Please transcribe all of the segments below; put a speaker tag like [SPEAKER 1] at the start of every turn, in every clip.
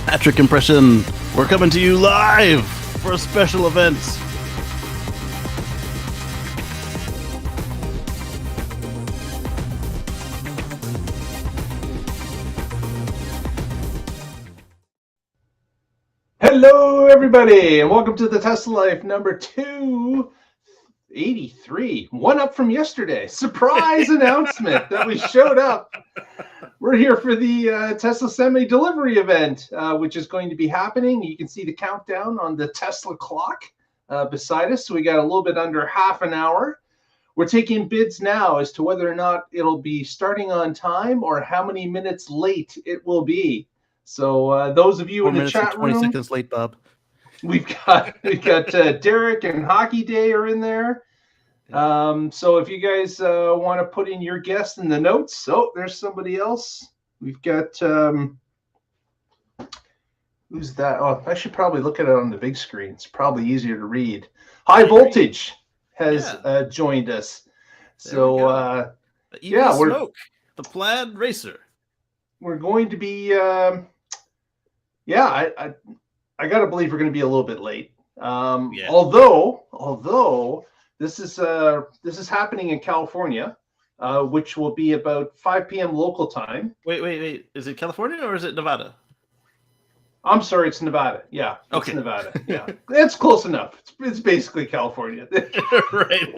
[SPEAKER 1] Patrick impression. We're coming to you live for a special event.
[SPEAKER 2] Hello, everybody, and welcome to the Tesla Life number 283. One up from yesterday. Surprise announcement that we showed up. We're here for the Tesla Semi delivery event, which is going to be happening. You can see the countdown on the Tesla clock beside us. So we got a little bit under half an hour. We're taking bids now as to whether or not it'll be starting on time or how many minutes late it will be. So those of you in the chat room,
[SPEAKER 1] 20 seconds late, Bob.
[SPEAKER 2] We've got Derek and Hockey Day are in there. So if you guys want to put in your guess in the notes, there's somebody else. We've got who's that? Oh, I should probably look at it on the big screen. It's probably easier to read. High Voltage has joined us. So
[SPEAKER 1] yeah, Smoke, the Plaid Racer.
[SPEAKER 2] We're going to be I got to believe we're going to be a little bit late. Although this is happening in California, which will be about 5 p.m. local time.
[SPEAKER 1] Wait. Is it California or is it Nevada?
[SPEAKER 2] I'm sorry, it's Nevada. Yeah, it's Nevada. Yeah, it's close enough. It's basically California.
[SPEAKER 1] Right.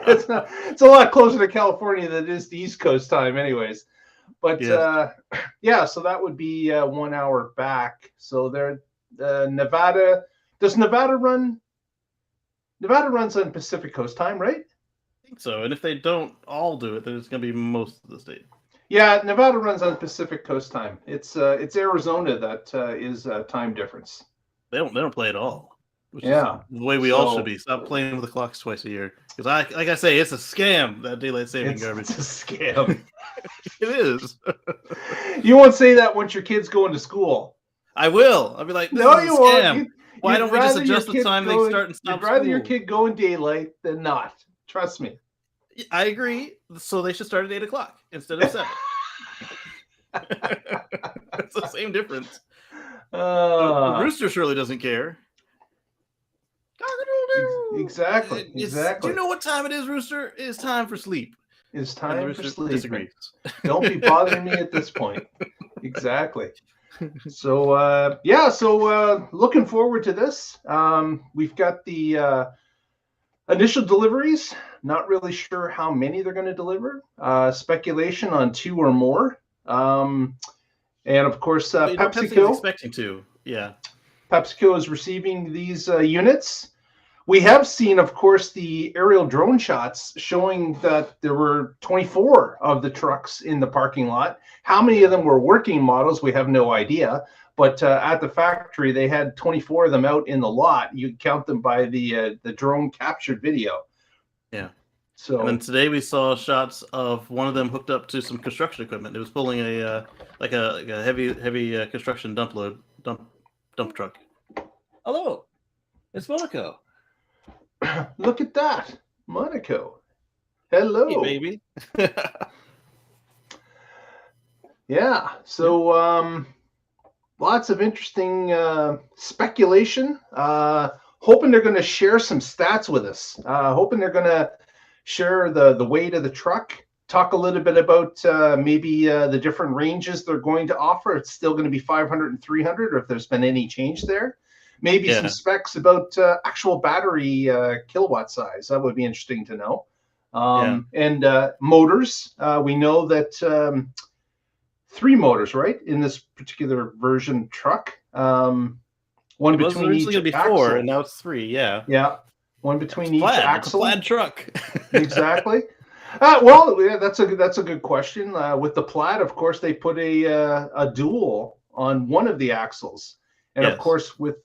[SPEAKER 2] It's a lot closer to California than it is to East Coast time, anyways. But so that would be 1 hour back. So there, Nevada. Does Nevada run? Nevada runs on Pacific Coast time, right?
[SPEAKER 1] I think so. And if they don't all do it, then it's going to be most of the state.
[SPEAKER 2] Yeah, Nevada runs on Pacific Coast time. It's Arizona that is time difference.
[SPEAKER 1] They don't play at all. Which
[SPEAKER 2] is
[SPEAKER 1] the way we all should be. Stop playing with the clocks twice a year. Because like I say, it's a scam, that daylight saving garbage.
[SPEAKER 2] It's a scam.
[SPEAKER 1] It is.
[SPEAKER 2] You won't say that once your kids go into school.
[SPEAKER 1] I will. I'll be like, this is a scam. Why don't we just adjust the time they start and stop
[SPEAKER 2] school? You'd rather your kid go in daylight than not. Trust me.
[SPEAKER 1] I agree. So they should start at 8 o'clock instead of 7. It's the same difference. The rooster surely doesn't care.
[SPEAKER 2] Exactly.
[SPEAKER 1] Do you know what time it is, Rooster? It is time for sleep.
[SPEAKER 2] It's time for sleep.
[SPEAKER 1] Disagrees.
[SPEAKER 2] Don't be bothering me at this point. Exactly. So looking forward to this. We've got the initial deliveries. Not really sure how many they're going to deliver. Speculation on 2 or more. And of course, PepsiCo
[SPEAKER 1] is expecting to. Yeah.
[SPEAKER 2] PepsiCo is receiving these units. We have seen, of course, the aerial drone shots showing that there were 24 of the trucks in the parking lot. How many of them were working models, we have no idea. But at the factory, they had 24 of them out in the lot. You count them by the drone captured video.
[SPEAKER 1] Yeah.
[SPEAKER 2] So
[SPEAKER 1] and then today we saw shots of one of them hooked up to some construction equipment. It was pulling a heavy construction dump truck. Hello, it's Monaco.
[SPEAKER 2] Look at that, Monaco. Hello,
[SPEAKER 1] hey, baby.
[SPEAKER 2] Yeah. So lots of interesting speculation. Hoping they're going to share some stats with us. Hoping they're going to share the weight of the truck. Talk a little bit about maybe the different ranges they're going to offer. It's still going to be 500 and 300, or if there's been any change there. Maybe some specs about actual battery kilowatt size. That would be interesting to know. And motors. We know that 3 motors, right, in this particular version truck. One between each
[SPEAKER 1] going to be
[SPEAKER 2] axle.
[SPEAKER 1] 4, and now it's 3. Yeah.
[SPEAKER 2] Yeah. One between each
[SPEAKER 1] axle.
[SPEAKER 2] axle.
[SPEAKER 1] It's a plaid truck.
[SPEAKER 2] Exactly. That's a good question. With the Plaid, of course, they put a dual on one of the axles, and of course, with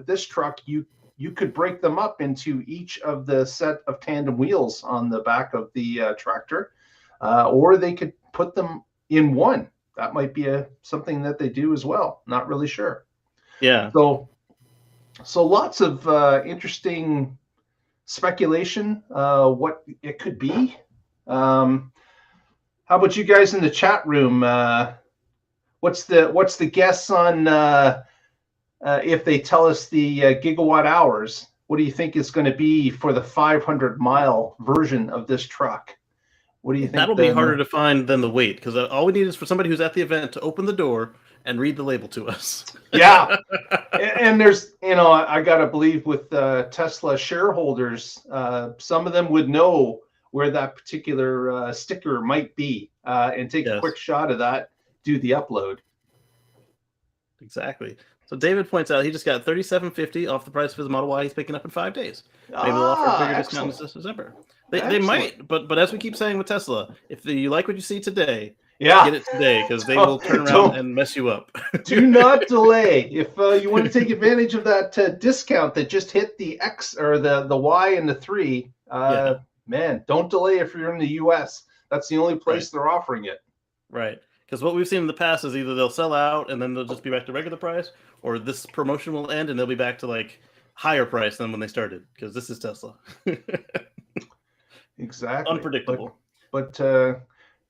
[SPEAKER 2] this truck, you could break them up into each of the set of tandem wheels on the back of the tractor, or they could put them in one. That might be something that they do as well. Not really sure.
[SPEAKER 1] Yeah.
[SPEAKER 2] So lots of interesting speculation what it could be. How about you guys in the chat room? what's the guess on if they tell us the gigawatt hours? What do you think is going to be for the 500-mile version of this truck? What do you think?
[SPEAKER 1] That'll be harder to find than the weight, because all we need is for somebody who's at the event to open the door and read the label to us.
[SPEAKER 2] Yeah. And there's, I got to believe with Tesla shareholders, some of them would know where that particular sticker might be and take a quick shot of that, do the upload.
[SPEAKER 1] Exactly. So David points out he just got $37.50 off the price of his Model Y he's picking up in 5 days. Maybe they'll offer a bigger discount this December. They might, but as we keep saying with Tesla, if you like what you see today, get it today, because they will turn around and mess you up.
[SPEAKER 2] Do not delay. If you want to take advantage of that discount that just hit the X or the Y and the 3, man, don't delay if you're in the US. That's the only place they're offering it.
[SPEAKER 1] Right. Because what we've seen in the past is either they'll sell out and then they'll just be back to regular price, or this promotion will end and they'll be back to like higher price than when they started, because this is Tesla.
[SPEAKER 2] Exactly.
[SPEAKER 1] Unpredictable.
[SPEAKER 2] But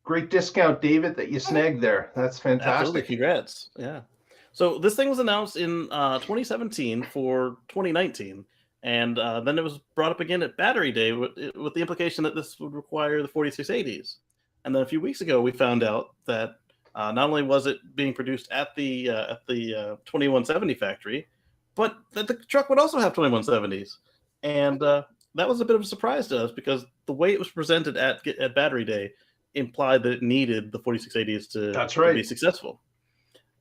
[SPEAKER 2] great discount, David, that you snagged there. That's fantastic.
[SPEAKER 1] Absolutely. Congrats. Yeah. So this thing was announced in 2017 for 2019. And then it was brought up again at Battery Day with the implication that this would require the 4680s. And then a few weeks ago, we found out that not only was it being produced at the 2170 factory, but that the truck would also have 2170s. And that was a bit of a surprise to us, because the way it was presented at Battery Day implied that it needed the 4680s to be successful.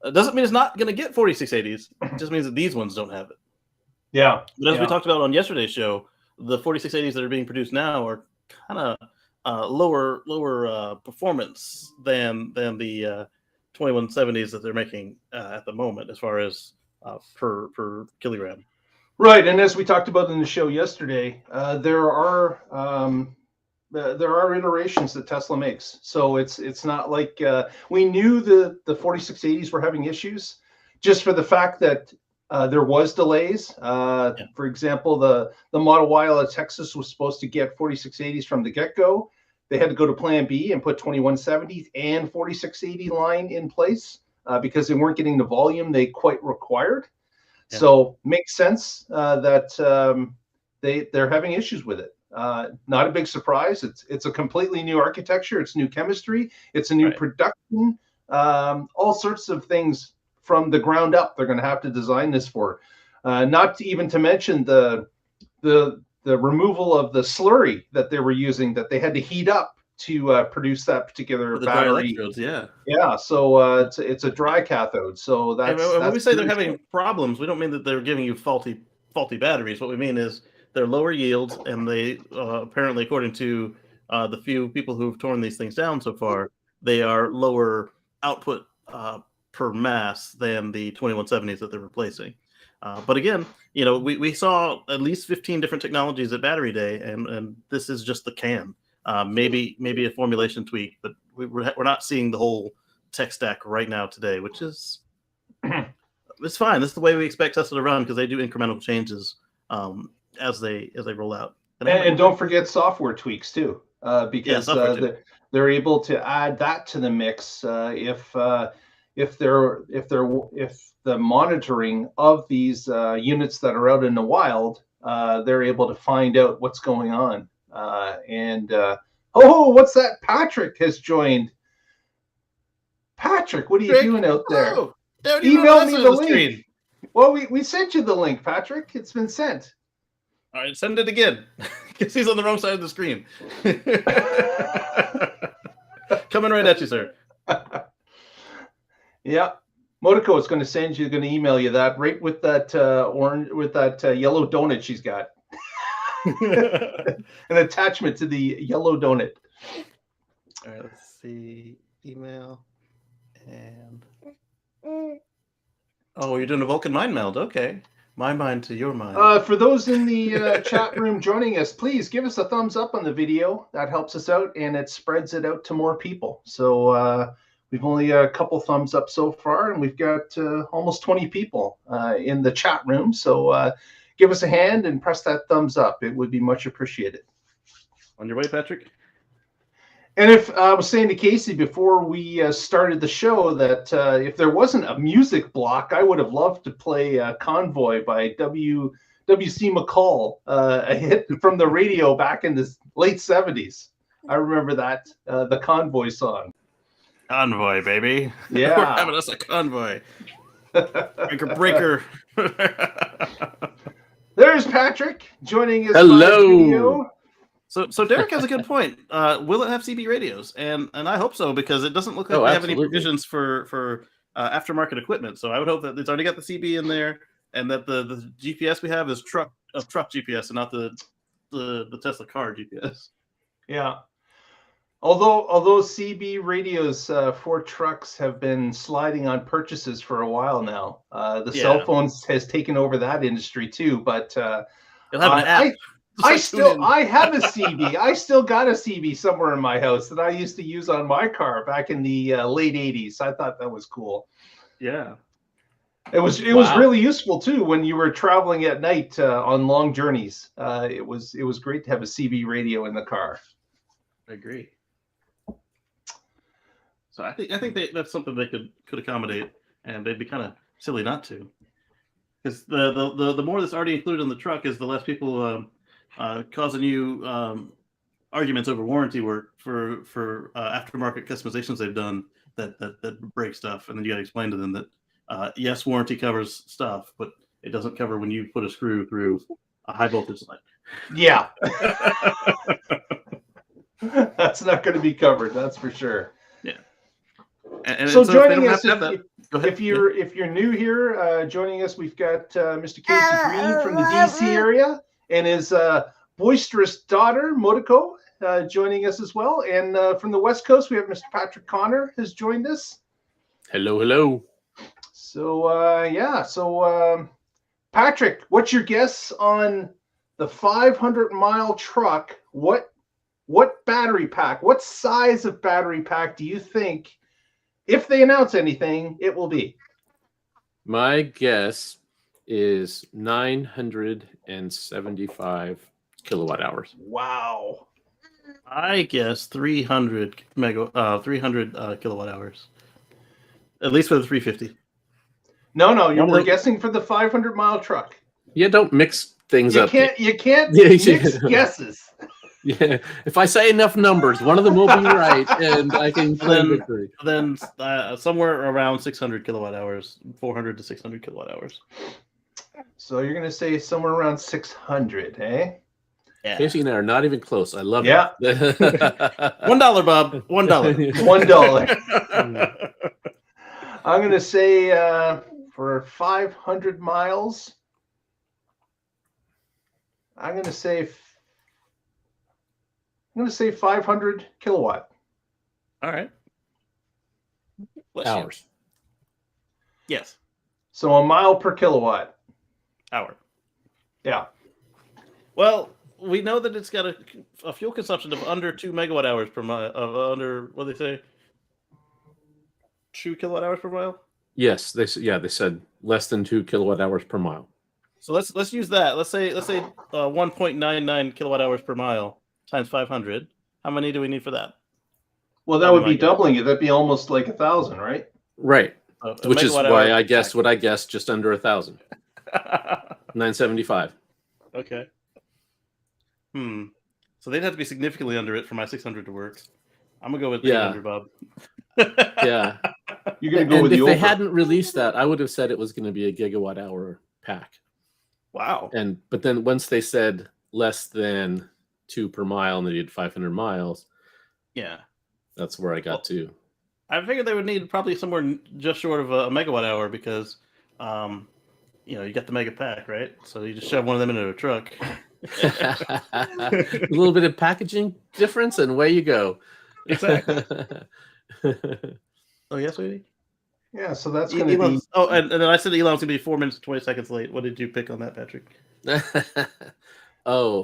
[SPEAKER 1] It doesn't mean it's not going to get 4680s. It just means that these ones don't have it.
[SPEAKER 2] Yeah.
[SPEAKER 1] But as we talked about on yesterday's show, the 4680s that are being produced now are kind of lower performance than the 2170s that they're making at the moment, as far as per kilogram.
[SPEAKER 2] Right, and as we talked about in the show yesterday, there are iterations that Tesla makes. So it's not like we knew the 4680s were having issues, just for the fact that there was delays. For example, the Model Y out of Texas was supposed to get 4680s from the get-go. They had to go to Plan B and put 2170 and 4680 line in place because they weren't getting the volume they quite required. Yeah. So makes sense that they're having issues with it. Not a big surprise. It's a completely new architecture. It's new chemistry. It's a new production. All sorts of things from the ground up. They're going to have to design this for. Not even to mention the removal of the slurry that they were using, that they had to heat up to produce that particular battery.
[SPEAKER 1] Electrodes, yeah.
[SPEAKER 2] Yeah, so it's a dry cathode. So that's
[SPEAKER 1] when we say they're having problems, we don't mean that they're giving you faulty batteries. What we mean is they're lower yields, and they apparently, according to the few people who've torn these things down so far, they are lower output per mass than the 2170s that they're replacing. But again, we saw at least 15 different technologies at Battery Day, and this is just the can. Maybe a formulation tweak, but we're not seeing the whole tech stack right now today, which is it's fine. This is the way we expect Tesla to run, because they do incremental changes as they roll out.
[SPEAKER 2] And don't forget software tweaks too, because they're able to add that to the mix if the monitoring of these units that are out in the wild, they're able to find out what's going on. What's that? Patrick has joined. Patrick, what are you doing out there? Email me the link. Screen. Well, we sent you the link, Patrick. It's been sent.
[SPEAKER 1] All right, send it again, because he's on the wrong side of the screen. Coming right at you, sir.
[SPEAKER 2] Yeah. Motoko is going to send you, going to email you that right with that orange, with that yellow donut she's got. An attachment to the yellow donut.
[SPEAKER 1] All right, let's see. Email and you're doing a Vulcan mind meld. Okay, my mind to your mind.
[SPEAKER 2] For those in the chat room joining us, please give us a thumbs up on the video. That helps us out, and it spreads it out to more people. So we've only got a couple thumbs up so far, and we've got almost 20 people in the chat room. So give us a hand and press that thumbs up. It would be much appreciated.
[SPEAKER 1] On your way, Patrick?
[SPEAKER 2] And if I was saying to Casey before we started the show that if there wasn't a music block, I would have loved to play Convoy by W.C. McCall, a hit from the radio back in the late 70s. I remember that, the Convoy song.
[SPEAKER 1] Convoy, baby.
[SPEAKER 2] Yeah.
[SPEAKER 1] We're having us a convoy. Breaker.
[SPEAKER 2] There's Patrick joining us.
[SPEAKER 3] Hello.
[SPEAKER 1] So Derek has a good point. Will it have CB radios? And I hope so, because it doesn't look like they have any provisions for aftermarket equipment. So I would hope that it's already got the CB in there, and that the GPS we have is truck GPS and not the Tesla car GPS.
[SPEAKER 2] Yeah. Although CB radios for trucks have been sliding on purchases for a while now, the cell phones has taken over that industry too. But
[SPEAKER 1] you'll have an app.
[SPEAKER 2] I have a CB. I still got a CB somewhere in my house that I used to use on my car back in the late 80s. I thought that was cool.
[SPEAKER 1] Yeah.
[SPEAKER 2] It was really useful too when you were traveling at night on long journeys. It was great to have a CB radio in the car.
[SPEAKER 1] I agree. So I think that's something they could accommodate, and they'd be kind of silly not to. Because the more that's already included in the truck is the less people causing you arguments over warranty work for aftermarket customizations they've done that break stuff, and then you got to explain to them that yes, warranty covers stuff, but it doesn't cover when you put a screw through a high voltage line.
[SPEAKER 2] Yeah. That's not going to be covered, that's for sure.
[SPEAKER 1] Yeah. And
[SPEAKER 2] so joining us, if you're new here, joining us, we've got Mr. Casey Green from the DC area, and his boisterous daughter, Motoko, joining us as well. And from the West Coast, we have Mr. Patrick Connor has joined us.
[SPEAKER 3] Hello.
[SPEAKER 2] So, Patrick, what's your guess on the 500-mile truck? What battery pack, what size of battery pack do you think, if they announce anything, it will be?
[SPEAKER 3] My guess is 975 kilowatt hours.
[SPEAKER 2] Wow.
[SPEAKER 1] I guess 300 kilowatt hours. At least for the 350.
[SPEAKER 2] No, you were guessing for the 500-mile truck.
[SPEAKER 3] Yeah, don't mix things up.
[SPEAKER 2] You can't mix guesses.
[SPEAKER 3] Yeah, if I say enough numbers, one of them will be right, and I can claim victory.
[SPEAKER 1] Then somewhere around 600 kilowatt hours, 400 to 600 kilowatt hours.
[SPEAKER 2] So you're going to say somewhere around 600, eh?
[SPEAKER 1] Yeah.
[SPEAKER 3] Casey and I are not even close. I love it.
[SPEAKER 1] $1, Bob. $1.
[SPEAKER 2] $1. I'm going to say for 500 miles, I'm going to say 500 kilowatt.
[SPEAKER 1] All right.
[SPEAKER 3] Hours.
[SPEAKER 1] Yes.
[SPEAKER 2] So a mile per kilowatt.
[SPEAKER 1] Hour.
[SPEAKER 2] Yeah.
[SPEAKER 1] Well, we know that it's got a fuel consumption of under 2 megawatt hours per mile. Under, what do they say? 2 kilowatt hours per mile?
[SPEAKER 3] Yes, they said less than 2 kilowatt hours per mile.
[SPEAKER 1] So let's use that. Let's say 1.99 kilowatt hours per mile times 500. How many do we need for that?
[SPEAKER 2] Well, that would be doubling it. That'd be almost like 1,000, right?
[SPEAKER 3] Right. Which is why I guessed what I guessed, just under 1,000. 975.
[SPEAKER 1] Okay. So they'd have to be significantly under it for my 600 to work. I'm gonna go with 800, Bob.
[SPEAKER 3] Yeah.
[SPEAKER 2] You're gonna go with
[SPEAKER 3] if
[SPEAKER 2] the
[SPEAKER 3] they hadn't released that, I would have said it was going to be a gigawatt hour pack.
[SPEAKER 1] Wow.
[SPEAKER 3] But then once they said less than 2 per mile and they did 500 miles,
[SPEAKER 1] yeah,
[SPEAKER 3] that's where I got to.
[SPEAKER 1] I figured they would need probably somewhere just short of a megawatt hour because, you got the mega pack, right? So you just shove one of them into a truck.
[SPEAKER 3] A little bit of packaging difference, and away you go.
[SPEAKER 1] Exactly. Oh, yes, sweetie?
[SPEAKER 2] Yeah, so that's going to be...
[SPEAKER 1] Oh, and then I said Elon's going to be 4 minutes and 20 seconds late. What did you pick on that, Patrick?
[SPEAKER 3] I'll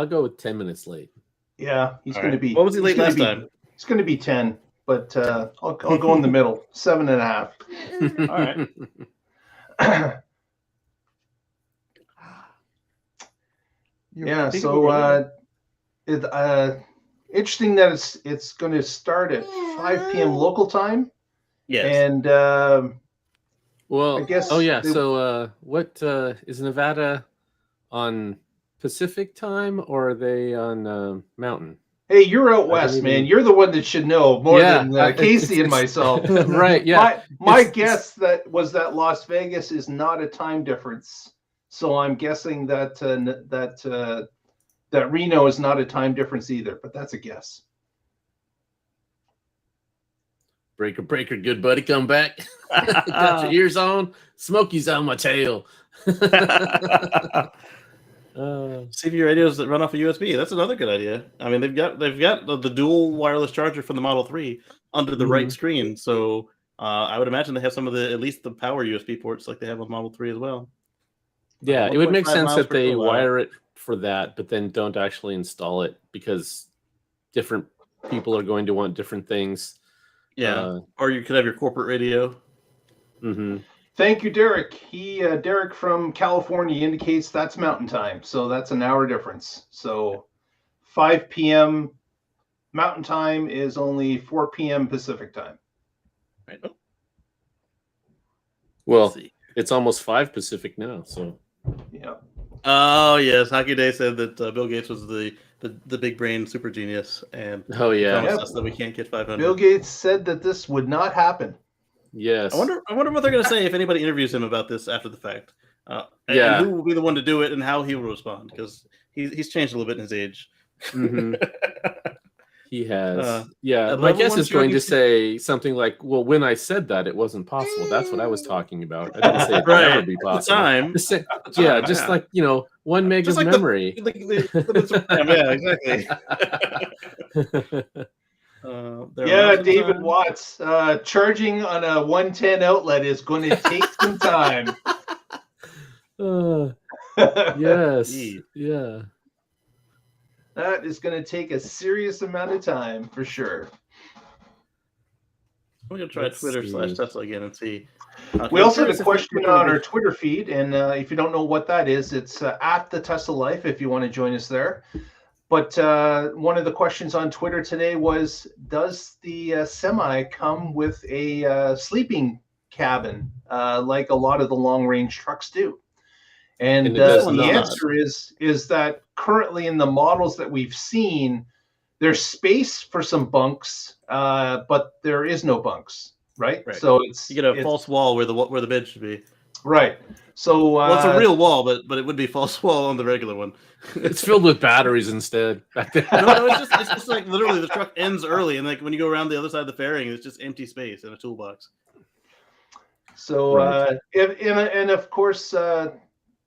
[SPEAKER 3] go with 10 minutes late.
[SPEAKER 2] Yeah, he's going to be...
[SPEAKER 1] What was he late last time?
[SPEAKER 2] It's going to be 10, but I'll go in the middle, 7.5.
[SPEAKER 1] All right.
[SPEAKER 2] Yeah, so interesting that it's going to start at 5 p.m. local time.
[SPEAKER 1] Yes.
[SPEAKER 2] And
[SPEAKER 3] Well,
[SPEAKER 2] I guess
[SPEAKER 3] oh yeah.
[SPEAKER 2] they-
[SPEAKER 3] So, what is Nevada on Pacific time, or are they on Mountain?
[SPEAKER 2] hey, you're out
[SPEAKER 3] I don't
[SPEAKER 2] west,
[SPEAKER 3] even-
[SPEAKER 2] man. You're the one that should know more
[SPEAKER 3] Yeah,
[SPEAKER 2] than Casey and myself.
[SPEAKER 3] Right? Yeah.
[SPEAKER 2] My
[SPEAKER 3] It's-
[SPEAKER 2] guess that Las Vegas is not a time difference. So I'm guessing that that Reno is not a time difference either. But that's a guess.
[SPEAKER 3] Breaker, breaker, good buddy, come back. Got your ears on. Smokey's on my tail.
[SPEAKER 1] CV radios that run off a USB. That's another good idea. I mean, they've got the dual wireless charger for the Model 3 under the right screen. So I would imagine they have some of at least the power USB ports like they have with Model 3 as well.
[SPEAKER 3] Yeah, it would make
[SPEAKER 1] 1.5
[SPEAKER 3] sense
[SPEAKER 1] miles
[SPEAKER 3] that
[SPEAKER 1] per
[SPEAKER 3] they
[SPEAKER 1] kilowatt.
[SPEAKER 3] wire it for that, but then don't actually install it because different people are going to want different things.
[SPEAKER 1] Yeah, or you could have your corporate radio.
[SPEAKER 3] Mm-hmm.
[SPEAKER 2] Thank you, Derek. Derek from California indicates that's Mountain Time, so that's an hour difference. So 5 p.m. Mountain Time is only 4 p.m. Pacific Time.
[SPEAKER 1] Right.
[SPEAKER 3] Well, it's almost 5 Pacific now, so
[SPEAKER 2] Yeah.
[SPEAKER 1] Oh yes, Hockey Day said that Bill Gates was the big brain super genius, and
[SPEAKER 3] oh yeah,
[SPEAKER 1] promised us that we can't get 500.
[SPEAKER 2] Bill Gates said that this would not happen.
[SPEAKER 3] yes.
[SPEAKER 1] I wonder what they're going to say if anybody interviews him about this after the fact.
[SPEAKER 3] Yeah.
[SPEAKER 1] And who will be the one to do it and how he will respond, because he's changed a little bit in his age.
[SPEAKER 3] Mm-hmm. He has. Yeah,
[SPEAKER 1] at
[SPEAKER 3] my
[SPEAKER 1] level
[SPEAKER 3] guess
[SPEAKER 1] one
[SPEAKER 3] is going to
[SPEAKER 1] Shorty-
[SPEAKER 3] say something like, "Well, when I said that, it wasn't possible. That's what I was talking about. I didn't say it would
[SPEAKER 1] Right.
[SPEAKER 3] never be
[SPEAKER 1] At the
[SPEAKER 3] possible."
[SPEAKER 1] time.
[SPEAKER 3] Just say, yeah, just
[SPEAKER 1] Yeah.
[SPEAKER 3] like 1 meg
[SPEAKER 1] Just
[SPEAKER 3] of
[SPEAKER 1] like the-
[SPEAKER 3] memory.
[SPEAKER 1] Yeah, exactly. There
[SPEAKER 2] Yeah,
[SPEAKER 1] are
[SPEAKER 2] David Watts. Charging on a 110 outlet is going to take some time.
[SPEAKER 3] Yes.
[SPEAKER 1] Indeed.
[SPEAKER 3] Yeah.
[SPEAKER 2] That is going to take a serious amount of time for sure.
[SPEAKER 1] I'm going to try
[SPEAKER 3] Let's
[SPEAKER 1] Twitter
[SPEAKER 3] see.
[SPEAKER 1] /. Tesla again and see.
[SPEAKER 2] We also had
[SPEAKER 1] curious
[SPEAKER 2] a
[SPEAKER 1] if we-
[SPEAKER 2] question on our Twitter feed, and if you don't know what that is, it's at the Tesla Life if you want to join us there. But one of the questions on Twitter today was, does the Semi come with a sleeping cabin like a lot of the long-range trucks do? And
[SPEAKER 3] And it does
[SPEAKER 2] the
[SPEAKER 3] not.
[SPEAKER 2] answer is that currently in the models that we've seen, there's space for some bunks, but there is no bunks, right?
[SPEAKER 1] Right.
[SPEAKER 2] So
[SPEAKER 1] You get a false wall where the bed should be.
[SPEAKER 2] right. So
[SPEAKER 1] Well, it's a real wall, but it would be false wall on the regular one.
[SPEAKER 3] It's filled with batteries instead. Back there.
[SPEAKER 1] No, it's just like literally the truck ends early, and like when you go around the other side of the fairing, it's just empty space and a toolbox.
[SPEAKER 2] So,
[SPEAKER 3] Right.
[SPEAKER 2] and of course,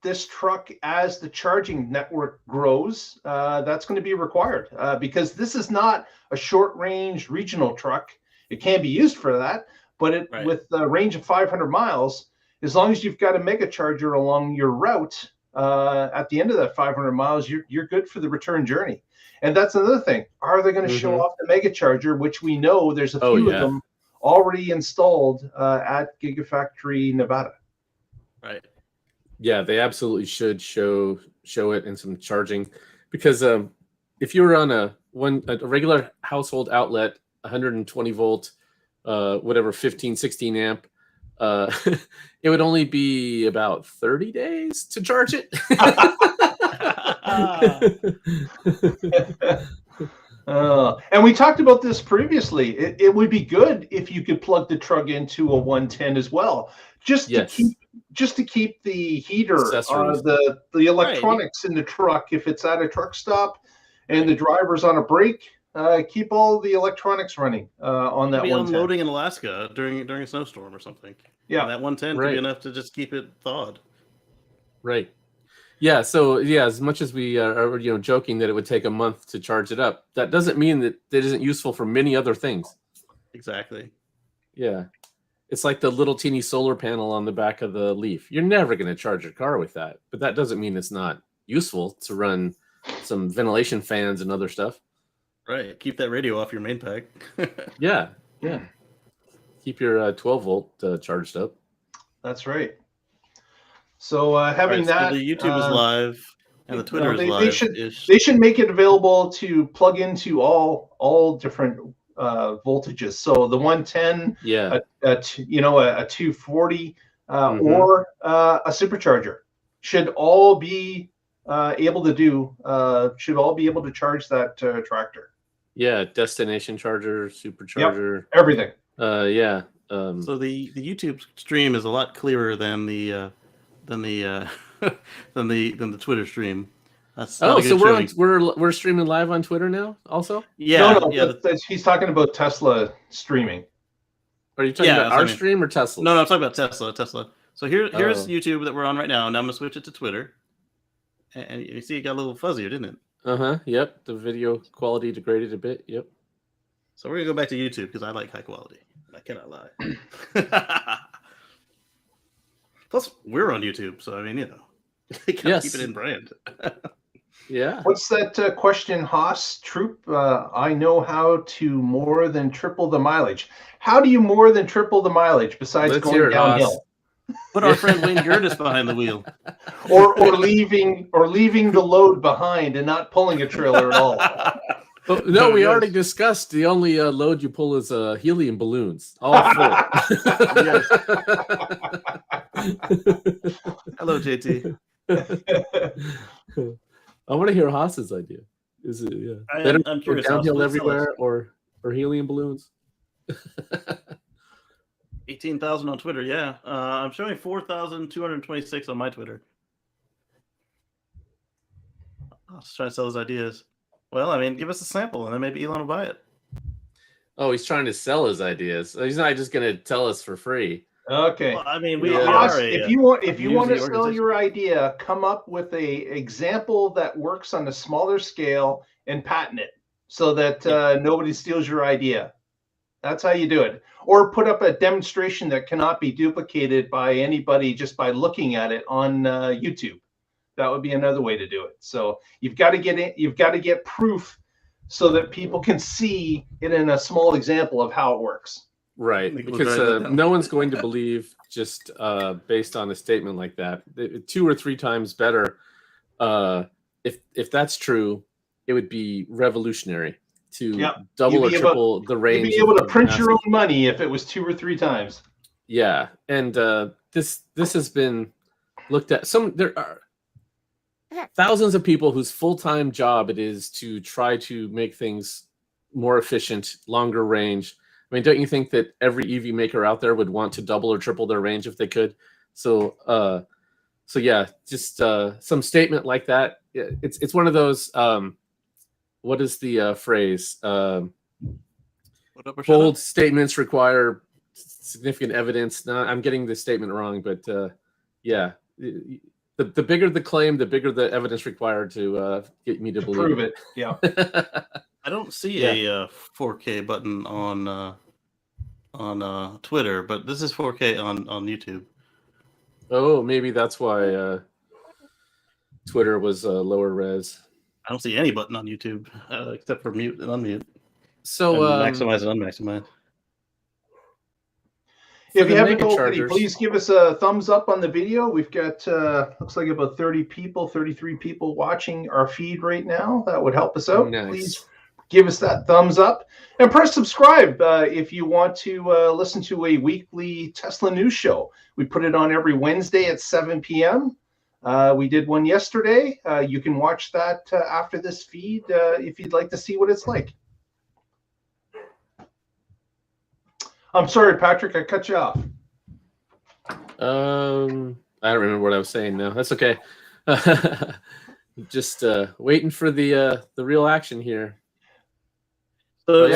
[SPEAKER 2] this truck, as the charging network grows, that's going to be required because this is not a short-range regional truck. It can be used for that, but
[SPEAKER 1] Right.
[SPEAKER 2] with a range of 500 miles, as long as you've got a mega charger along your route, at the end of that 500 miles, you're good for the return journey. And that's another thing. Are they going to show off the mega charger, which we know there's a few of them already installed at Gigafactory Nevada?
[SPEAKER 1] Right.
[SPEAKER 3] Yeah, they absolutely should show it in some charging, because if you were on a regular household outlet, 120 volt, whatever, 15, 16 amp, it would only be about 30 days to charge it.
[SPEAKER 2] And we talked about this previously. It would be good if you could plug the truck into a 110 as well, just to keep the heater, the electronics in the truck. If it's at a truck stop and the driver's on a break, keep all the electronics running on that 110.
[SPEAKER 1] Unloading in Alaska during a snowstorm or something.
[SPEAKER 2] Yeah,
[SPEAKER 1] and that 110 could be enough to just keep it thawed.
[SPEAKER 3] Right. Yeah. So as much as we are joking that it would take a month to charge it up, that doesn't mean that it isn't useful for many other things.
[SPEAKER 1] Exactly.
[SPEAKER 3] Yeah. It's like the little teeny solar panel on the back of the Leaf. You're never going to charge your car with that, but that doesn't mean it's not useful to run some ventilation fans and other stuff.
[SPEAKER 1] Right. Keep that radio off your main pack.
[SPEAKER 3] Yeah. Keep your 12 volt charged up.
[SPEAKER 2] That's right. So having
[SPEAKER 1] so
[SPEAKER 2] that,
[SPEAKER 1] the YouTube is live. And the Twitter is
[SPEAKER 2] they
[SPEAKER 1] live.
[SPEAKER 2] should make it available to plug into all different voltages. So the 110,
[SPEAKER 3] Yeah.
[SPEAKER 2] a 240, or a supercharger should all be able to charge that tractor.
[SPEAKER 3] Yeah, destination charger, supercharger,
[SPEAKER 2] everything.
[SPEAKER 3] Yeah.
[SPEAKER 1] So the YouTube stream is a lot clearer than the than the Twitter stream. That's
[SPEAKER 3] Oh, so
[SPEAKER 1] showing.
[SPEAKER 3] we're streaming live on Twitter now, also.
[SPEAKER 2] Yeah, he's talking about Tesla streaming.
[SPEAKER 3] Are you talking about our stream or Tesla?
[SPEAKER 1] No, I'm talking about Tesla. So here's YouTube that we're on right now. Now I'm gonna switch it to Twitter, and you see it got a little fuzzier, didn't it?
[SPEAKER 3] Yep. The video quality degraded a bit. Yep.
[SPEAKER 1] So we're gonna go back to YouTube because I like high quality. I cannot lie. Plus, we're on YouTube, so I mean, keep it in brand.
[SPEAKER 3] Yeah.
[SPEAKER 2] What's that question, Haas Troop? I know how to more than triple the mileage. How do you more than triple the mileage besides going downhill?
[SPEAKER 1] Put our friend Wayne Gertis behind the wheel,
[SPEAKER 2] or leaving the load behind and not pulling a trailer at all.
[SPEAKER 3] Well, no, we already discussed the only load you pull is helium balloons. All full.
[SPEAKER 1] Hello, JT.
[SPEAKER 3] I want to hear Haas's idea. Is it
[SPEAKER 1] I'm curious,
[SPEAKER 3] downhill everywhere or helium balloons?
[SPEAKER 1] 18,000 on Twitter. Yeah, I'm showing 4,226 on my Twitter. I'll just try to sell his ideas. Well, I mean, give us a sample, and then maybe Elon will buy it.
[SPEAKER 3] Oh, he's trying to sell his ideas. He's not just going to tell us for free.
[SPEAKER 2] Okay.
[SPEAKER 1] Well, I mean,
[SPEAKER 2] if you want to sell your idea, come up with a example that works on a smaller scale and patent it so that nobody steals your idea. That's how you do it. Or put up a demonstration that cannot be duplicated by anybody just by looking at it on YouTube. That would be another way to do it. So you've got to get proof so that people can see it in a small example of how it works.
[SPEAKER 3] Right, because no one's going to believe just based on a statement like that. 2 or 3 times better. If that's true, it would be revolutionary to double or triple the range.
[SPEAKER 2] You'd be able to print your own money if it was 2 or 3 times.
[SPEAKER 3] Yeah, and this has been looked at. There are thousands of people whose full-time job it is to try to make things more efficient, longer range. I mean, don't you think that every EV maker out there would want to double or triple their range if they could? So yeah, just some statement like that. It's one of those. What is the phrase? Bold statements require significant evidence. No, I'm getting the statement wrong, but yeah. The bigger the claim, the bigger the evidence required to get me to believe
[SPEAKER 2] prove it. Yeah.
[SPEAKER 1] I don't see a 4K button on Twitter, but this is 4K on YouTube.
[SPEAKER 3] Oh, maybe that's why Twitter was lower res.
[SPEAKER 1] I don't see any button on YouTube except for mute and unmute.
[SPEAKER 3] So
[SPEAKER 1] maximize and unmaximize.
[SPEAKER 2] If you haven't already, please give us a thumbs up on the video. We've got looks like about 33 people watching our feed right now. That would help us out.
[SPEAKER 3] Nice.
[SPEAKER 2] Please give us that thumbs up and press subscribe if you want to listen to a weekly Tesla news show. We put it on every Wednesday at 7 p.m. We did one yesterday. You can watch that after this feed if you'd like to see what it's like. I'm sorry, Patrick, I cut you off.
[SPEAKER 3] I don't remember what I was saying now. That's okay. Just waiting for the real action here.
[SPEAKER 1] So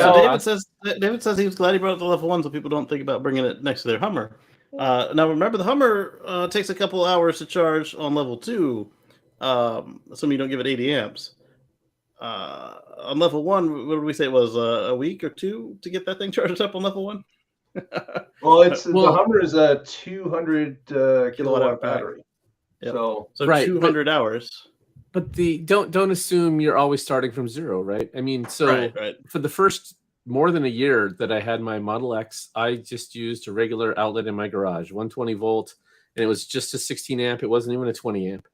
[SPEAKER 1] David says he was glad he brought up the level 1 so people don't think about bringing it next to their Hummer. Now remember, the Hummer takes a couple hours to charge on level 2, assuming you don't give it 80 amps. On level 1, what did we say it was, a week or 2 to get that thing charged up on level 1?
[SPEAKER 2] Well, the Hummer is a 200 kilowatt hour battery.
[SPEAKER 1] Yep.
[SPEAKER 2] So
[SPEAKER 1] right, 200 hours.
[SPEAKER 3] But don't assume you're always starting from 0, right? I mean, right. For the first more than a year that I had my Model X, I just used a regular outlet in my garage, 120 volt, and it was just a 16 amp. It wasn't even a 20 amp.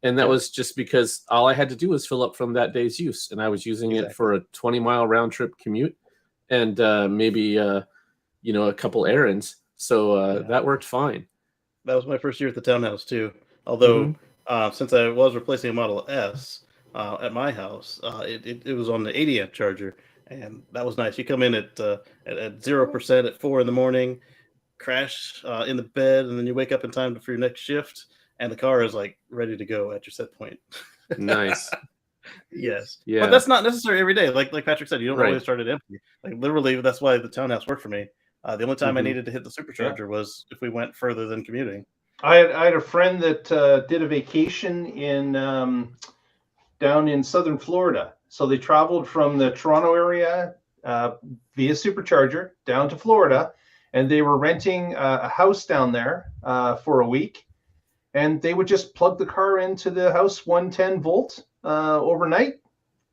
[SPEAKER 3] And that was just because all I had to do was fill up from that day's use, and I was using it for a 20-mile round trip commute, and maybe a couple errands. So that worked fine.
[SPEAKER 1] That was my first year at the townhouse too. Although since I was replacing a Model S at my house, it was on the 80 amp charger, and that was nice. You come in at 0% at 4 in the morning, crash in the bed, and then you wake up in time for your next shift, and the car is like ready to go at your set point.
[SPEAKER 3] Nice.
[SPEAKER 1] Yes.
[SPEAKER 3] Yeah.
[SPEAKER 1] But that's not necessary every day. Like Patrick said, you don't always start it empty. Like literally, that's why the townhouse worked for me. The only time I needed to hit the supercharger was if we went further than commuting. I
[SPEAKER 2] had a friend that did a vacation in down in southern Florida. So they traveled from the Toronto area via supercharger down to Florida, and they were renting a house down there for a week. And they would just plug the car into the house 110 volt overnight,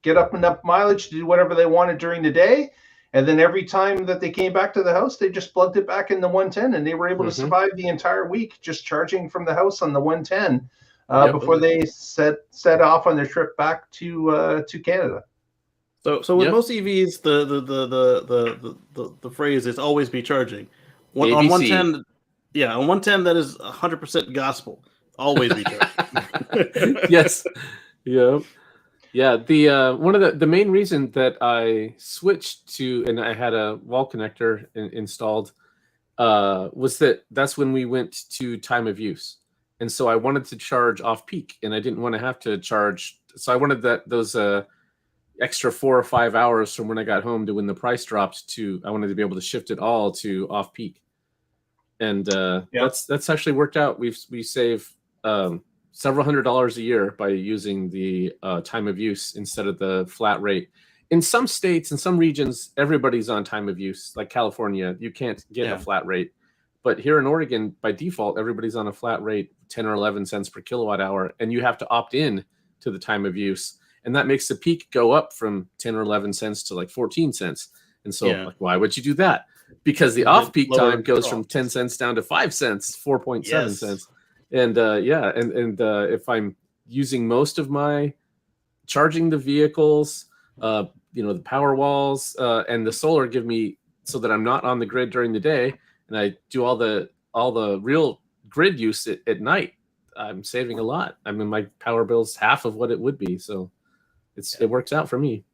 [SPEAKER 2] get up enough mileage to do whatever they wanted during the day. And then every time that they came back to the house, they just plugged it back in the 110, and they were able to survive the entire week just charging from the house on the 110 before they set off on their trip back to Canada.
[SPEAKER 1] So with most EVs, the phrase is always be charging. On 110, on 110 that is 100% gospel. Always be charging.
[SPEAKER 3] Yes. Yeah. Yeah, the one of the main reason that I switched to, and I had a wall connector installed, was that's when we went to time of use, and so I wanted to charge off peak, and I didn't want to have to charge. So I wanted those extra 4 or 5 hours from when I got home to when the price dropped to. I wanted to be able to shift it all to off peak, and that's actually worked out. We save several $100s a year by using the time of use instead of the flat rate. In some states, in some regions, everybody's on time of use. Like California, you can't get a flat rate. But here in Oregon, by default, everybody's on a flat rate, 10 or 11 cents per kilowatt hour, and you have to opt in to the time of use. And that makes the peak go up from 10 or 11 cents to like 14 cents. And so like, why would you do that? Because the off-peak time goes from 10 cents down to 5 cents, 4.7 cents. And if I'm using most of my charging the vehicles, the power walls and the solar give me so that I'm not on the grid during the day, and I do all the real grid use at night, I'm saving a lot. I mean, my power bill's half of what it would be, so it works out for me.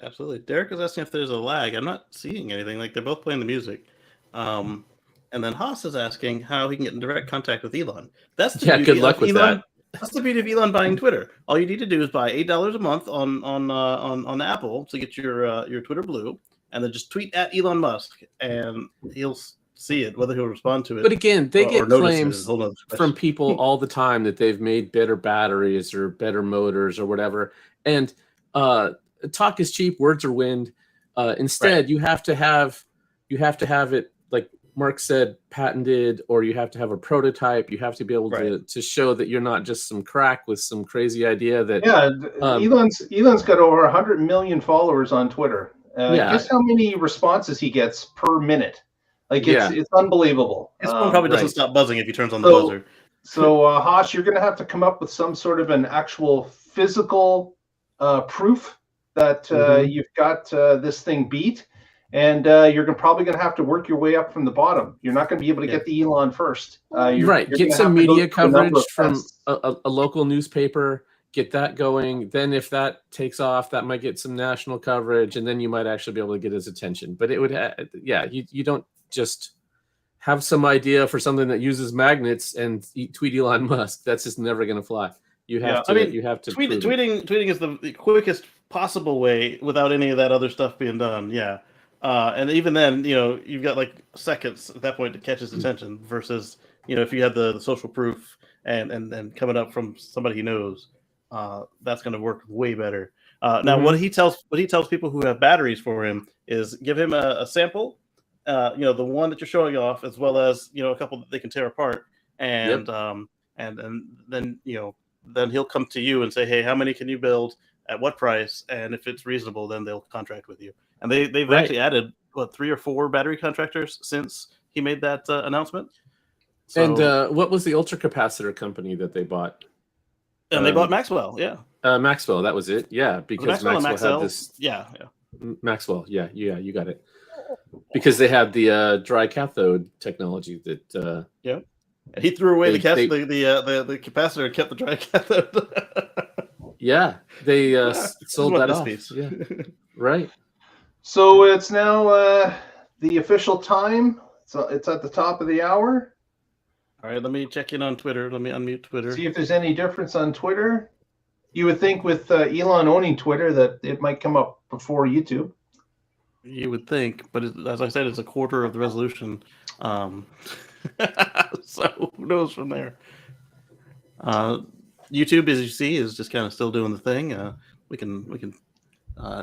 [SPEAKER 1] Absolutely. Derek is asking if there's a lag. I'm not seeing anything. Like they're both playing the music. And then Haas is asking how he can get in direct contact with Elon. That's the
[SPEAKER 3] good luck with that.
[SPEAKER 1] That's the beauty of Elon buying Twitter. All you need to do is buy $8 a month on Apple to get your Twitter Blue, and then just tweet at Elon Musk, and he'll see it, whether he'll respond to it.
[SPEAKER 3] But again, they get claims from people all the time that they've made better batteries or better motors or whatever. And talk is cheap, words are wind. Instead, you have to have it, like Mark said, patented, or you have to have a prototype. You have to be able to show that you're not just some crack with some crazy idea that
[SPEAKER 2] Elon's got over 100 million followers on Twitter. Guess how many responses he gets per minute? Like it's unbelievable.
[SPEAKER 1] His phone probably doesn't stop buzzing if he turns on the buzzer.
[SPEAKER 2] So Haas, you're going to have to come up with some sort of an actual physical proof that you've got this thing beat. And you're probably going to have to work your way up from the bottom. You're not going to be able to get the Elon first. You're
[SPEAKER 3] get some media coverage from a local newspaper. Get that going. Then if that takes off, that might get some national coverage, and then you might actually be able to get his attention. But it would, you don't just have some idea for something that uses magnets and tweet Elon Musk. That's just never going to fly. You have to. You have to.
[SPEAKER 1] Tweeting is the quickest possible way without any of that other stuff being done. Yeah. And even then, you've got like seconds at that point to catch his attention versus, if you had the social proof and coming up from somebody he knows, that's going to work way better. Now, what he tells people who have batteries for him is give him a sample, the one that you're showing off, as well as, a couple that they can tear apart. And then he'll come to you and say, hey, how many can you build at what price? And if it's reasonable, then they'll contract with you. And they've actually added 3 or 4 battery contractors since he made that announcement.
[SPEAKER 3] So, and what was the ultra capacitor company that they bought?
[SPEAKER 1] And they bought Maxwell, yeah.
[SPEAKER 3] Maxwell, that was it. Yeah, because Maxwell had this.
[SPEAKER 1] Yeah.
[SPEAKER 3] Maxwell, yeah, you got it. Because they had the dry cathode technology that.
[SPEAKER 1] Yeah. And he threw away the capacitor and kept the dry cathode.
[SPEAKER 3] Yeah, they sold that off.
[SPEAKER 1] Piece.
[SPEAKER 3] Yeah, right.
[SPEAKER 2] So it's now the official time. So it's at the top of the hour.
[SPEAKER 1] All right, let me check in on Twitter. Let me unmute Twitter.
[SPEAKER 2] See if there's any difference on Twitter. You would think with Elon owning Twitter that it might come up before YouTube.
[SPEAKER 1] You would think, but as I said, it's a quarter of the resolution. So who knows from there? YouTube, as you see, is just kind of still doing the thing. We can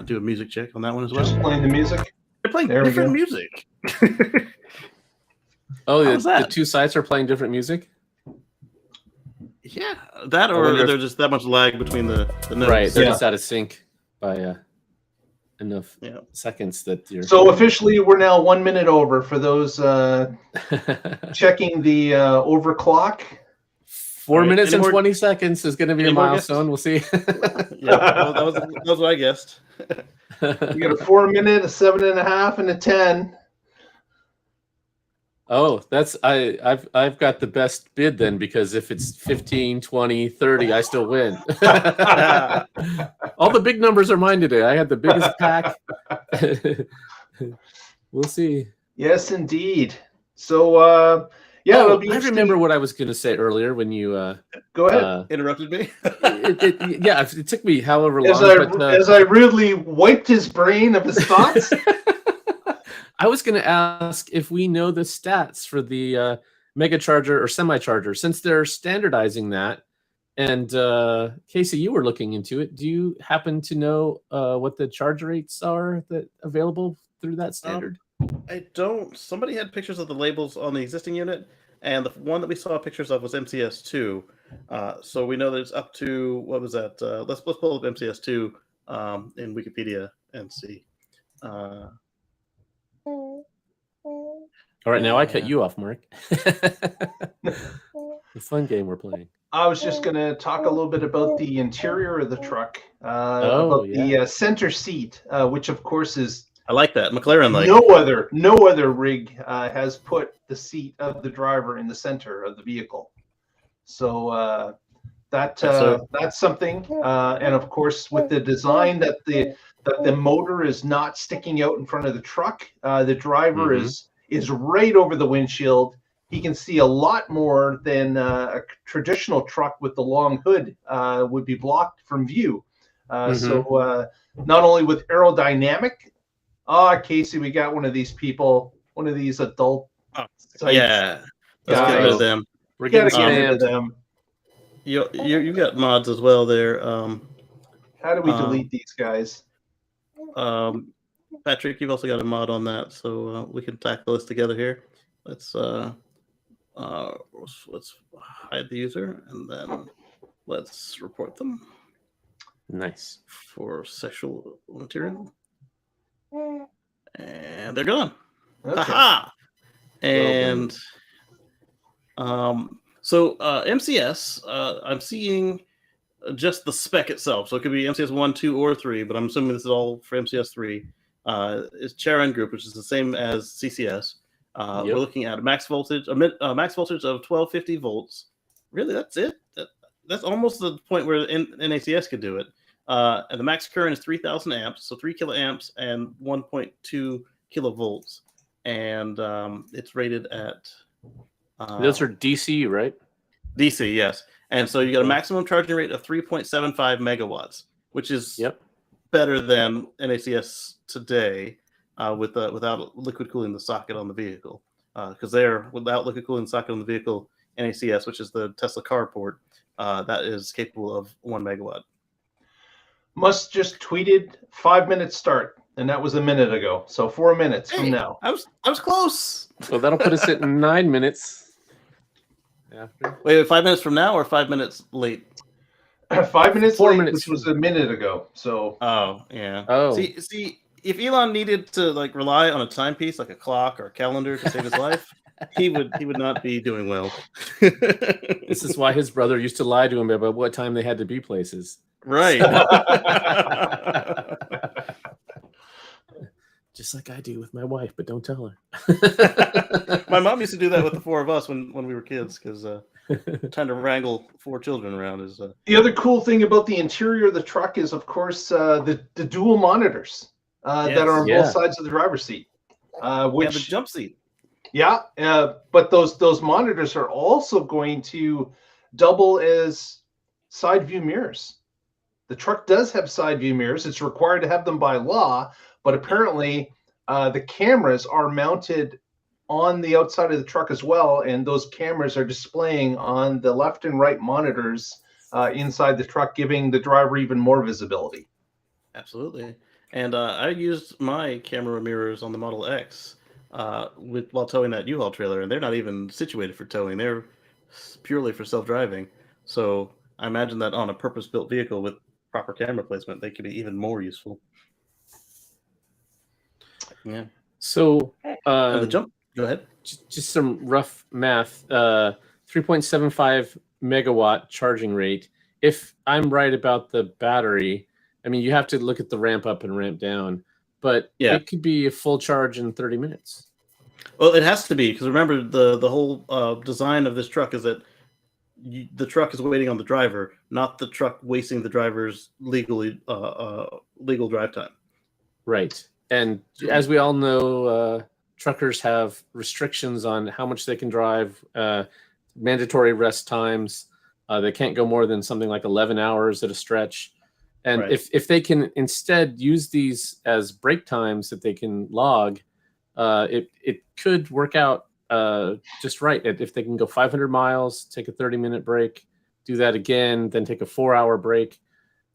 [SPEAKER 1] do a music check on that one as well.
[SPEAKER 2] Just playing the music.
[SPEAKER 1] They're playing different music.
[SPEAKER 3] Oh, the two sites are playing different music?
[SPEAKER 1] Yeah, that or there's just that much lag between the notes.
[SPEAKER 3] Right, they're just out of sync by enough seconds that you're...
[SPEAKER 2] So officially, we're now 1 minute over for those checking the overclock.
[SPEAKER 3] 4 minutes and 20 seconds is going to be a milestone. We'll see.
[SPEAKER 1] Yeah, that was what I guessed.
[SPEAKER 2] We got a 4 minute, a 7.5, and a 10.
[SPEAKER 3] Oh, I've got the best bid then, because if it's 15, 20, 30, I still win. All the big numbers are mine today. I had the biggest pack. We'll see.
[SPEAKER 2] Yes, indeed. So, it'll be
[SPEAKER 3] I remember what I was going to say earlier when you
[SPEAKER 2] go ahead.
[SPEAKER 1] Interrupted me.
[SPEAKER 3] It took me however long.
[SPEAKER 2] As I rudely wiped his brain of his thoughts.
[SPEAKER 3] I was going to ask if we know the stats for the mega charger or semi-charger, since they're standardizing that. And Casey, you were looking into it. Do you happen to know what the charge rates are that available through that standard?
[SPEAKER 1] I don't. Somebody had pictures of the labels on the existing unit, and the one that we saw pictures of was MCS2. So we know that it's up to, what was that? Let's pull up MCS2 in Wikipedia and see.
[SPEAKER 3] All right, now I cut you off, Mark. The fun game we're playing.
[SPEAKER 2] I was just going to talk a little bit about the interior of the truck, the center seat, which of course is.
[SPEAKER 1] I like that McLaren.
[SPEAKER 2] No other rig has put the seat of the driver in the center of the vehicle. So that's something. And of course, with the design that the motor is not sticking out in front of the truck, the driver is right over the windshield. He can see a lot more than a traditional truck with the long hood would be blocked from view. So not only with aerodynamic, Casey, we got one of these people, one of these adult.
[SPEAKER 1] Yeah, let's get rid of them.
[SPEAKER 3] We're getting
[SPEAKER 2] rid of them.
[SPEAKER 1] You got mods as well there.
[SPEAKER 2] How do we delete these guys?
[SPEAKER 1] Patrick, you've also got a mod on that, so we can tackle this together here. Let's hide the user and then let's report them.
[SPEAKER 3] Nice.
[SPEAKER 1] For sexual material. And they're gone.
[SPEAKER 2] Okay.
[SPEAKER 1] Haha! And so MCS, I'm seeing just the spec itself. So it could be MCS 1, 2, or 3, but I'm assuming this is all for MCS 3. Is Charon Group, which is the same as CCS. We're looking at a max voltage of 1250 volts. Really, that's it? That's almost the point where NACS could do it. And the max current is 3,000 amps, so 3 kiloamps and 1.2 kilovolts. And it's rated at...
[SPEAKER 3] those are DC, right?
[SPEAKER 1] DC, yes. And so you got a maximum charging rate of 3.75 megawatts, which is better than NACS today without liquid cooling the socket on the vehicle. Because without liquid cooling the socket on the vehicle, NACS, which is the Tesla carport, that is capable of 1 megawatt.
[SPEAKER 2] Musk just tweeted 5 minute start, and that was a minute ago. So 4 minutes from now.
[SPEAKER 1] I was close.
[SPEAKER 3] So that'll put us at 9 minutes.
[SPEAKER 1] Wait, 5 minutes from now or 5 minutes late?
[SPEAKER 2] 5 minutes
[SPEAKER 3] 4
[SPEAKER 2] late,
[SPEAKER 3] minutes.
[SPEAKER 2] which was a minute ago. So.
[SPEAKER 1] Oh yeah.
[SPEAKER 3] Oh.
[SPEAKER 1] See, if Elon needed to rely on a timepiece like a clock or a calendar to save his life, he would not be doing well.
[SPEAKER 3] This is why his brother used to lie to him about what time they had to be places.
[SPEAKER 1] Right.
[SPEAKER 3] Just like I do with my wife, but don't tell her.
[SPEAKER 1] My mom used to do that with the four of us when we were kids, because trying to wrangle 4 children around is.
[SPEAKER 2] The other cool thing about the interior of the truck is, of course, the dual monitors that are on both sides of the driver's seat. Which
[SPEAKER 1] the jump seat.
[SPEAKER 2] Yeah, but those monitors are also going to double as side view mirrors. The truck does have side view mirrors. It's required to have them by law, but apparently the cameras are mounted on the outside of the truck as well, and those cameras are displaying on the left and right monitors inside the truck, giving the driver even more visibility.
[SPEAKER 1] Absolutely. And I used my camera mirrors on the Model X while towing that U-Haul trailer, and they're not even situated for towing. They're purely for self-driving. So I imagine that on a purpose-built vehicle with proper camera placement, they could be even more useful. Yeah.
[SPEAKER 3] So
[SPEAKER 1] and the jump. Go ahead.
[SPEAKER 3] Just some rough math. 3.75 megawatt charging rate. If I'm right about the battery, I mean, you have to look at the ramp up and ramp down, but it could be a full charge in 30 minutes.
[SPEAKER 1] Well, it has to be, because remember, the whole design of this truck is that the truck is waiting on the driver, not the truck wasting the driver's legal drive time.
[SPEAKER 3] Right. And as we all know, truckers have restrictions on how much they can drive, mandatory rest times. They can't go more than something like 11 hours at a stretch. And if they can instead use these as break times that they can log, it could work out just right. If they can go 500 miles, take a 30-minute break, do that again, then take a 4-hour break,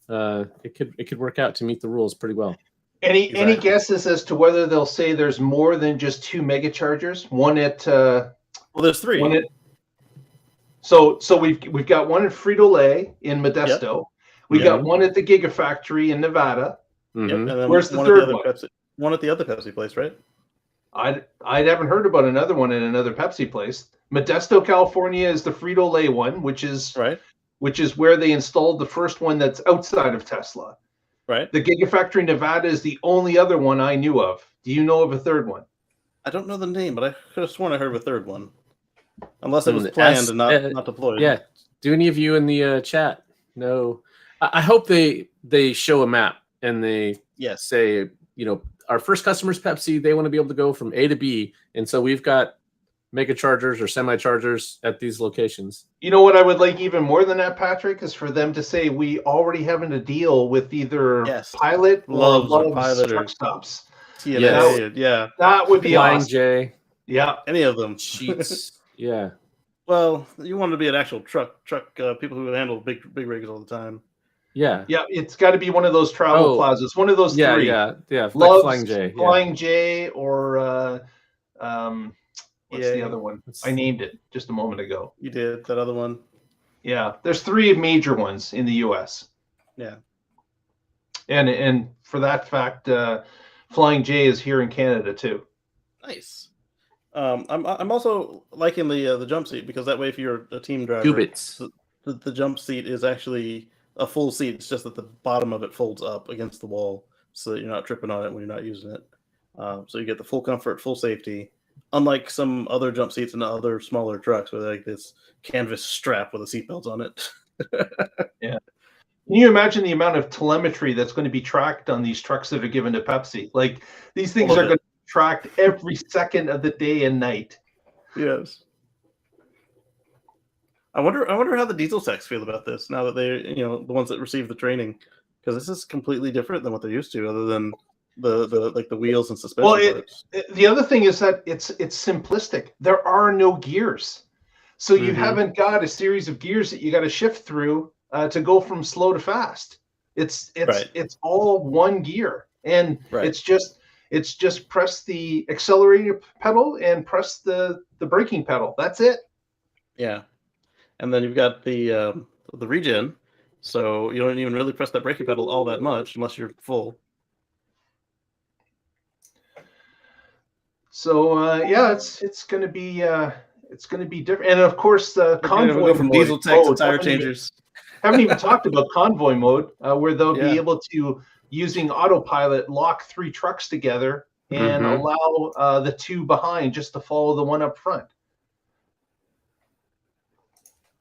[SPEAKER 3] it could work out to meet the rules pretty well.
[SPEAKER 2] Any guesses as to whether they'll say there's more than just 2 mega chargers? One at well,
[SPEAKER 1] there's 3.
[SPEAKER 2] So we've got one at Frito-Lay in Modesto. Yep. We got one at the Giga factory in Nevada.
[SPEAKER 1] Mm-hmm. Yep. And then
[SPEAKER 2] where's the third one?
[SPEAKER 1] One at the other Pepsi place, right?
[SPEAKER 2] I haven't heard about another one in another Pepsi place. Modesto, California is the Frito-Lay one, which is where they installed the first one that's outside of Tesla.
[SPEAKER 1] Right.
[SPEAKER 2] The Gigafactory Nevada is the only other one I knew of. Do you know of a third one?
[SPEAKER 1] I don't know the name, but I could have sworn I heard of a third one. Unless it was planned and not deployed.
[SPEAKER 3] Yeah. Do any of you in the chat know? I hope they show a map and they say, our first customer's Pepsi, they want to be able to go from A to B. And so we've got mega chargers or semi-chargers at these locations.
[SPEAKER 2] You know what I would like even more than that, Patrick, is for them to say we already having a deal with either Pilot or Love's truck stops.
[SPEAKER 1] TNA,
[SPEAKER 2] that would be
[SPEAKER 3] Flying
[SPEAKER 2] awesome.
[SPEAKER 3] J.
[SPEAKER 2] Yeah.
[SPEAKER 1] Any of them.
[SPEAKER 3] Sheets. Yeah.
[SPEAKER 1] Well, you want to be an actual truck people who handle big rigs all the time.
[SPEAKER 3] Yeah.
[SPEAKER 2] Yeah, it's got to be one of those travel plazas. One of those 3.
[SPEAKER 3] Yeah.
[SPEAKER 2] Love's,
[SPEAKER 3] like Flying J.
[SPEAKER 2] Flying J, or what's the other one? I named it just a moment ago.
[SPEAKER 1] You did, that other one.
[SPEAKER 2] Yeah, there's 3 major ones in the U.S.
[SPEAKER 1] Yeah.
[SPEAKER 2] And for that fact, Flying J is here in Canada too.
[SPEAKER 1] Nice. I'm also liking the jump seat, because that way, if you're a team driver, the jump seat is actually a full seat. It's just that the bottom of it folds up against the wall, so that you're not tripping on it when you're not using it. So you get the full comfort, full safety. Unlike some other jump seats in other smaller trucks where like this canvas strap with a seatbelt on it.
[SPEAKER 2] Yeah. Can you imagine the amount of telemetry that's going to be tracked on these trucks that are given to Pepsi? Like, these things are going to be tracked every second of the day and night.
[SPEAKER 1] Yes. I wonder how the diesel techs feel about this now that they, the ones that receive the training, because this is completely different than what they're used to, other than the wheels and suspension parts.
[SPEAKER 2] The other thing is that it's simplistic. There are no gears, so you haven't got a series of gears that you got to shift through to go from slow to fast. It's all one gear, and it's just press the accelerator pedal and press the braking pedal. That's it.
[SPEAKER 1] Yeah, and then you've got the regen, so you don't even really press that braking pedal all that much unless you're full.
[SPEAKER 2] So yeah, it's going to be different. And of course, the
[SPEAKER 1] We're gonna
[SPEAKER 2] convoy
[SPEAKER 1] go from
[SPEAKER 2] mode.
[SPEAKER 1] diesel techs to tire
[SPEAKER 2] haven't even-
[SPEAKER 1] changers.
[SPEAKER 2] Haven't even talked about convoy mode, where they'll be
[SPEAKER 1] Yeah.
[SPEAKER 2] able to, using autopilot, lock 3 trucks together and
[SPEAKER 3] Mhm.
[SPEAKER 2] allow the 2 behind just to follow the one up front.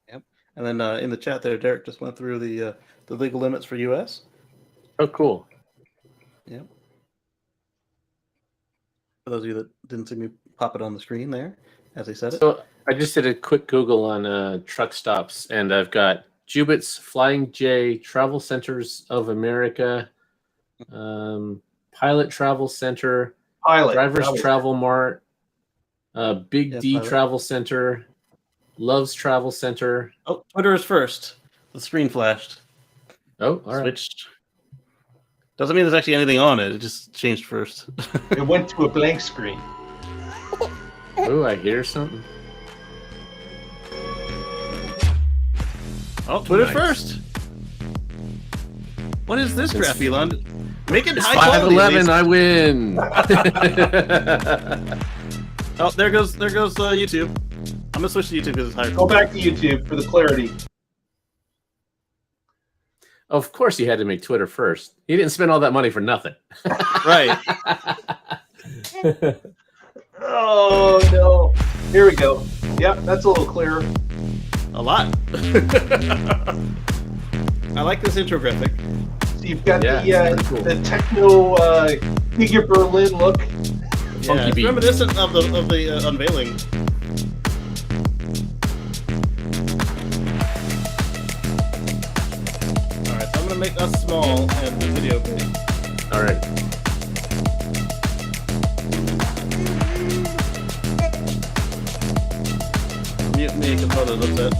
[SPEAKER 1] Yep. And then in the chat there, Derek just went through the legal limits for U.S.
[SPEAKER 3] Oh, cool.
[SPEAKER 1] Yep. For those of you that didn't see me pop it on the screen there, as I said it.
[SPEAKER 3] So I just did a quick Google on truck stops, and I've got Jubit's, Flying J, Travel Centers of America, Pilot Travel Center,
[SPEAKER 2] Pilot.
[SPEAKER 3] Drivers
[SPEAKER 2] that was-
[SPEAKER 3] Travel Mart, Big
[SPEAKER 1] Yeah,
[SPEAKER 3] D
[SPEAKER 1] Pilot.
[SPEAKER 3] Travel Center, Love's Travel Center.
[SPEAKER 1] Oh, Twitter is first. The screen flashed.
[SPEAKER 3] Oh, all right.
[SPEAKER 1] Switched. Doesn't mean there's actually anything on it. It just changed first.
[SPEAKER 2] It went to a blank screen.
[SPEAKER 3] Oh, I hear something.
[SPEAKER 1] Oh, Twitter's
[SPEAKER 3] Nice.
[SPEAKER 1] first. What is this
[SPEAKER 3] It's-
[SPEAKER 1] crap, Elon? Make it
[SPEAKER 3] It's
[SPEAKER 1] high quality.
[SPEAKER 3] 511. I win.
[SPEAKER 1] Oh, there goes YouTube. I'm gonna switch to YouTube because it's higher.
[SPEAKER 2] Go back to YouTube for the clarity.
[SPEAKER 3] Of course, you had to make Twitter first. You didn't spend all that money for nothing.
[SPEAKER 1] Right.
[SPEAKER 2] Oh no! Here we go. Yep, that's a little clearer.
[SPEAKER 1] A lot. I like this intro graphic.
[SPEAKER 2] So you've got
[SPEAKER 3] Yeah, pretty cool.
[SPEAKER 2] the techno Giga Berlin look.
[SPEAKER 1] Yeah,
[SPEAKER 3] Funky
[SPEAKER 1] it's
[SPEAKER 3] beat.
[SPEAKER 1] reminiscent of the unveiling. All right, so I'm gonna make us small and the video big.
[SPEAKER 3] All right.
[SPEAKER 1] Mute me because Mother's upset.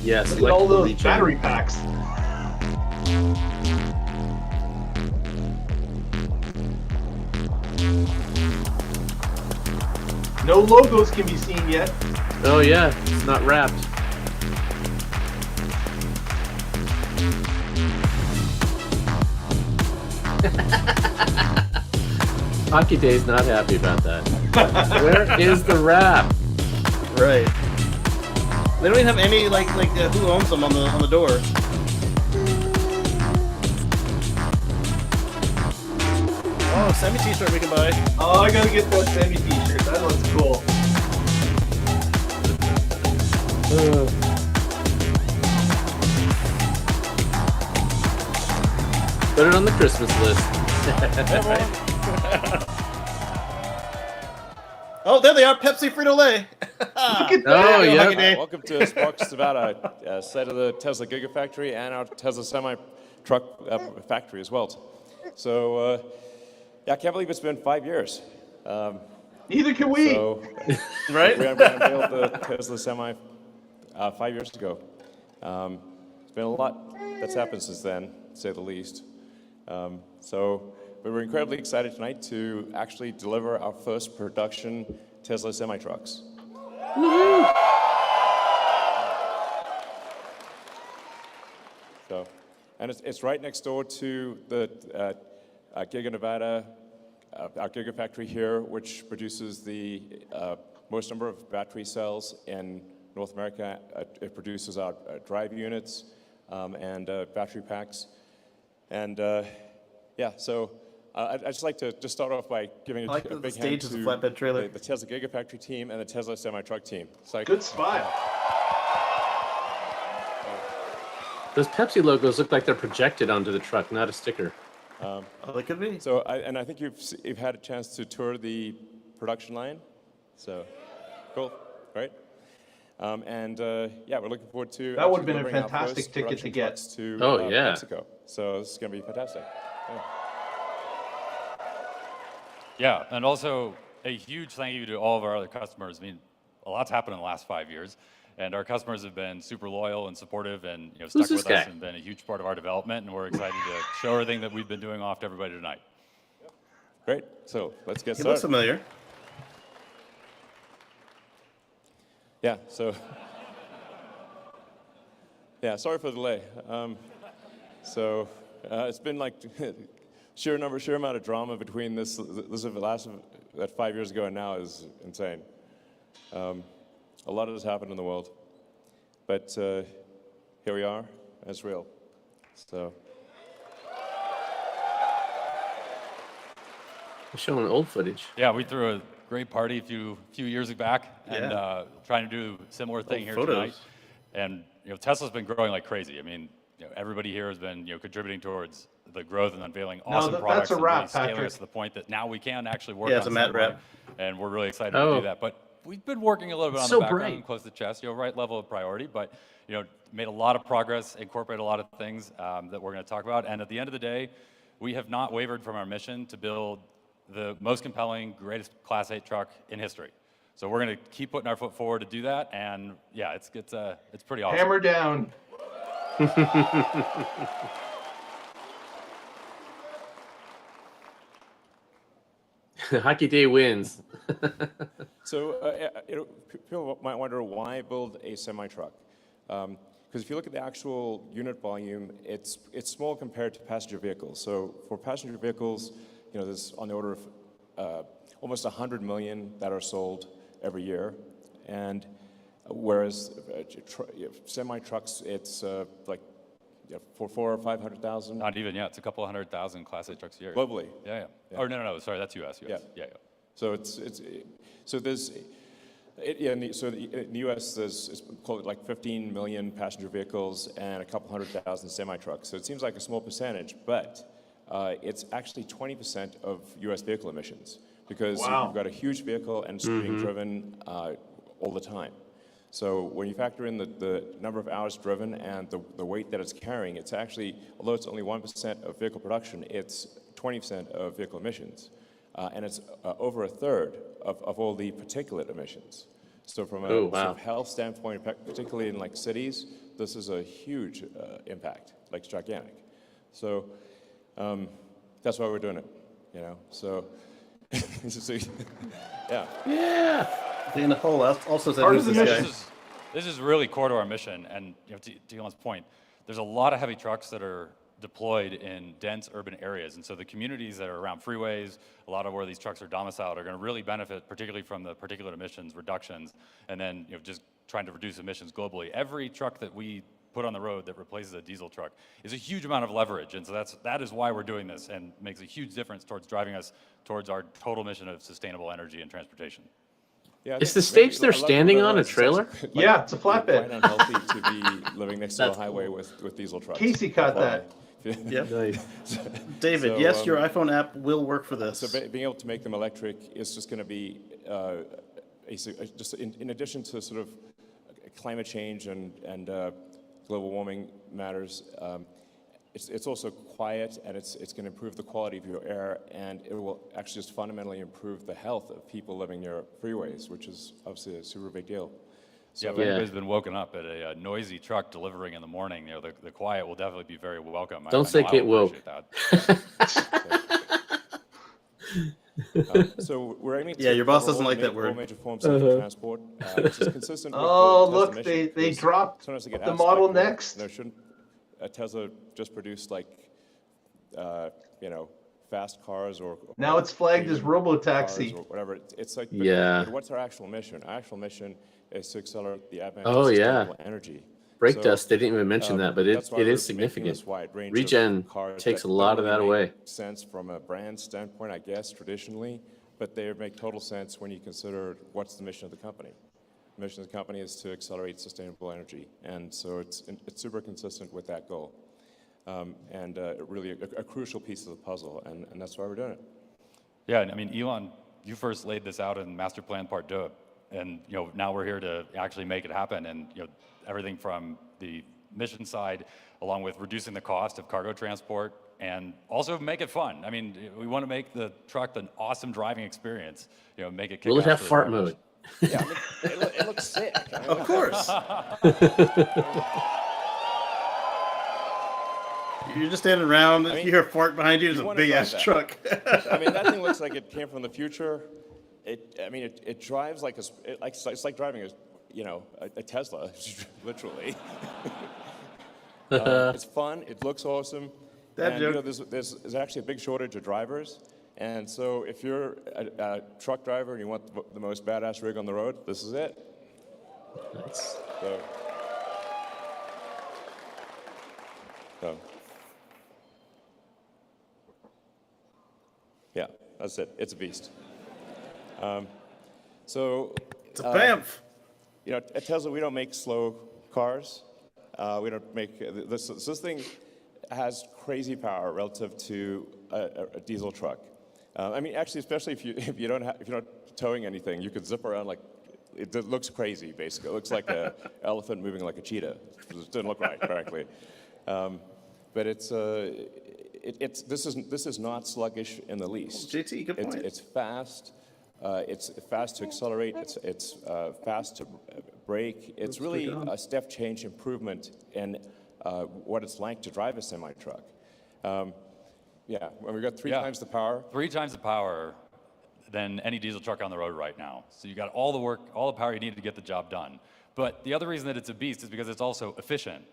[SPEAKER 3] Yes.
[SPEAKER 2] Look at all those
[SPEAKER 3] regen.
[SPEAKER 2] battery packs. No logos can be seen yet.
[SPEAKER 3] Oh yeah, it's not wrapped. Hockey Day's not happy about that. Where is the wrap?
[SPEAKER 1] Right. They don't even have any like who owns them on the door. Oh, Sammy T-shirt we can buy.
[SPEAKER 2] Oh, I gotta get that Sammy t-shirt. That looks cool.
[SPEAKER 3] Put it on the Christmas list.
[SPEAKER 1] Oh, there they are, Pepsi Frito-Lay.
[SPEAKER 2] Look at
[SPEAKER 3] Oh,
[SPEAKER 2] that.
[SPEAKER 3] yeah.
[SPEAKER 1] Hockey Day.
[SPEAKER 4] Welcome to Sparks Nevada, site of the Tesla Gigafactory and our Tesla semi-truck factory as well. So, yeah, I can't believe it's been 5 years.
[SPEAKER 2] Neither can we.
[SPEAKER 4] So,
[SPEAKER 1] Right?
[SPEAKER 4] we unveiled the Tesla Semi 5 years ago. It's been a lot that's happened since then, to say the least. So we were incredibly excited tonight to actually deliver our first production Tesla semi-trucks. So, and it's right next door to the Giga Nevada, our Gigafactory here, which produces the most number of battery cells in North America. It produces our drive units and battery packs. And yeah, so I'd just like to just start off by giving
[SPEAKER 1] I like
[SPEAKER 4] a
[SPEAKER 1] the
[SPEAKER 4] big
[SPEAKER 1] stage
[SPEAKER 4] hand
[SPEAKER 1] is
[SPEAKER 4] to
[SPEAKER 1] a flatbed trailer.
[SPEAKER 4] the Tesla Gigafactory team and the Tesla semi-truck team. It's like,
[SPEAKER 2] Good spot.
[SPEAKER 3] Those Pepsi logos look like they're projected onto the truck, not a sticker.
[SPEAKER 1] Oh, they could be.
[SPEAKER 4] so, I think you've had a chance to tour the production line. So, cool, right? And yeah, we're looking forward to.
[SPEAKER 2] That would've been a
[SPEAKER 4] delivering our
[SPEAKER 2] fantastic
[SPEAKER 4] first
[SPEAKER 2] ticket to
[SPEAKER 4] production
[SPEAKER 2] get.
[SPEAKER 4] trucks to
[SPEAKER 3] Oh, yeah.
[SPEAKER 4] Mexico. So this is going to be fantastic. Yeah.
[SPEAKER 5] Yeah, and also a huge thank you to all of our other customers. I mean, a lot's happened in the last 5 years, and our customers have been super loyal and supportive, and stuck
[SPEAKER 3] Who's this
[SPEAKER 5] with us
[SPEAKER 3] guy?
[SPEAKER 5] and been a huge part of our development. And we're excited to show everything that we've been doing off to everybody tonight.
[SPEAKER 4] Great. So let's get
[SPEAKER 1] He looks
[SPEAKER 4] started.
[SPEAKER 1] familiar.
[SPEAKER 4] Yeah. So. Yeah. Sorry for the delay. So It's been like sheer amount of drama between this last that 5 years ago and now is insane. A lot has happened in the world, but here we are. And it's real. So.
[SPEAKER 3] We're showing old footage.
[SPEAKER 5] Yeah, we threw a great party a few years back, and trying to do a similar thing here tonight. And Tesla's been growing like crazy. I mean, everybody here has been contributing towards the growth and unveiling awesome products and really scaling us to the point that now we can actually work on
[SPEAKER 1] it's a matte wrap.
[SPEAKER 5] and we're really excited to do that. But we've been working a little bit on the background, close to the chest, right level of priority, but made a lot of progress, incorporated a lot of things that we're going to talk about. And at the end of the day, we have not wavered from our mission to build the most compelling, greatest Class 8 truck in history. So we're going to keep putting our foot forward to do that. And yeah, it's pretty awesome.
[SPEAKER 2] Hammer down.
[SPEAKER 3] Hockey Day wins.
[SPEAKER 4] So people might wonder why build a semi-truck. Because if you look at the actual unit volume, it's small compared to passenger vehicles. So for passenger vehicles, there's on the order of almost 100 million that are sold every year, and whereas semi-trucks, it's like for 400,000 or 500,000.
[SPEAKER 5] Not even, it's a couple 100,000 Class 8 trucks a year.
[SPEAKER 4] Globally.
[SPEAKER 5] Yeah. Oh no, sorry, that's US.
[SPEAKER 4] Yeah. So in the U.S. there's call it like 15 million passenger vehicles and a couple 100,000 semi-trucks. So it seems like a small percentage, but it's actually 20% of U.S. vehicle emissions because you've got a huge vehicle and it's being driven all the time. So when you factor in the number of hours driven and the weight that it's carrying, it's actually, although it's only 1% of vehicle production, it's 20% of vehicle emissions. And it's over a third of all the particulate emissions. So from a sort of health standpoint, particularly in like cities, this is a huge impact, like it's gigantic. So that's why we're doing it, So, yeah.
[SPEAKER 1] Being the whole also said
[SPEAKER 2] Part of the mission.
[SPEAKER 5] This is really core to our mission, and to Elon's point, there's a lot of heavy trucks that are deployed in dense urban areas, and so the communities that are around freeways, a lot of where these trucks are domiciled, are going to really benefit, particularly from the particulate emissions reductions, and then just trying to reduce emissions globally. Every truck that we put on the road that replaces a diesel truck is a huge amount of leverage, and so that is why we're doing this, and makes a huge difference towards driving us towards our total mission of sustainable energy and transportation.
[SPEAKER 4] Yeah,
[SPEAKER 3] is the stage they're standing on a trailer?
[SPEAKER 2] Yeah, it's a flatbed.
[SPEAKER 4] Quite unhealthy to be living next to a highway with diesel trucks.
[SPEAKER 2] Casey caught that.
[SPEAKER 1] Yep.
[SPEAKER 3] Nice.
[SPEAKER 1] David, yes, your iPhone app will work for this.
[SPEAKER 4] So being able to make them electric is just going to be just in addition to sort of climate change and global warming matters. It's also quiet, and it's going to improve the quality of your air, and it will actually just fundamentally improve the health of people living near freeways, which is obviously a super big deal.
[SPEAKER 5] So if anybody's been woken up at a noisy truck delivering in the morning, the quiet will definitely be very welcome.
[SPEAKER 3] Don't say get woke.
[SPEAKER 4] So we're aiming to
[SPEAKER 1] your boss doesn't like that word.
[SPEAKER 4] all major forms of transport, which is consistent with
[SPEAKER 2] Oh,
[SPEAKER 4] the
[SPEAKER 2] look,
[SPEAKER 4] Tesla mission,
[SPEAKER 2] they dropped
[SPEAKER 4] sometimes they get
[SPEAKER 2] the
[SPEAKER 4] asked,
[SPEAKER 2] model
[SPEAKER 4] like,
[SPEAKER 2] next.
[SPEAKER 4] Shouldn't Tesla just produce like, fast cars or
[SPEAKER 2] Now it's flagged as
[SPEAKER 4] cars
[SPEAKER 2] robotaxi.
[SPEAKER 4] or whatever. It's like, but what's our actual mission? Our actual mission is to accelerate the advent of sustainable energy.
[SPEAKER 3] Brake dust, they didn't even mention that, but it is significant. Regen takes a lot of that away.
[SPEAKER 4] Sense from a brand standpoint, I guess, traditionally, but they make total sense when you consider what's the mission of the company. The mission of the company is to accelerate sustainable energy, and so it's super consistent with that goal, and really a crucial piece of the puzzle, and that's why we're doing it.
[SPEAKER 5] Yeah, and I mean, Elon, you first laid this out in Master Plan Part 2, and now we're here to actually make it happen, and everything from the mission side, along with reducing the cost of cargo transport, and also make it fun. I mean, we want to make the truck an awesome driving experience. Make it.
[SPEAKER 3] Will it have fart mode?
[SPEAKER 4] Yeah, it looks sick.
[SPEAKER 1] Of course. You're just standing around. You hear a fart behind you. There's a big ass truck.
[SPEAKER 4] I mean, that thing looks like it came from the future. It drives like it's like driving a Tesla, literally. It's fun. It looks awesome.
[SPEAKER 1] That
[SPEAKER 4] and
[SPEAKER 1] joke.
[SPEAKER 4] there's actually a big shortage of drivers. And so if you're a truck driver and you want the most badass rig on the road, this is it.
[SPEAKER 3] Nice.
[SPEAKER 4] So yeah, that's it. It's a beast.
[SPEAKER 1] It's a BAMF.
[SPEAKER 4] You know, at Tesla, we don't make slow cars. We don't make this thing has crazy power relative to a diesel truck. I mean, actually, especially if you're not towing anything, you could zip around like it looks crazy. Basically, it looks like an elephant moving like a cheetah. It doesn't look right, frankly. But this is not sluggish in the least.
[SPEAKER 1] JT, good point.
[SPEAKER 4] It's fast. It's fast to accelerate. It's fast to brake. It's really a step change improvement in what it's like to drive a semi truck. Yeah, when we got three times the power.
[SPEAKER 5] 3 times the power than any diesel truck on the road right now. So you got all the work, all the power you need to get the job done. But the other reason that it's a beast is because it's also efficient.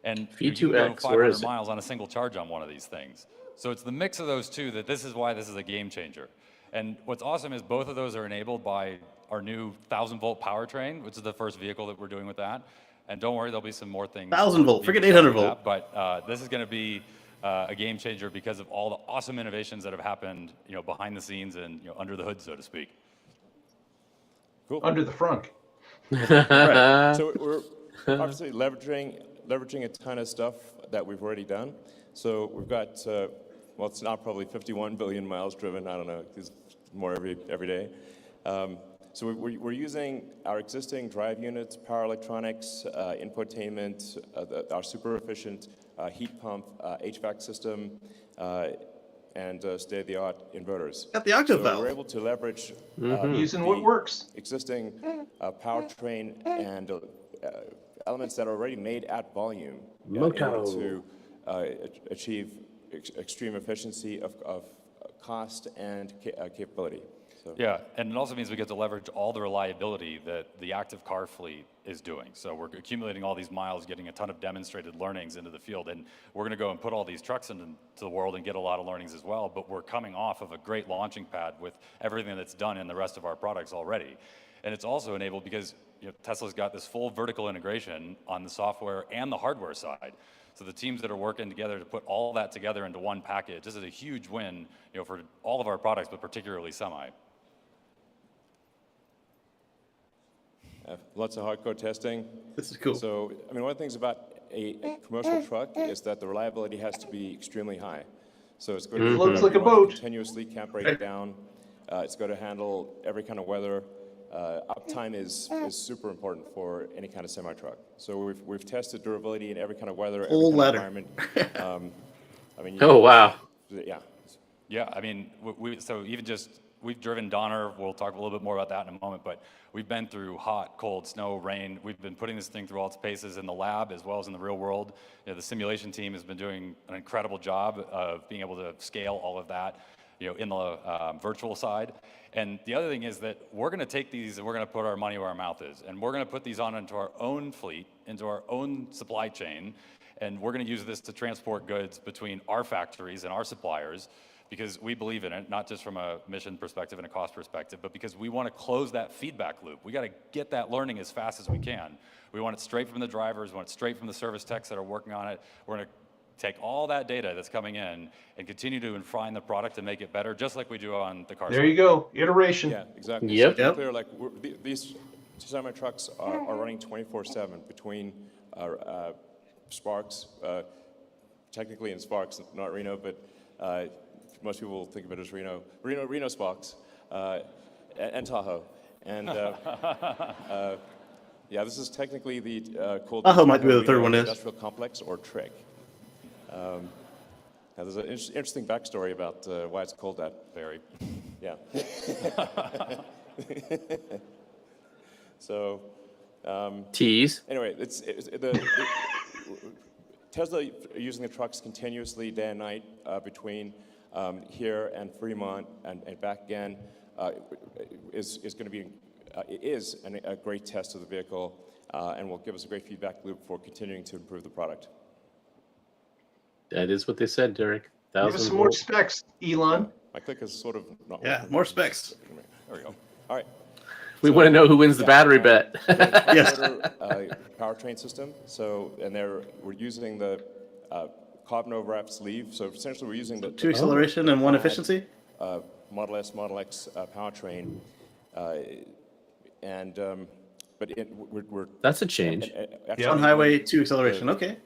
[SPEAKER 5] And you can go
[SPEAKER 3] V2X, where
[SPEAKER 5] 500
[SPEAKER 3] is it?
[SPEAKER 5] miles on a single charge on one of these things. So it's the mix of those two that this is why this is a game changer. And what's awesome is both of those are enabled by our new 1,000-volt powertrain, which is the first vehicle that we're doing with that. And don't worry, there'll be some more things.
[SPEAKER 1] 1,000 volt, forget 800 volt.
[SPEAKER 5] But this is going to be a game changer because of all the awesome innovations that have happened, behind the scenes and under the hood, so to speak.
[SPEAKER 4] Cool.
[SPEAKER 2] Under the frunk.
[SPEAKER 1] Right.
[SPEAKER 4] So we're obviously leveraging a ton of stuff that we've already done. So we've got, well, it's now probably 51 billion miles driven. I don't know, there's more every day. So we're using our existing drive units, power electronics, infotainment, our super efficient heat pump, HVAC system, and state-of-the-art inverters.
[SPEAKER 1] Got the octave
[SPEAKER 4] So
[SPEAKER 1] valve.
[SPEAKER 4] we're able to leverage
[SPEAKER 2] Using what works.
[SPEAKER 4] existing powertrain and elements that are already made at volume in order to achieve extreme efficiency of cost and capability. So.
[SPEAKER 5] Yeah, and it also means we get to leverage all the reliability that the active car fleet is doing. So we're accumulating all these miles, getting a ton of demonstrated learnings into the field, and we're going to go and put all these trucks into the world and get a lot of learnings as well, but we're coming off of a great launching pad with everything that's done in the rest of our products already. And it's also enabled because Tesla's got this full vertical integration on the software and the hardware side. So the teams that are working together to put all that together into one package, this is a huge win for all of our products, but particularly Semi.
[SPEAKER 4] Lots of hardcore testing.
[SPEAKER 1] This is cool.
[SPEAKER 4] So, I mean, one of the things about a commercial truck is that the reliability has to be extremely high. So it's going to
[SPEAKER 2] Floats like a boat.
[SPEAKER 4] Continuously, can't break down. It's going to handle every kind of weather. Uptime is super important for any kind of semi truck. So we've tested durability in every kind of weather, every
[SPEAKER 1] Whole
[SPEAKER 4] kind of
[SPEAKER 1] ladder.
[SPEAKER 4] environment. I mean,
[SPEAKER 3] Oh, wow.
[SPEAKER 4] yeah.
[SPEAKER 5] Yeah, I mean, so even just, we've driven Donner, we'll talk a little bit more about that in a moment, but we've been through hot, cold, snow, rain. We've been putting this thing through all its paces in the lab as well as in the real world. The simulation team has been doing an incredible job of being able to scale all of that, in the virtual side. And the other thing is that we're going to take these and we're going to put our money where our mouth is. And we're going to put these on into our own fleet, into our own supply chain, and we're going to use this to transport goods between our factories and our suppliers, because we believe in it, not just from a mission perspective and a cost perspective, but because we want to close that feedback loop. We got to get that learning as fast as we can. We want it straight from the drivers, we want it straight from the service techs that are working on it. We're going to take all that data that's coming in and continue to refine the product and make it better, just like we do on the car.
[SPEAKER 2] There you go. Iteration.
[SPEAKER 4] Yeah, exactly.
[SPEAKER 3] Yep.
[SPEAKER 4] So to be clear, like these semi trucks are running 24/7 between Sparks, technically in Sparks, not Reno, but most people think of it as Reno Sparks, and Tahoe. And yeah, this is technically the called
[SPEAKER 1] Tahoe might be where the third
[SPEAKER 4] Reno
[SPEAKER 1] one is.
[SPEAKER 4] Industrial Complex, or TRIC. Now there's an interesting backstory about why it's called that.
[SPEAKER 5] Very.
[SPEAKER 4] Yeah. So.
[SPEAKER 3] Tease.
[SPEAKER 4] Anyway, Tesla using the trucks continuously day and night between here and Fremont and back again is going to be a great test of the vehicle and will give us a great feedback loop for continuing to improve the product.
[SPEAKER 3] That is what they said, Derek.
[SPEAKER 2] Give us
[SPEAKER 3] 1,000
[SPEAKER 2] some more
[SPEAKER 3] volt.
[SPEAKER 2] specs, Elon.
[SPEAKER 4] My click is sort of not
[SPEAKER 1] Yeah,
[SPEAKER 4] working.
[SPEAKER 1] more specs.
[SPEAKER 4] There we go. All right.
[SPEAKER 3] We
[SPEAKER 4] So,
[SPEAKER 3] want to know who wins the
[SPEAKER 4] yeah,
[SPEAKER 3] battery bet.
[SPEAKER 1] Yes.
[SPEAKER 4] Powertrain system. So, and we're using the carbon over sleeve. So essentially, we're using the
[SPEAKER 1] 2 acceleration and 1
[SPEAKER 4] plaid,
[SPEAKER 1] efficiency.
[SPEAKER 4] Model S, Model X powertrain, but we're
[SPEAKER 3] That's a change.
[SPEAKER 4] actually
[SPEAKER 1] On highway, 2 acceleration. Okay.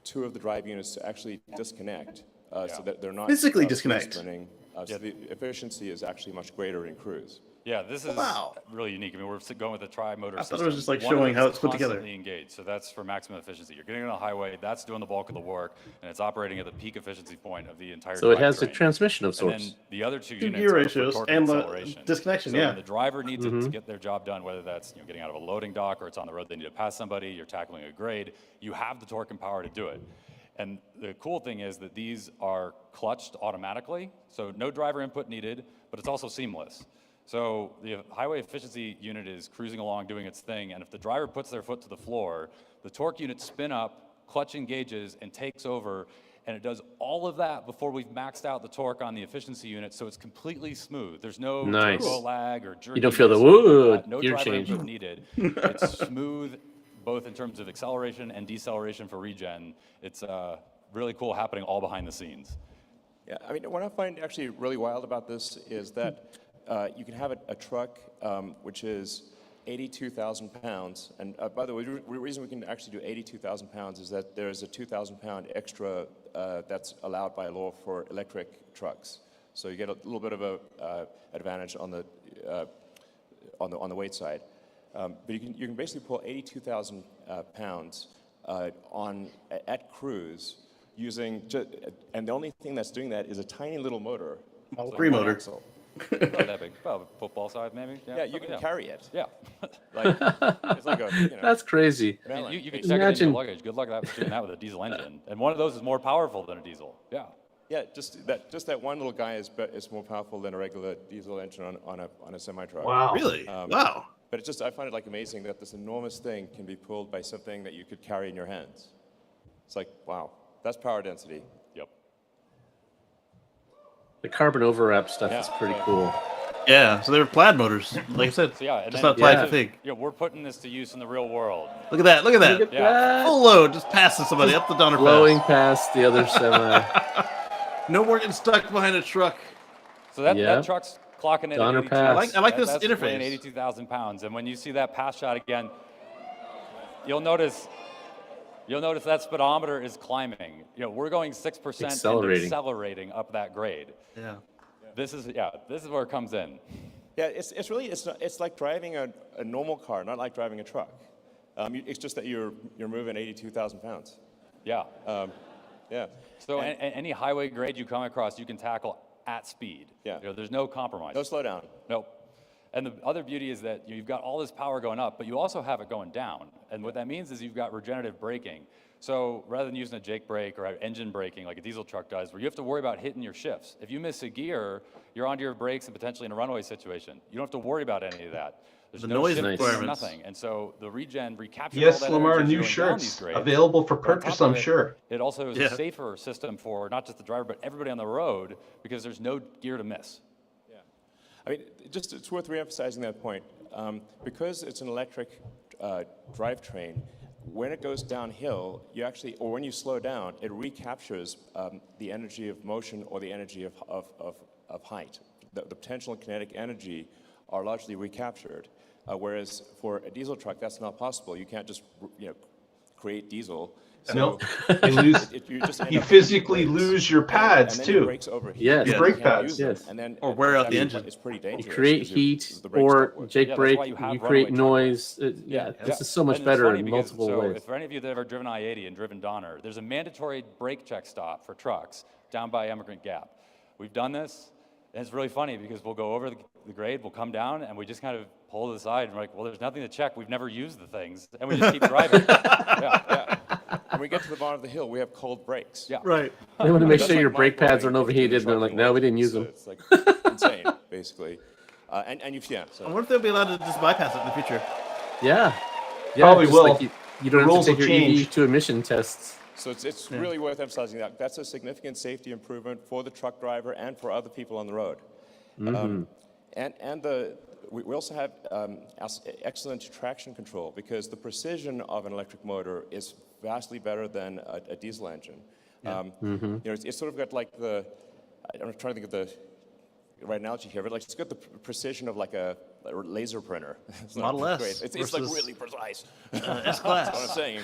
[SPEAKER 4] 2 of the drive units to actually disconnect, so that they're not
[SPEAKER 1] Physically
[SPEAKER 4] free
[SPEAKER 1] disconnect.
[SPEAKER 4] spinning. So the efficiency is actually much greater in cruise.
[SPEAKER 5] Yeah, this is
[SPEAKER 1] Wow.
[SPEAKER 5] really unique. I mean, we're going with a tri-motor
[SPEAKER 1] I
[SPEAKER 5] system.
[SPEAKER 1] thought it was just like
[SPEAKER 5] One of
[SPEAKER 1] showing
[SPEAKER 5] them
[SPEAKER 1] how
[SPEAKER 5] is
[SPEAKER 1] it's put together.
[SPEAKER 5] constantly engaged, so that's for maximum efficiency. You're getting on a highway, that's doing the bulk of the work, and it's operating at the peak efficiency point of the entire
[SPEAKER 3] So it has a
[SPEAKER 5] drivetrain.
[SPEAKER 3] transmission of
[SPEAKER 5] And
[SPEAKER 3] sorts.
[SPEAKER 5] then the other 2
[SPEAKER 1] 2
[SPEAKER 5] units
[SPEAKER 1] gear
[SPEAKER 5] are for
[SPEAKER 1] ratios
[SPEAKER 5] torque
[SPEAKER 1] and the
[SPEAKER 5] acceleration.
[SPEAKER 1] disconnection,
[SPEAKER 5] So
[SPEAKER 1] yeah.
[SPEAKER 5] when the driver needs it to get their job done, whether that's getting out of a loading dock or it's on the road, they need to pass somebody, you're tackling a grade, you have the torque and power to do it. And the cool thing is that these are clutched automatically, so no driver input needed, but it's also seamless. So the highway efficiency unit is cruising along doing its thing, and if the driver puts their foot to the floor, the torque unit spin up, clutch engages, and takes over, and it does all of that before we've maxed out the torque on the efficiency unit, so it's completely smooth. There's no
[SPEAKER 3] Nice.
[SPEAKER 5] turbo lag or jerky.
[SPEAKER 3] You don't feel the woo
[SPEAKER 5] No
[SPEAKER 3] gear
[SPEAKER 5] driver
[SPEAKER 3] change.
[SPEAKER 5] input needed. It's smooth, both in terms of acceleration and deceleration for regen. It's really cool happening all behind the scenes.
[SPEAKER 4] Yeah, I mean, what I find actually really wild about this is that you can have a truck which is 82,000 pounds. And by the way, the reason we can actually do 82,000 pounds is that there's a 2,000 pound extra that's allowed by law for electric trucks. So you get a little bit of a advantage on the weight side. But you can basically pull 82,000 pounds at cruise using, and the only thing that's doing that is a tiny little motor.
[SPEAKER 1] Model
[SPEAKER 4] So
[SPEAKER 1] 3
[SPEAKER 4] one
[SPEAKER 1] motor.
[SPEAKER 4] axle.
[SPEAKER 5] Not that big. Well, football size maybe?
[SPEAKER 4] Yeah, you can carry it.
[SPEAKER 5] Yeah.
[SPEAKER 4] Like, it's like a,
[SPEAKER 3] That's crazy.
[SPEAKER 5] I mean,
[SPEAKER 4] melon.
[SPEAKER 5] you can check it in
[SPEAKER 3] Imagine-
[SPEAKER 5] your luggage. Good luck doing that with a diesel engine. And one of those is more powerful than a diesel. Yeah.
[SPEAKER 4] Yeah, just that one little guy is more powerful than a regular diesel engine on a semi truck.
[SPEAKER 2] Wow.
[SPEAKER 1] Really? Wow.
[SPEAKER 4] But I find it like amazing that this enormous thing can be pulled by something that you could carry in your hands. It's like, wow, that's power density.
[SPEAKER 5] Yep.
[SPEAKER 3] The carbon overwrap stuff is
[SPEAKER 4] Yeah.
[SPEAKER 3] pretty cool.
[SPEAKER 1] Yeah, so they were plaid motors, like I said.
[SPEAKER 5] So yeah, and
[SPEAKER 1] Just
[SPEAKER 5] then
[SPEAKER 1] not plaid
[SPEAKER 3] Yeah.
[SPEAKER 1] fig.
[SPEAKER 5] Yeah, we're putting this to use in the real world.
[SPEAKER 1] Look at that! Look at that!
[SPEAKER 5] Yeah.
[SPEAKER 1] Full load, just passing somebody up the Donner
[SPEAKER 3] Blowing
[SPEAKER 1] Pass.
[SPEAKER 3] past the other semi.
[SPEAKER 1] No more getting stuck behind a truck.
[SPEAKER 5] So that
[SPEAKER 3] Yep.
[SPEAKER 5] truck's clocking in
[SPEAKER 3] Donner
[SPEAKER 5] at 82.
[SPEAKER 3] Pass.
[SPEAKER 1] I like this
[SPEAKER 5] That's
[SPEAKER 1] interface.
[SPEAKER 5] weighing 82,000 pounds. And when you see that pass shot again, you'll notice that speedometer is climbing. We're going 6% and
[SPEAKER 3] Accelerating.
[SPEAKER 5] accelerating up that grade.
[SPEAKER 1] Yeah.
[SPEAKER 5] This is where it comes in.
[SPEAKER 4] Yeah, it's like driving a normal car, not like driving a truck. It's just that you're moving 82,000 pounds.
[SPEAKER 5] Yeah.
[SPEAKER 4] Yeah.
[SPEAKER 5] So any highway grade you come across, you can tackle at speed.
[SPEAKER 4] Yeah.
[SPEAKER 5] There's no compromise.
[SPEAKER 4] No slowdown.
[SPEAKER 5] Nope. And the other beauty is that you've got all this power going up, but you also have it going down. And what that means is you've got regenerative braking. So rather than using a Jake brake or engine braking like a diesel truck does, where you have to worry about hitting your shifts. If you miss a gear, you're onto your brakes and potentially in a runaway situation. You don't have to worry about any of that. There's
[SPEAKER 1] The
[SPEAKER 5] no
[SPEAKER 1] noise
[SPEAKER 5] shifting or
[SPEAKER 1] requirements.
[SPEAKER 5] nothing. And so the regen recaptures
[SPEAKER 2] Yes,
[SPEAKER 5] all that
[SPEAKER 2] Lamar,
[SPEAKER 5] energy
[SPEAKER 2] new
[SPEAKER 5] as you're going down these
[SPEAKER 2] shirts
[SPEAKER 5] grades.
[SPEAKER 2] available for
[SPEAKER 5] But on top
[SPEAKER 2] purchase,
[SPEAKER 5] of
[SPEAKER 2] I'm
[SPEAKER 5] it,
[SPEAKER 2] sure.
[SPEAKER 5] It also is
[SPEAKER 1] Yeah.
[SPEAKER 5] a safer system for not just the driver, but everybody on the road, because there's no gear to miss.
[SPEAKER 4] Yeah. I mean, it's worth reemphasizing that point. Because it's an electric drivetrain, when it goes downhill, or when you slow down, it recaptures the energy of motion or the energy of height. The potential and kinetic energy are largely recaptured, whereas for a diesel truck, that's not possible. You can't just create diesel.
[SPEAKER 2] No,
[SPEAKER 4] So
[SPEAKER 2] you lose.
[SPEAKER 4] you just end
[SPEAKER 2] You
[SPEAKER 4] up
[SPEAKER 2] physically
[SPEAKER 4] with brakes.
[SPEAKER 2] luse your pads
[SPEAKER 4] and then your
[SPEAKER 2] too.
[SPEAKER 4] brakes overheat.
[SPEAKER 3] Yes.
[SPEAKER 4] You
[SPEAKER 3] The
[SPEAKER 2] brake
[SPEAKER 4] can't
[SPEAKER 2] pads.
[SPEAKER 4] use them,
[SPEAKER 3] Yes.
[SPEAKER 4] and then
[SPEAKER 1] Or wear out the
[SPEAKER 4] actually,
[SPEAKER 1] engine.
[SPEAKER 4] It's pretty
[SPEAKER 3] You
[SPEAKER 4] dangerous.
[SPEAKER 3] create
[SPEAKER 4] 'cause
[SPEAKER 3] heat
[SPEAKER 4] the brakes
[SPEAKER 3] or
[SPEAKER 4] stop working.
[SPEAKER 3] Jake
[SPEAKER 5] Yeah, that's
[SPEAKER 3] brake,
[SPEAKER 5] why you have
[SPEAKER 3] you
[SPEAKER 5] runaway
[SPEAKER 3] create
[SPEAKER 5] truck
[SPEAKER 3] noise. This
[SPEAKER 5] Yeah.
[SPEAKER 3] is so much
[SPEAKER 5] And it's
[SPEAKER 3] better
[SPEAKER 5] funny
[SPEAKER 3] in
[SPEAKER 5] because-
[SPEAKER 3] multiple
[SPEAKER 5] so
[SPEAKER 3] ways.
[SPEAKER 5] If for any of you that have ever driven I-80 and driven Donner, there's a mandatory brake check stop for trucks down by Emigrant Gap. We've done this, and it's really funny because we'll go over the grade, we'll come down, and we just kind of pull to the side, and we're like, well, there's nothing to check. We've never used the things, and we just keep driving. Yeah.
[SPEAKER 4] When we get to the bottom of the hill, we have cold brakes.
[SPEAKER 5] Yeah.
[SPEAKER 1] Right.
[SPEAKER 3] They want to make
[SPEAKER 4] That's
[SPEAKER 3] sure
[SPEAKER 4] like
[SPEAKER 3] your brake pads
[SPEAKER 4] mind-blowing
[SPEAKER 3] aren't
[SPEAKER 4] if you're
[SPEAKER 3] overheated, and they're like,
[SPEAKER 4] trucking
[SPEAKER 3] no, we
[SPEAKER 4] with
[SPEAKER 3] didn't use
[SPEAKER 4] so
[SPEAKER 3] them.
[SPEAKER 4] It's like insane, basically. And
[SPEAKER 1] I
[SPEAKER 4] so
[SPEAKER 1] wonder if they'll be allowed to just bypass it in the future.
[SPEAKER 3] Yeah.
[SPEAKER 2] Probably
[SPEAKER 3] just
[SPEAKER 2] will.
[SPEAKER 3] Like you don't have
[SPEAKER 2] rules
[SPEAKER 3] to take
[SPEAKER 2] will
[SPEAKER 3] your EV
[SPEAKER 2] change.
[SPEAKER 3] to emission tests.
[SPEAKER 4] So it's really worth emphasizing that. That's a significant safety improvement for the truck driver and for other people on the road. We also have excellent traction control because the precision of an electric motor is vastly better than a diesel engine. You know, it's sort of got like I'm trying to think of the right analogy here, but like it's got the precision of like a laser printer.
[SPEAKER 1] Model S.
[SPEAKER 4] Great. It's like really precise.
[SPEAKER 1] S class.
[SPEAKER 4] That's what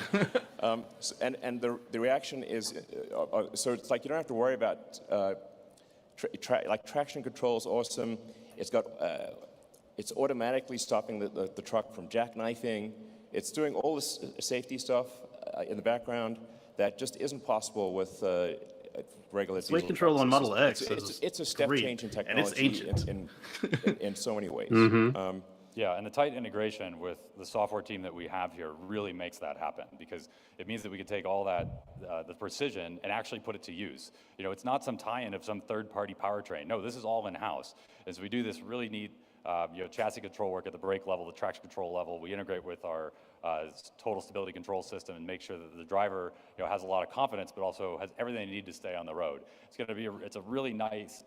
[SPEAKER 4] I'm saying. And the reaction is, so it's like you don't have to worry about, like traction control is awesome. It's got, it's automatically stopping the truck from jackknifing. It's doing all this safety stuff in the background that just isn't possible with regular diesel
[SPEAKER 1] Weight control
[SPEAKER 4] trucks.
[SPEAKER 1] on Model X
[SPEAKER 4] It's a step
[SPEAKER 1] great,
[SPEAKER 4] change in
[SPEAKER 1] and it's
[SPEAKER 4] technology
[SPEAKER 1] ancient.
[SPEAKER 4] in so many ways.
[SPEAKER 5] Yeah, and the tight integration with the software team that we have here really makes that happen because it means that we can take all that, the precision, and actually put it to use. You know, it's not some tie-in of some third-party powertrain. No, this is all in-house. And so we do this really neat, you know, chassis control work at the brake level, the traction control level. We integrate with our total stability control system and make sure that the driver, you know, has a lot of confidence, but also has everything they need to stay on the road. It's going to be, it's a really nice,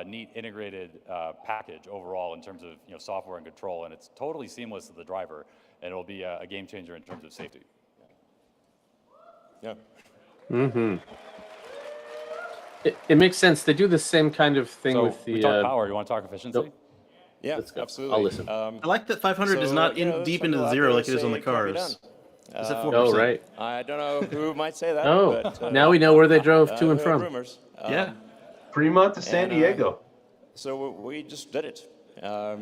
[SPEAKER 5] neat integrated package overall in terms of, you know, software and control, and it's totally seamless to the driver, and it'll be a game changer in terms of safety.
[SPEAKER 4] Yeah.
[SPEAKER 3] It makes sense. They do the same kind of thing
[SPEAKER 5] So
[SPEAKER 3] with the.
[SPEAKER 5] we talk power. You want to talk efficiency?
[SPEAKER 3] Nope.
[SPEAKER 4] Yeah,
[SPEAKER 3] Let's go.
[SPEAKER 4] absolutely.
[SPEAKER 3] I'll listen.
[SPEAKER 1] I like that 500 is
[SPEAKER 4] So,
[SPEAKER 1] not
[SPEAKER 4] you know,
[SPEAKER 1] deep
[SPEAKER 4] some
[SPEAKER 1] into the
[SPEAKER 4] people out
[SPEAKER 1] zero
[SPEAKER 4] there
[SPEAKER 1] like it is
[SPEAKER 4] say
[SPEAKER 1] on the
[SPEAKER 4] it can't be
[SPEAKER 1] cars.
[SPEAKER 4] done.
[SPEAKER 1] Is it 4%?
[SPEAKER 3] Oh, right.
[SPEAKER 4] I don't know who might say that.
[SPEAKER 3] Oh,
[SPEAKER 4] but,
[SPEAKER 3] now we know where they drove to and
[SPEAKER 4] I've heard
[SPEAKER 3] from.
[SPEAKER 4] rumors.
[SPEAKER 1] Yeah.
[SPEAKER 2] Fremont to San
[SPEAKER 4] and,
[SPEAKER 2] Diego.
[SPEAKER 4] So we just did it. Yeah.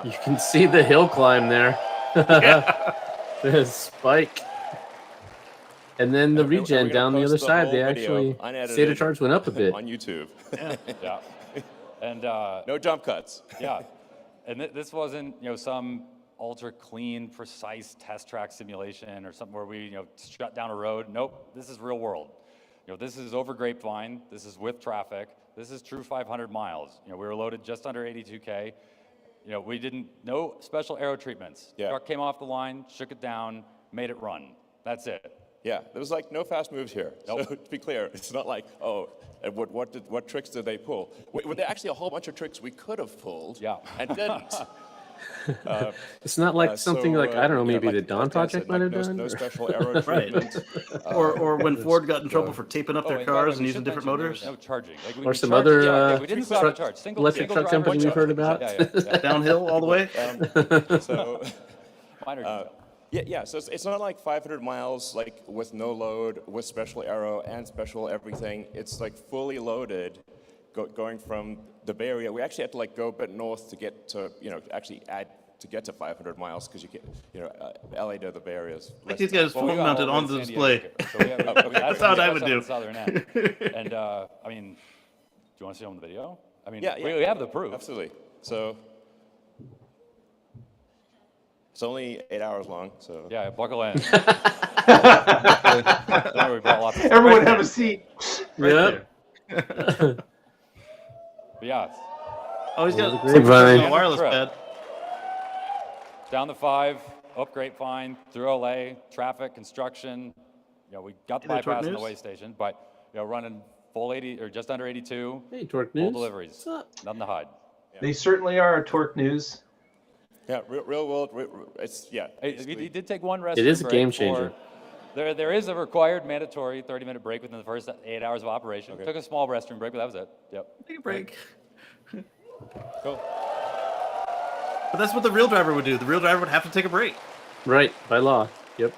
[SPEAKER 3] You can see the hill climb there. The spike. And then the
[SPEAKER 4] And we're
[SPEAKER 3] regen
[SPEAKER 4] gonna
[SPEAKER 3] down the
[SPEAKER 4] post
[SPEAKER 3] other side,
[SPEAKER 4] whole
[SPEAKER 3] they
[SPEAKER 4] video
[SPEAKER 3] actually,
[SPEAKER 4] unedited
[SPEAKER 3] state of charge went up a bit.
[SPEAKER 4] on YouTube.
[SPEAKER 5] Yeah. And
[SPEAKER 4] No jump cuts.
[SPEAKER 5] yeah, and this wasn't, you know, some ultra clean, precise test track simulation or something where we, you know, shut down a road. Nope, this is real world. You know, this is over Grapevine. This is with traffic. This is true 500 miles. You know, we were loaded just under 82K. You know, we didn't, no special aero treatments.
[SPEAKER 4] Yeah.
[SPEAKER 5] Truck came off the line, shook it down, made it run. That's it.
[SPEAKER 4] Yeah, there was like no fast moves here.
[SPEAKER 5] Nope.
[SPEAKER 4] So to be clear, it's not like, oh, and what tricks did they pull? Were there actually a whole bunch of tricks we could have pulled
[SPEAKER 5] Yeah.
[SPEAKER 4] and didn't?
[SPEAKER 3] It's not like something like, I don't know,
[SPEAKER 4] you
[SPEAKER 3] maybe
[SPEAKER 4] like-
[SPEAKER 3] the Dawn
[SPEAKER 4] like Dan
[SPEAKER 3] Project
[SPEAKER 4] said,
[SPEAKER 3] might
[SPEAKER 4] like
[SPEAKER 3] have done.
[SPEAKER 4] No
[SPEAKER 3] or-
[SPEAKER 4] special aero
[SPEAKER 1] Right.
[SPEAKER 4] treatment.
[SPEAKER 1] Or when Ford got in trouble for taping up their
[SPEAKER 5] and by the way,
[SPEAKER 1] cars
[SPEAKER 5] we
[SPEAKER 1] and using
[SPEAKER 5] should
[SPEAKER 1] different
[SPEAKER 5] mention there
[SPEAKER 1] motors.
[SPEAKER 5] was no charging. Like, we
[SPEAKER 3] Or
[SPEAKER 5] could
[SPEAKER 3] some
[SPEAKER 5] charge-
[SPEAKER 3] other
[SPEAKER 5] yeah, we didn't stop
[SPEAKER 3] truck-
[SPEAKER 5] to charge.
[SPEAKER 3] electric truck
[SPEAKER 5] driver
[SPEAKER 3] company we've
[SPEAKER 5] charge.
[SPEAKER 3] heard about.
[SPEAKER 5] Yeah.
[SPEAKER 1] Downhill all the way.
[SPEAKER 4] So,
[SPEAKER 5] Minor detail.
[SPEAKER 4] yeah. So it's not like 500 miles like with no load, with special aero and special everything. It's like fully loaded, going from the Bay Area. We actually had to like go a bit north to get to, you know, actually add to get to 500 miles because you get, you know, LA to the Bay Area is
[SPEAKER 1] Like
[SPEAKER 4] less
[SPEAKER 1] these
[SPEAKER 4] than-
[SPEAKER 1] guys
[SPEAKER 5] Well, we
[SPEAKER 1] phone
[SPEAKER 5] got
[SPEAKER 1] mounted
[SPEAKER 5] all
[SPEAKER 1] on
[SPEAKER 5] of
[SPEAKER 1] the
[SPEAKER 5] San
[SPEAKER 1] display.
[SPEAKER 5] Diego, so we have-
[SPEAKER 1] That's how I would
[SPEAKER 5] on
[SPEAKER 1] do.
[SPEAKER 5] the southern end. And I mean, do you want to see on the video? I mean,
[SPEAKER 4] Yeah.
[SPEAKER 5] we have the proof.
[SPEAKER 4] Absolutely. So it's only 8 hours long. So
[SPEAKER 5] Yeah, buckle in. Don't worry, we brought lots of stuff.
[SPEAKER 2] Everyone have a seat.
[SPEAKER 1] Right
[SPEAKER 3] Yep.
[SPEAKER 1] there.
[SPEAKER 5] But yeah,
[SPEAKER 1] Oh, he's got
[SPEAKER 3] Grapevine.
[SPEAKER 1] a wireless
[SPEAKER 5] Trip.
[SPEAKER 1] pad.
[SPEAKER 5] down the 5, up Grapevine, through LA, traffic, construction. You know, we got the
[SPEAKER 1] Hey there, Torque
[SPEAKER 5] bypass in the
[SPEAKER 1] News.
[SPEAKER 5] way station, but you know, running full 80 or just under 82,
[SPEAKER 3] Hey, Torque
[SPEAKER 5] full
[SPEAKER 3] News.
[SPEAKER 5] deliveries,
[SPEAKER 3] What's up?
[SPEAKER 5] nothing to hide.
[SPEAKER 2] They certainly are a Torque News.
[SPEAKER 4] yeah, real world. It's yeah.
[SPEAKER 5] Hey,
[SPEAKER 4] basically-
[SPEAKER 5] he did take one restroom
[SPEAKER 3] It is a
[SPEAKER 5] break
[SPEAKER 3] game
[SPEAKER 5] for-
[SPEAKER 3] changer.
[SPEAKER 5] There is a required mandatory 30-minute break within the first 8 hours of operation.
[SPEAKER 4] Okay.
[SPEAKER 5] Took a small restroom break, but that was it. Yep.
[SPEAKER 1] Take a break.
[SPEAKER 4] Cool.
[SPEAKER 1] But that's what the real driver would do. The real driver would have to take a break.
[SPEAKER 3] Right, by law. Yep.
[SPEAKER 1] Wow,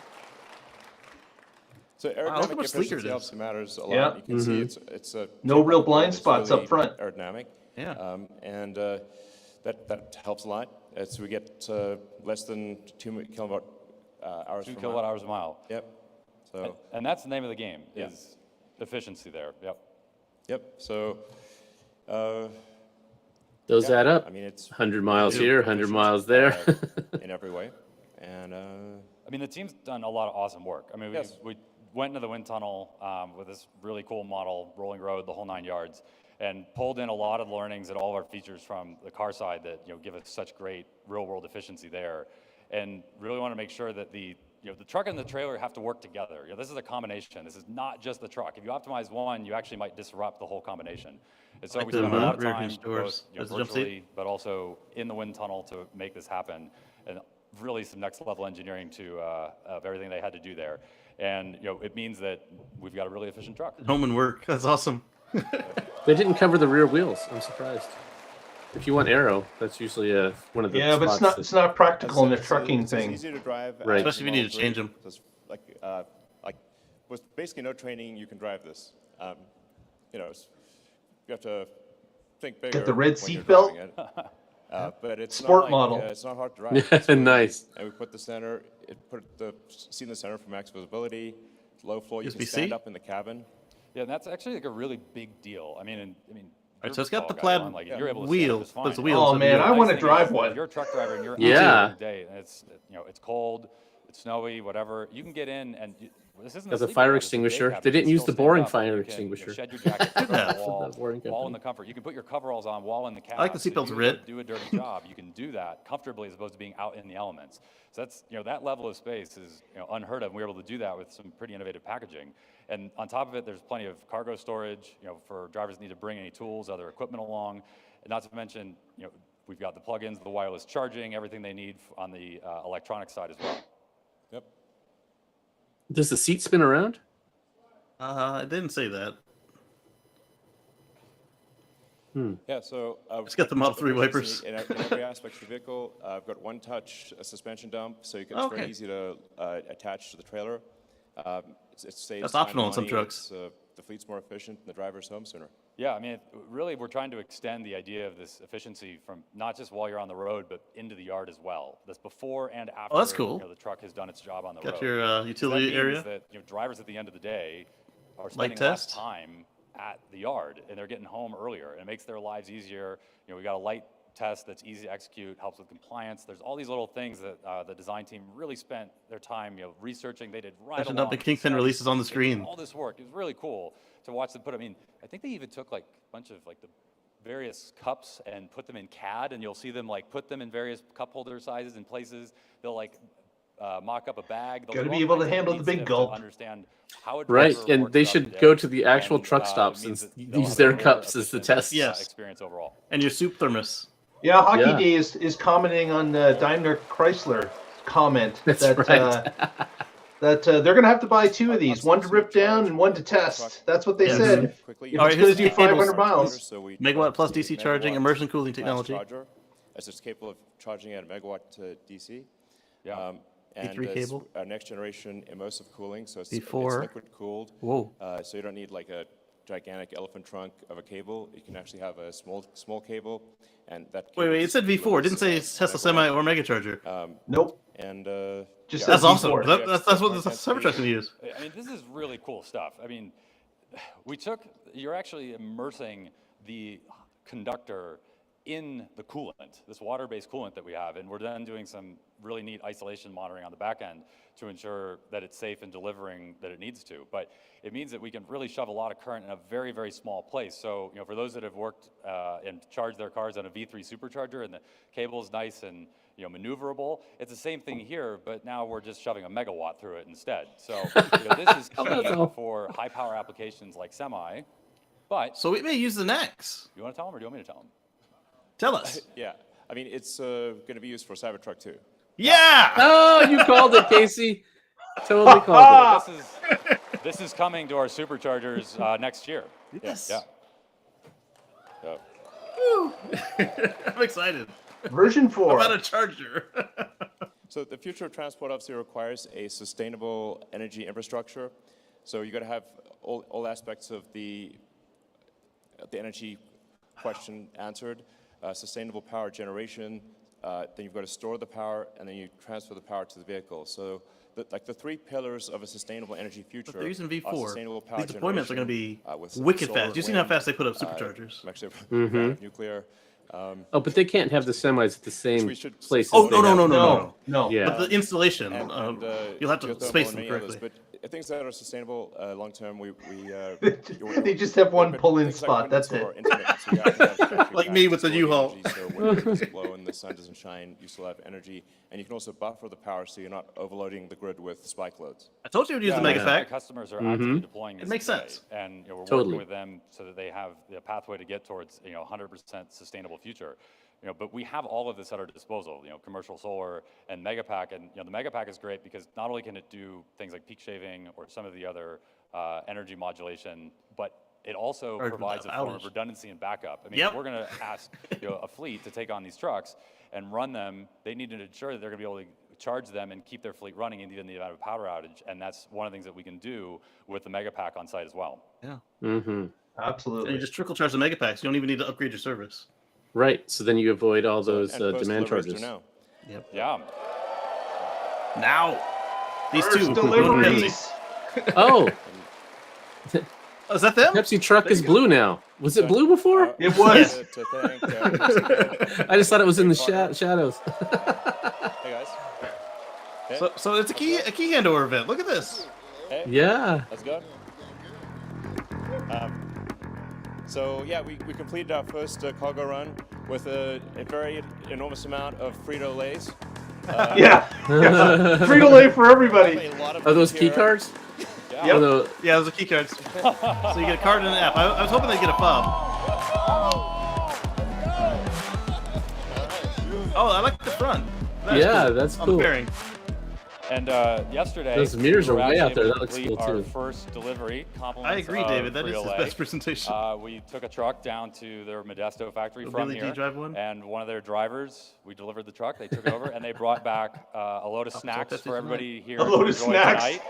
[SPEAKER 4] So
[SPEAKER 1] look how
[SPEAKER 4] aerodynamic
[SPEAKER 1] much sleeker it
[SPEAKER 4] efficiency
[SPEAKER 1] is.
[SPEAKER 4] obviously matters a lot.
[SPEAKER 2] Yeah.
[SPEAKER 4] You can see it's a
[SPEAKER 2] No real blind
[SPEAKER 4] it's
[SPEAKER 2] spots up front.
[SPEAKER 4] Aerodynamic.
[SPEAKER 1] Yeah.
[SPEAKER 4] And that helps a lot as we get less than 2 kilowatt hours
[SPEAKER 5] 2
[SPEAKER 4] per
[SPEAKER 5] kilowatt
[SPEAKER 4] mile.
[SPEAKER 5] hours a mile.
[SPEAKER 4] Yep. So
[SPEAKER 5] And that's the name of the game,
[SPEAKER 4] Yeah.
[SPEAKER 5] is efficiency there. Yep.
[SPEAKER 4] yep. So
[SPEAKER 3] Those
[SPEAKER 4] yeah,
[SPEAKER 3] add up.
[SPEAKER 4] I mean, it's
[SPEAKER 3] 100 miles
[SPEAKER 4] Yeah.
[SPEAKER 3] here, 100 miles there.
[SPEAKER 4] in every way. And
[SPEAKER 5] I mean, the team's done a lot of awesome work. I mean,
[SPEAKER 4] Yes.
[SPEAKER 5] we went into the wind tunnel with this really cool model, rolling road, the whole 9 yards, and pulled in a lot of learnings and all of our features from the car side that, you know, give us such great real-world efficiency there. And really want to make sure that the the truck and the trailer have to work together. This is a combination. This is not just the truck. If you optimize one, you actually might disrupt the whole combination. And so
[SPEAKER 1] Like
[SPEAKER 5] we
[SPEAKER 1] the
[SPEAKER 5] spend a lot of
[SPEAKER 1] rear
[SPEAKER 5] time,
[SPEAKER 1] hinge doors
[SPEAKER 5] both
[SPEAKER 1] as a jump seat?
[SPEAKER 5] virtually, but also in the wind tunnel to make this happen. And really some next level engineering of everything they had to do there. And it means that we've got a really efficient truck.
[SPEAKER 1] Home and work. That's awesome.
[SPEAKER 3] They didn't cover the rear wheels. I'm surprised. If you want aero, that's usually one of the
[SPEAKER 2] Yeah, but
[SPEAKER 3] spots
[SPEAKER 2] it's not practical in a trucking
[SPEAKER 4] it's
[SPEAKER 2] thing.
[SPEAKER 4] easier to drive.
[SPEAKER 3] Right.
[SPEAKER 1] Especially if you need to change them.
[SPEAKER 4] Like with basically no training, you can drive this. You have to think bigger.
[SPEAKER 2] Get the red
[SPEAKER 4] when you're
[SPEAKER 2] seatbelt.
[SPEAKER 4] driving it. But it's
[SPEAKER 2] Sport
[SPEAKER 4] not
[SPEAKER 2] model.
[SPEAKER 4] It's not hard to drive. It's really
[SPEAKER 3] Nice.
[SPEAKER 4] easy. And we put the seat in the center for max visibility. Low floor. You can
[SPEAKER 1] USB-C?
[SPEAKER 4] stand up in the cabin.
[SPEAKER 5] Yeah, and that's actually like a really big deal. I mean,
[SPEAKER 1] Right, so it's got the
[SPEAKER 5] you're
[SPEAKER 1] plaid
[SPEAKER 5] tall guy, like, you're able to stand up
[SPEAKER 1] wheel,
[SPEAKER 5] just
[SPEAKER 1] but it's a
[SPEAKER 5] fine.
[SPEAKER 1] wheel.
[SPEAKER 2] Oh,
[SPEAKER 1] instead of
[SPEAKER 2] man,
[SPEAKER 1] a
[SPEAKER 2] I
[SPEAKER 1] wheel.
[SPEAKER 2] wanna
[SPEAKER 5] Nice thing
[SPEAKER 2] drive
[SPEAKER 5] is,
[SPEAKER 2] one.
[SPEAKER 5] If you're a truck driver and you're
[SPEAKER 3] Yeah.
[SPEAKER 5] out every day and it's cold, it's snowy, whatever, you can get in and this isn't
[SPEAKER 3] Has a
[SPEAKER 5] sleeping
[SPEAKER 3] fire
[SPEAKER 5] bag, this is day
[SPEAKER 3] extinguisher.
[SPEAKER 5] cabin.
[SPEAKER 3] They
[SPEAKER 5] You
[SPEAKER 3] didn't
[SPEAKER 5] can
[SPEAKER 3] use
[SPEAKER 5] still
[SPEAKER 3] the
[SPEAKER 5] stand
[SPEAKER 3] boring
[SPEAKER 5] up,
[SPEAKER 3] fire
[SPEAKER 5] you can,
[SPEAKER 3] extinguisher.
[SPEAKER 5] shed your jacket, put it on the
[SPEAKER 3] For
[SPEAKER 5] wall,
[SPEAKER 3] the boring
[SPEAKER 5] wall in
[SPEAKER 3] company.
[SPEAKER 5] the comfort. You can put your coveralls on, wall in the cab.
[SPEAKER 1] I like the
[SPEAKER 5] So if
[SPEAKER 1] seatbelts
[SPEAKER 5] you
[SPEAKER 1] red.
[SPEAKER 5] do a dirty job, you can do that comfortably as opposed to being out in the elements. So that's, that level of space is unheard of. And we were able to do that with some pretty innovative packaging. And on top of it, there's plenty of cargo storage, for drivers that need to bring any tools, other equipment along. And not to mention, we've got the plugins, the wireless charging, everything they need on the electronic side as well.
[SPEAKER 4] Yep.
[SPEAKER 3] Does the seat spin around?
[SPEAKER 1] I didn't say that.
[SPEAKER 4] Yeah, so
[SPEAKER 1] It's got the Model 3 wipers.
[SPEAKER 4] In every aspect of the vehicle, I've got one-touch suspension dump, so it's
[SPEAKER 1] Okay.
[SPEAKER 4] very easy to attach to the trailer. It saves
[SPEAKER 1] That's
[SPEAKER 4] time
[SPEAKER 1] optional
[SPEAKER 4] and
[SPEAKER 1] in some
[SPEAKER 4] money.
[SPEAKER 1] trucks.
[SPEAKER 4] The fleet's more efficient, and the driver's home sooner.
[SPEAKER 5] Yeah, I mean, really, we're trying to extend the idea of this efficiency from not just while you're on the road, but into the yard as well. That's before and after
[SPEAKER 1] that's cool.
[SPEAKER 5] the truck has done its job on the
[SPEAKER 1] Got
[SPEAKER 5] road.
[SPEAKER 1] your
[SPEAKER 5] So that
[SPEAKER 1] utility
[SPEAKER 5] means
[SPEAKER 1] area.
[SPEAKER 5] that drivers at the end of the day are
[SPEAKER 1] Light
[SPEAKER 5] spending less
[SPEAKER 1] test.
[SPEAKER 5] time at the yard, and they're getting home earlier, and it makes their lives easier. We got a light test that's easy to execute, helps with compliance. There's all these little things that the design team really spent their time researching. They did right
[SPEAKER 1] Imagine
[SPEAKER 5] along.
[SPEAKER 1] dumping Kingpin releases on the
[SPEAKER 5] They did
[SPEAKER 1] screen.
[SPEAKER 5] all this work. It was really cool to watch them put. I mean, I think they even took like a bunch of like the various cups and put them in CAD, and you'll see them like put them in various cup holder sizes and places. They'll like mock up a bag. They'll
[SPEAKER 2] Gotta
[SPEAKER 5] do
[SPEAKER 2] be
[SPEAKER 5] all
[SPEAKER 2] able to
[SPEAKER 5] kinds of
[SPEAKER 2] handle
[SPEAKER 5] neat
[SPEAKER 2] the big
[SPEAKER 5] stuff
[SPEAKER 2] gulp.
[SPEAKER 5] To understand how a
[SPEAKER 3] Right,
[SPEAKER 5] driver
[SPEAKER 3] and
[SPEAKER 5] works
[SPEAKER 3] they
[SPEAKER 5] throughout
[SPEAKER 3] should
[SPEAKER 5] the
[SPEAKER 3] go
[SPEAKER 5] day.
[SPEAKER 3] to the actual
[SPEAKER 5] And,
[SPEAKER 3] truck
[SPEAKER 5] it
[SPEAKER 3] stops and
[SPEAKER 5] means that they'll
[SPEAKER 3] use
[SPEAKER 5] have
[SPEAKER 3] their
[SPEAKER 5] a more
[SPEAKER 3] cups as the
[SPEAKER 5] efficient,
[SPEAKER 3] test.
[SPEAKER 1] Yes.
[SPEAKER 5] experience overall.
[SPEAKER 1] And your soup thermos.
[SPEAKER 2] Yeah, Hockey
[SPEAKER 3] Yeah.
[SPEAKER 2] Day is commenting on the Daimler Chrysler comment
[SPEAKER 3] That's
[SPEAKER 2] that
[SPEAKER 3] right.
[SPEAKER 2] that they're going to have to buy two of these,
[SPEAKER 4] I'll
[SPEAKER 2] one to
[SPEAKER 4] see
[SPEAKER 2] rip down
[SPEAKER 4] charge
[SPEAKER 2] and one to
[SPEAKER 4] the truck.
[SPEAKER 2] test. That's what they
[SPEAKER 1] Yes.
[SPEAKER 2] said.
[SPEAKER 4] Quickly,
[SPEAKER 2] If
[SPEAKER 1] All
[SPEAKER 2] it's
[SPEAKER 1] right,
[SPEAKER 2] going to
[SPEAKER 1] here's
[SPEAKER 2] do
[SPEAKER 1] the cables.
[SPEAKER 2] 500 miles.
[SPEAKER 4] So we
[SPEAKER 1] Megawatt plus
[SPEAKER 4] developed
[SPEAKER 1] DC
[SPEAKER 4] a
[SPEAKER 1] charging,
[SPEAKER 4] megawatt
[SPEAKER 1] immersion cooling
[SPEAKER 4] fast
[SPEAKER 1] technology.
[SPEAKER 4] charger, as it's capable of charging at a megawatt to DC.
[SPEAKER 5] Yeah.
[SPEAKER 4] And
[SPEAKER 1] V3
[SPEAKER 4] it's
[SPEAKER 1] cable.
[SPEAKER 4] a next generation immersive cooling, so it's
[SPEAKER 1] V4.
[SPEAKER 4] liquid cooled.
[SPEAKER 1] Whoa.
[SPEAKER 4] So you don't need like a gigantic elephant trunk of a cable. You can actually have a small cable, and that.
[SPEAKER 1] Wait, it said V4. It didn't say Tesla Semi or Megacharger.
[SPEAKER 2] Nope.
[SPEAKER 4] And
[SPEAKER 2] Just
[SPEAKER 1] That's
[SPEAKER 2] says
[SPEAKER 1] awesome.
[SPEAKER 2] V4.
[SPEAKER 1] That's what the Cybertruck's going to use.
[SPEAKER 5] I mean, this is really cool stuff. I mean, you're actually immersing the conductor in the coolant, this water-based coolant that we have, and we're then doing some really neat isolation monitoring on the back end to ensure that it's safe and delivering that it needs to. But it means that we can really shove a lot of current in a very, very small place. So, for those that have worked and charged their cars on a V3 supercharger and the cable is nice and maneuverable, it's the same thing here, but now we're just shoving a megawatt through it instead. So this is key for high-power applications like semi. But
[SPEAKER 1] So we may use the NEX.
[SPEAKER 5] you want to tell them, or do you want me to tell them?
[SPEAKER 1] Tell us.
[SPEAKER 4] yeah, I mean it's going to be used for Cybertruck too.
[SPEAKER 1] Yeah.
[SPEAKER 3] Oh, you called it, Casey. Totally called it.
[SPEAKER 5] This is coming to our superchargers next year.
[SPEAKER 1] Yes.
[SPEAKER 5] Yeah.
[SPEAKER 4] So,
[SPEAKER 1] Woo. I'm excited.
[SPEAKER 2] Version 4.
[SPEAKER 1] About a charger.
[SPEAKER 4] So the future of transport obviously requires a sustainable energy infrastructure. So you got to have all aspects of the energy question answered. Sustainable power generation. Then you've got to store the power, and then you transfer the power to the vehicle. So the three pillars of a sustainable energy future.
[SPEAKER 1] But they're using
[SPEAKER 4] are
[SPEAKER 1] V4.
[SPEAKER 4] sustainable power
[SPEAKER 1] These deployments are going to be
[SPEAKER 4] generation, with
[SPEAKER 1] wicked
[SPEAKER 4] solar,
[SPEAKER 1] fast. You've seen how
[SPEAKER 4] wind,
[SPEAKER 1] fast they put up superchargers.
[SPEAKER 4] actually,
[SPEAKER 3] Mhm.
[SPEAKER 4] nuclear.
[SPEAKER 3] Oh, but they can't have the semis at the same
[SPEAKER 4] we should-
[SPEAKER 3] place.
[SPEAKER 1] Oh,
[SPEAKER 3] as
[SPEAKER 1] no,
[SPEAKER 3] they
[SPEAKER 1] no,
[SPEAKER 3] have.
[SPEAKER 1] no, no, no.
[SPEAKER 2] No.
[SPEAKER 3] Yeah.
[SPEAKER 1] But the installation,
[SPEAKER 4] And,
[SPEAKER 1] you'll have to
[SPEAKER 4] geothermal
[SPEAKER 1] space
[SPEAKER 4] and
[SPEAKER 1] them
[SPEAKER 4] many others,
[SPEAKER 1] correctly.
[SPEAKER 4] things that are sustainable long term,
[SPEAKER 2] They just have one pull-in
[SPEAKER 4] things like
[SPEAKER 2] spot.
[SPEAKER 4] wind
[SPEAKER 2] That's
[SPEAKER 4] and
[SPEAKER 2] it.
[SPEAKER 4] solar are intermittent, so you have to have battery
[SPEAKER 1] Like
[SPEAKER 4] packs
[SPEAKER 1] me
[SPEAKER 4] to
[SPEAKER 1] with the
[SPEAKER 4] store
[SPEAKER 1] U-Haul.
[SPEAKER 4] energy, so when the wind doesn't blow and the sun doesn't shine, you still have energy, and you can also buffer the power so you're not overloading the grid with spike loads.
[SPEAKER 1] I told you we'd use the
[SPEAKER 5] Yeah,
[SPEAKER 1] mega
[SPEAKER 5] my
[SPEAKER 1] pack.
[SPEAKER 5] customers are actively deploying this
[SPEAKER 1] makes
[SPEAKER 5] today,
[SPEAKER 1] sense.
[SPEAKER 5] and we're
[SPEAKER 3] Totally.
[SPEAKER 5] working with them so that they have the pathway to get towards 100% sustainable future. But we have all of this at our disposal. Commercial solar and megapack, and the megapack is great because not only can it do things like peak shaving or some of the other energy modulation, but it also
[SPEAKER 1] Or
[SPEAKER 5] provides a form of
[SPEAKER 1] outage.
[SPEAKER 5] redundancy and backup. I mean,
[SPEAKER 1] Yep.
[SPEAKER 5] if we're going to ask a fleet to take on these trucks and run them, they need to ensure that they're going to be able to charge them and keep their fleet running even in the event of a power outage. And that's one of the things that we can do with the megapack on site as well.
[SPEAKER 1] Yeah.
[SPEAKER 3] Mm-hmm.
[SPEAKER 1] And
[SPEAKER 2] Absolutely.
[SPEAKER 1] you just trickle charge the mega packs. You don't even need to upgrade your service.
[SPEAKER 3] Right. So then you avoid all those
[SPEAKER 4] And first
[SPEAKER 3] demand
[SPEAKER 4] deliveries
[SPEAKER 3] charges.
[SPEAKER 4] through now.
[SPEAKER 5] Yeah.
[SPEAKER 1] Now, these
[SPEAKER 2] First
[SPEAKER 1] two
[SPEAKER 2] deliveries.
[SPEAKER 3] Oh,
[SPEAKER 1] Oh, is that them?
[SPEAKER 3] Pepsi truck
[SPEAKER 1] There
[SPEAKER 3] is
[SPEAKER 1] you go.
[SPEAKER 3] blue now. Was it blue before?
[SPEAKER 2] It was.
[SPEAKER 4] To thank,
[SPEAKER 3] I just thought it was in the shadows.
[SPEAKER 4] hey guys. Hey,
[SPEAKER 1] So it's a key handover event. Look at this.
[SPEAKER 4] hey,
[SPEAKER 3] Yeah.
[SPEAKER 4] let's go. So yeah, we completed our first cargo run with a very enormous amount of Frito-Lays.
[SPEAKER 2] Yeah. Frito-Lay for everybody.
[SPEAKER 4] A lot of
[SPEAKER 3] Are those
[SPEAKER 4] them
[SPEAKER 3] key
[SPEAKER 4] here.
[SPEAKER 3] cards?
[SPEAKER 4] Yeah.
[SPEAKER 2] Yep.
[SPEAKER 3] Or the-
[SPEAKER 1] Yeah, those are key cards. So you get a card and an app. I was hoping they'd get a fob. Oh, I like the front. That's
[SPEAKER 3] Yeah,
[SPEAKER 1] cool.
[SPEAKER 3] that's
[SPEAKER 1] On the
[SPEAKER 3] cool.
[SPEAKER 1] bearing.
[SPEAKER 5] And yesterday,
[SPEAKER 3] Those mirrors
[SPEAKER 5] we were
[SPEAKER 3] are way
[SPEAKER 5] actually
[SPEAKER 3] out there.
[SPEAKER 5] able
[SPEAKER 3] That
[SPEAKER 5] to
[SPEAKER 3] looks
[SPEAKER 5] complete
[SPEAKER 3] cool,
[SPEAKER 5] our
[SPEAKER 3] too.
[SPEAKER 5] first delivery.
[SPEAKER 1] I
[SPEAKER 5] Compliments
[SPEAKER 1] agree,
[SPEAKER 5] of
[SPEAKER 1] David. That is his
[SPEAKER 5] Frito-Lay.
[SPEAKER 1] best presentation.
[SPEAKER 5] We took a truck down to their Modesto factory
[SPEAKER 1] The
[SPEAKER 5] from
[SPEAKER 1] Billy D
[SPEAKER 5] here,
[SPEAKER 1] drive one?
[SPEAKER 5] and one of their drivers, we delivered the truck, they took it over, and they brought back a load of snacks
[SPEAKER 1] Pepsi
[SPEAKER 5] for everybody here
[SPEAKER 2] A load
[SPEAKER 5] to
[SPEAKER 2] of
[SPEAKER 5] enjoy
[SPEAKER 2] snacks.
[SPEAKER 5] tonight.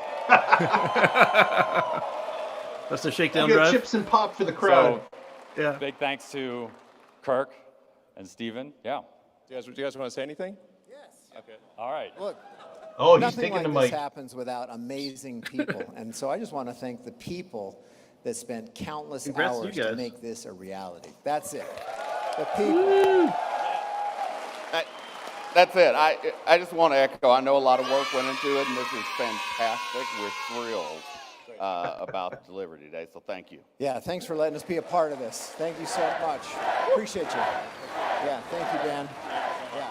[SPEAKER 1] That's the
[SPEAKER 2] We
[SPEAKER 1] shakedown
[SPEAKER 2] got
[SPEAKER 1] drive.
[SPEAKER 2] chips and pop for the crowd.
[SPEAKER 5] So,
[SPEAKER 1] Yeah.
[SPEAKER 5] big thanks to Kirk and Steven. Yeah.
[SPEAKER 4] Do you guys want to say anything?
[SPEAKER 5] All right.
[SPEAKER 6] Look,
[SPEAKER 2] Oh, he's
[SPEAKER 6] nothing
[SPEAKER 2] taking
[SPEAKER 6] like
[SPEAKER 2] the
[SPEAKER 6] this
[SPEAKER 2] mic.
[SPEAKER 6] happens without amazing people. And so I just want to thank the people that spent countless
[SPEAKER 1] Congrats to you
[SPEAKER 6] hours to
[SPEAKER 1] guys.
[SPEAKER 6] make this a reality. That's it. The people.
[SPEAKER 7] That's it. I just want to echo. I know a lot of work went into it, and this is fantastic. We're thrilled about the delivery today, so thank you.
[SPEAKER 6] Yeah, thanks for letting us be a part of this. Thank you so much. Appreciate you. Yeah, thank you, Dan. Yeah.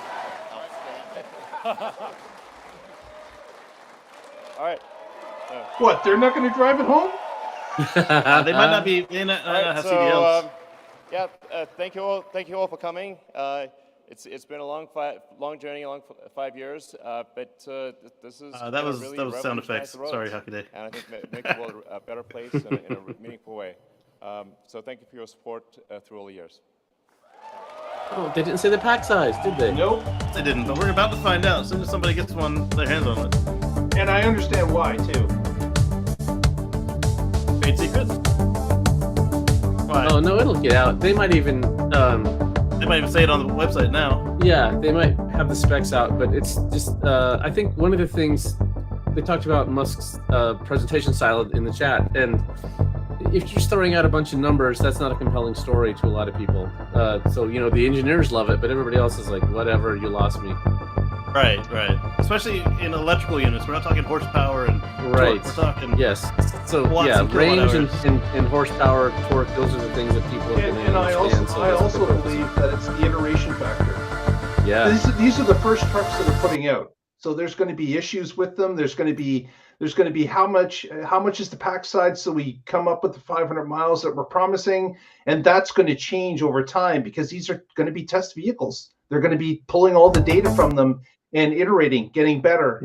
[SPEAKER 4] All right.
[SPEAKER 2] What? They're not going to drive it home?
[SPEAKER 1] They might not be. They might
[SPEAKER 4] All right,
[SPEAKER 1] not have
[SPEAKER 4] so,
[SPEAKER 1] CDLs.
[SPEAKER 4] yeah, thank you all. Thank you all for coming. It's been a long journey, a long 5 years, but this is
[SPEAKER 1] That
[SPEAKER 4] gonna
[SPEAKER 1] was
[SPEAKER 4] really
[SPEAKER 1] sound
[SPEAKER 4] revolutionize
[SPEAKER 1] effects.
[SPEAKER 4] the roads,
[SPEAKER 1] Sorry, Hockey Day.
[SPEAKER 4] and I think make the world a better place in a meaningful way. So thank you for your support through all the years.
[SPEAKER 3] Oh, they didn't say the pack size, did they?
[SPEAKER 2] Nope.
[SPEAKER 1] They didn't, but we're about to find out as soon as somebody gets their hands on it.
[SPEAKER 2] And I understand why, too.
[SPEAKER 1] Trade secret. Why?
[SPEAKER 3] Oh no, it'll get out. They might even,
[SPEAKER 1] They might even say it on the website now.
[SPEAKER 3] yeah, they might have the specs out. But it's just, I think one of the things they talked about Musk's presentation style in the chat, and if you're just throwing out a bunch of numbers, that's not a compelling story to a lot of people. So the engineers love it, but everybody else is like, whatever, you lost me.
[SPEAKER 1] Right. Especially in electrical units, we're not talking horsepower and
[SPEAKER 3] Right.
[SPEAKER 1] torque. We're talking
[SPEAKER 3] Yes. So
[SPEAKER 1] Watts
[SPEAKER 3] yeah,
[SPEAKER 1] and kilowatt
[SPEAKER 3] range
[SPEAKER 1] hours.
[SPEAKER 3] and horsepower, torque, those are the things that people are going to
[SPEAKER 2] And I
[SPEAKER 3] understand. So that's
[SPEAKER 2] also
[SPEAKER 3] the purpose.
[SPEAKER 2] believe that it's the iteration factor.
[SPEAKER 3] Yeah.
[SPEAKER 2] These are the first trucks that are putting out. So there's going to be issues with them. There's going to be how much is the pack size, so we come up with the 500 miles that we're promising, and that's going to change over time because these are going to be test vehicles. They're going to be pulling all the data from them and iterating, getting better,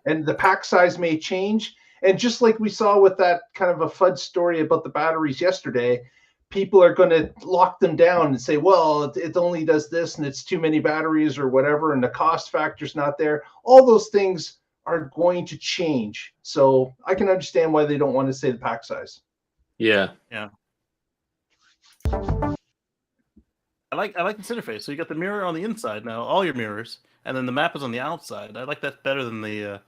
[SPEAKER 2] and the pack size may change. And just like we saw with that kind of a FUD story about the batteries yesterday, people are going to lock them down and say, well, it only does this and it's too many batteries or whatever, and the cost factor's not there. All those things are going to change. So I can understand why they don't want to say the pack size.
[SPEAKER 3] Yeah.
[SPEAKER 1] I like this interface. So you got the mirror on the inside now, all your mirrors, and then the map is on the outside. I like that better than the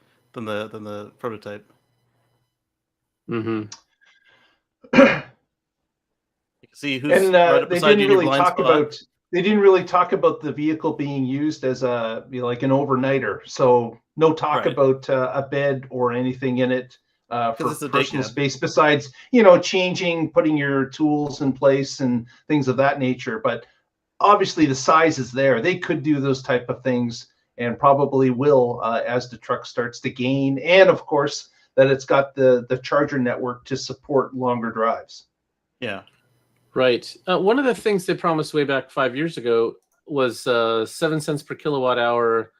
[SPEAKER 1] prototype.
[SPEAKER 3] Mm-hmm.
[SPEAKER 1] You can see who's
[SPEAKER 2] And
[SPEAKER 1] right up
[SPEAKER 2] they
[SPEAKER 1] beside you
[SPEAKER 2] didn't
[SPEAKER 1] in your
[SPEAKER 2] really
[SPEAKER 1] blind
[SPEAKER 2] talk
[SPEAKER 1] spot.
[SPEAKER 2] about the vehicle being used as like an overnighter. So no talk
[SPEAKER 1] Right.
[SPEAKER 2] about a bed or anything in it.
[SPEAKER 1] 'Cause it's a
[SPEAKER 2] personal
[SPEAKER 1] day cab.
[SPEAKER 2] space, besides, changing, putting your tools in place and things of that nature. But obviously the size is there. They could do those type of things, and probably will, as the truck starts to gain. And of course, that it's got the charger network to support longer drives.
[SPEAKER 1] Yeah.
[SPEAKER 3] Right. One of the things they promised way back 5 years ago was 7 cents per kilowatt hour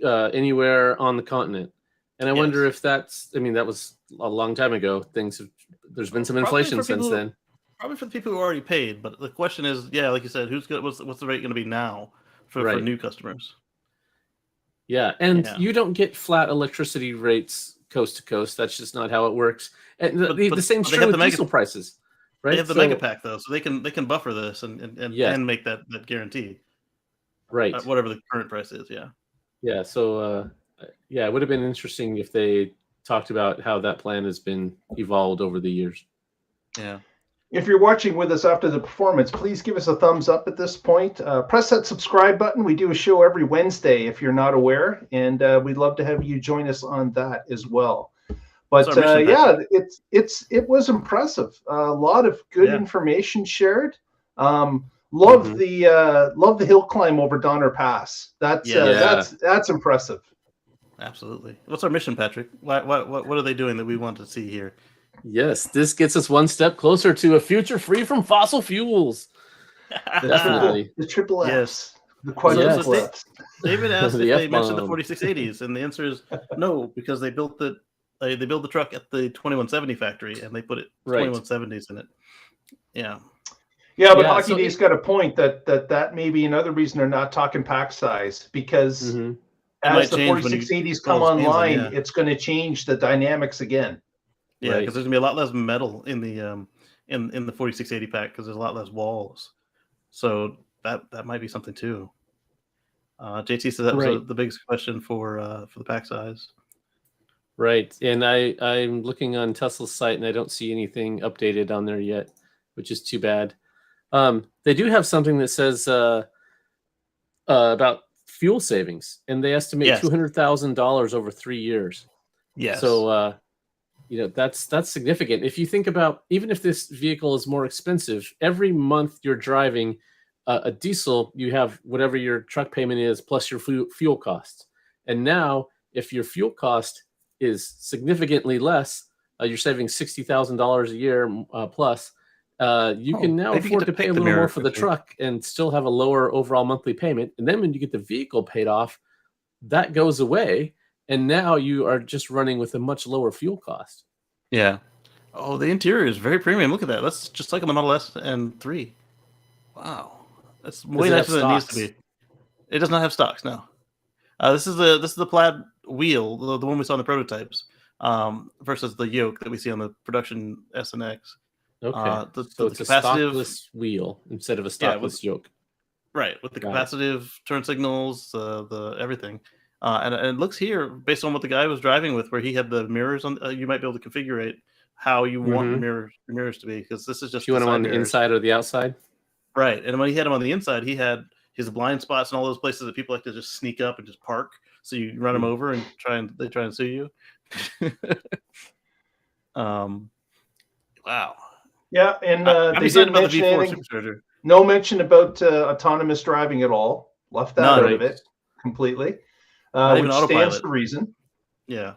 [SPEAKER 3] anywhere on the continent. And I wonder if that's, I mean, that was a long time ago. There's been some inflation since then.
[SPEAKER 1] Probably for the people who already paid. But the question is, yeah, like you said, what's the rate going to be now for new customers?
[SPEAKER 3] Yeah. And you don't get flat electricity rates coast to coast. That's just not how it works. And the same true with diesel prices. Right?
[SPEAKER 1] They have the mega pack though, so they can buffer this and make that guarantee.
[SPEAKER 3] Right.
[SPEAKER 1] Whatever the current price is, yeah.
[SPEAKER 3] Yeah. So it would have been interesting if they talked about how that plan has been evolved over the years.
[SPEAKER 1] Yeah.
[SPEAKER 2] If you're watching with us after the performance, please give us a thumbs up at this point. Press that subscribe button. We do a show every Wednesday, if you're not aware, and we'd love to have you join us on that as well. But it was impressive. A lot of good information shared. Love the hill climb over Donner Pass. That's impressive.
[SPEAKER 1] Absolutely. What's our mission, Patrick? What are they doing that we want to see here?
[SPEAKER 3] Yes, this gets us one step closer to a future free from fossil fuels. Definitely.
[SPEAKER 2] The triple F.
[SPEAKER 1] Yes.
[SPEAKER 2] The quadruple F.
[SPEAKER 1] David asked if they mentioned the 4680s, and the answer is no, because they built the truck at the 2170 factory, and they put 2170s in it. Yeah.
[SPEAKER 2] Yeah, but Hockey Day's got a point that may be another reason they're not talking pack size, because as the 4680s come online, it's going to change the dynamics again.
[SPEAKER 1] Yeah, because there's gonna be a lot less metal in the in the 4680 pack, because there's a lot less walls. So that might be something too. JT said that was the biggest question for the pack size.
[SPEAKER 3] Right, and I'm looking on Tesla's site and I don't see anything updated on there yet, which is too bad. They do have something that says about fuel savings, and they estimate $200,000 over 3 years.
[SPEAKER 1] Yes.
[SPEAKER 3] So that's significant. If you think about, even if this vehicle is more expensive, every month you're driving a diesel, you have whatever your truck payment is plus your fuel costs. And now, if your fuel cost is significantly less, you're saving $60,000 a year plus. You can now afford to pay a little more for the truck and still have a lower overall monthly payment. And then when you get the vehicle paid off, that goes away. And now you are just running with a much lower fuel cost.
[SPEAKER 1] Yeah. Oh, the interior is very premium. Look at that. That's just like on the Model S and 3. Wow. That's way nicer than it needs to be. It does not have stocks, no. This is the plaid wheel, the one we saw in the prototypes, versus the yoke that we see on the production S and X.
[SPEAKER 3] Okay. So it's a stockless wheel instead of a stockless yoke.
[SPEAKER 1] Right, with the capacitive turn signals, the everything. And it looks here, based on what the guy was driving with, where he had the mirrors on, you might be able to configure it how you want your mirrors to be, because this is just.
[SPEAKER 3] You want them on the inside or the outside?
[SPEAKER 1] Right, and when he had them on the inside, he had his blind spots and all those places that people like to just sneak up and just park. So you run them over and they try and sue you. Wow.
[SPEAKER 2] Yeah, and
[SPEAKER 1] they didn't mention the V4 supercharger.
[SPEAKER 2] No mention about autonomous driving at all. Left that out of it completely. Which stands to reason.
[SPEAKER 1] Yeah.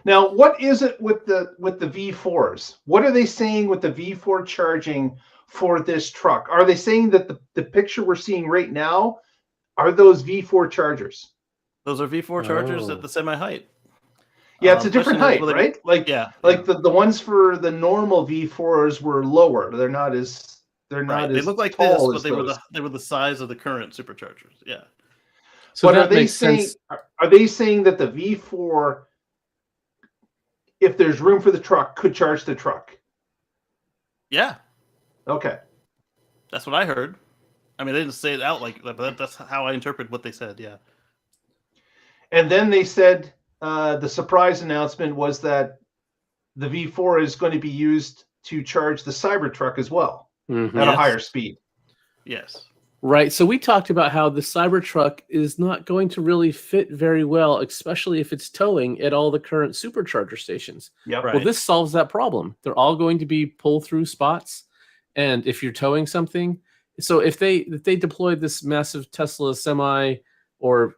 [SPEAKER 2] Now, what is it with the V4s? What are they saying with the V4 charging for this truck? Are they saying that the picture we're seeing right now are those V4 chargers?
[SPEAKER 1] Those are V4 chargers at the semi height.
[SPEAKER 2] Yeah, it's a different height, right? The ones for the normal V4s were lower. They're not as They
[SPEAKER 1] look like this, but they were the size of the current superchargers. Yeah.
[SPEAKER 2] So but are they saying that the V4, if there's room for the truck, could charge the truck?
[SPEAKER 1] Yeah.
[SPEAKER 2] Okay.
[SPEAKER 1] That's what I heard. I mean, they didn't say it out like that, but that's how I interpret what they said. Yeah.
[SPEAKER 2] And then they said the surprise announcement was that the V4 is going to be used to charge the Cybertruck as well at a higher speed.
[SPEAKER 1] Yes.
[SPEAKER 3] Right. So we talked about how the Cybertruck is not going to really fit very well, especially if it's towing at all the current supercharger stations.
[SPEAKER 2] Yep.
[SPEAKER 1] Right.
[SPEAKER 3] Well, this solves that problem. They're all going to be pull-through spots, and if you're towing something, so if they deploy this massive Tesla semi or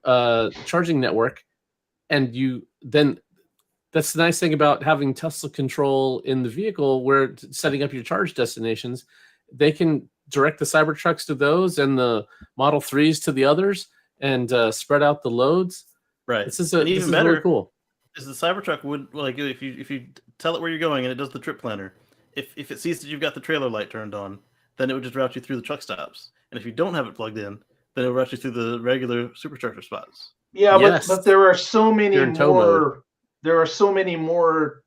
[SPEAKER 3] charging network, and then that's the nice thing about having Tesla control in the vehicle, where setting up your charge destinations, they can direct the Cybertrucks to those and the Model 3s to the others, and spread out the loads.
[SPEAKER 1] Right.
[SPEAKER 3] This is
[SPEAKER 1] And even better,
[SPEAKER 3] really cool.
[SPEAKER 1] is the Cybertruck would, like, if you tell it where you're going and it does the trip planner, if it sees that you've got the trailer light turned on, then it would just route you through the truck stops. And if you don't have it plugged in, then it will route you through the regular supercharger spots.
[SPEAKER 2] Yeah,
[SPEAKER 3] Yes.
[SPEAKER 2] but there are so many
[SPEAKER 3] You're in tow mode.
[SPEAKER 2] more. There are so many more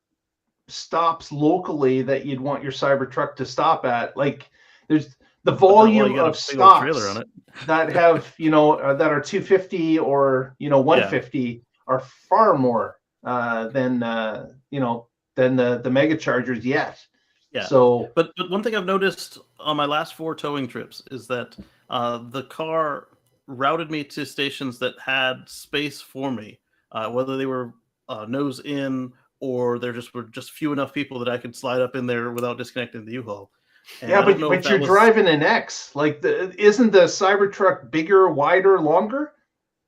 [SPEAKER 2] stops locally that you'd want your Cybertruck to stop at. Like, there's the volume of stops
[SPEAKER 1] on it.
[SPEAKER 2] that have, that are 250 or 150 are far more than the mega chargers yet.
[SPEAKER 1] Yeah.
[SPEAKER 2] So,
[SPEAKER 1] but one thing I've noticed on my last 4 towing trips is that the car routed me to stations that had space for me, whether they were nose in or there were just few enough people that I could slide up in there without disconnecting the U-Haul. And
[SPEAKER 2] yeah, but you're driving an X. Like, isn't the Cybertruck bigger, wider, longer?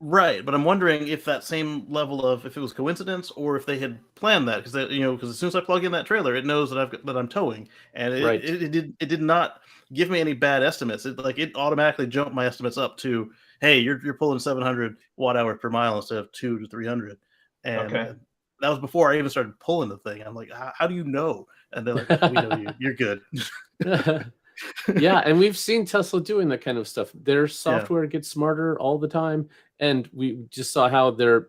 [SPEAKER 1] Right, but I'm wondering if that same level of, if it was coincidence or if they had planned that, because as soon as I plug in that trailer, it knows that I'm towing, and it did not give me any bad estimates. It automatically jumped my estimates up to, hey, you're pulling 700 watt-hours per mile instead of 200 to 300, and that was before I even started pulling the thing. I'm like, how do you know? And they're like, we know you're good.
[SPEAKER 3] Yeah, and we've seen Tesla doing that kind of stuff. Their software gets smarter all the time, and we just saw how their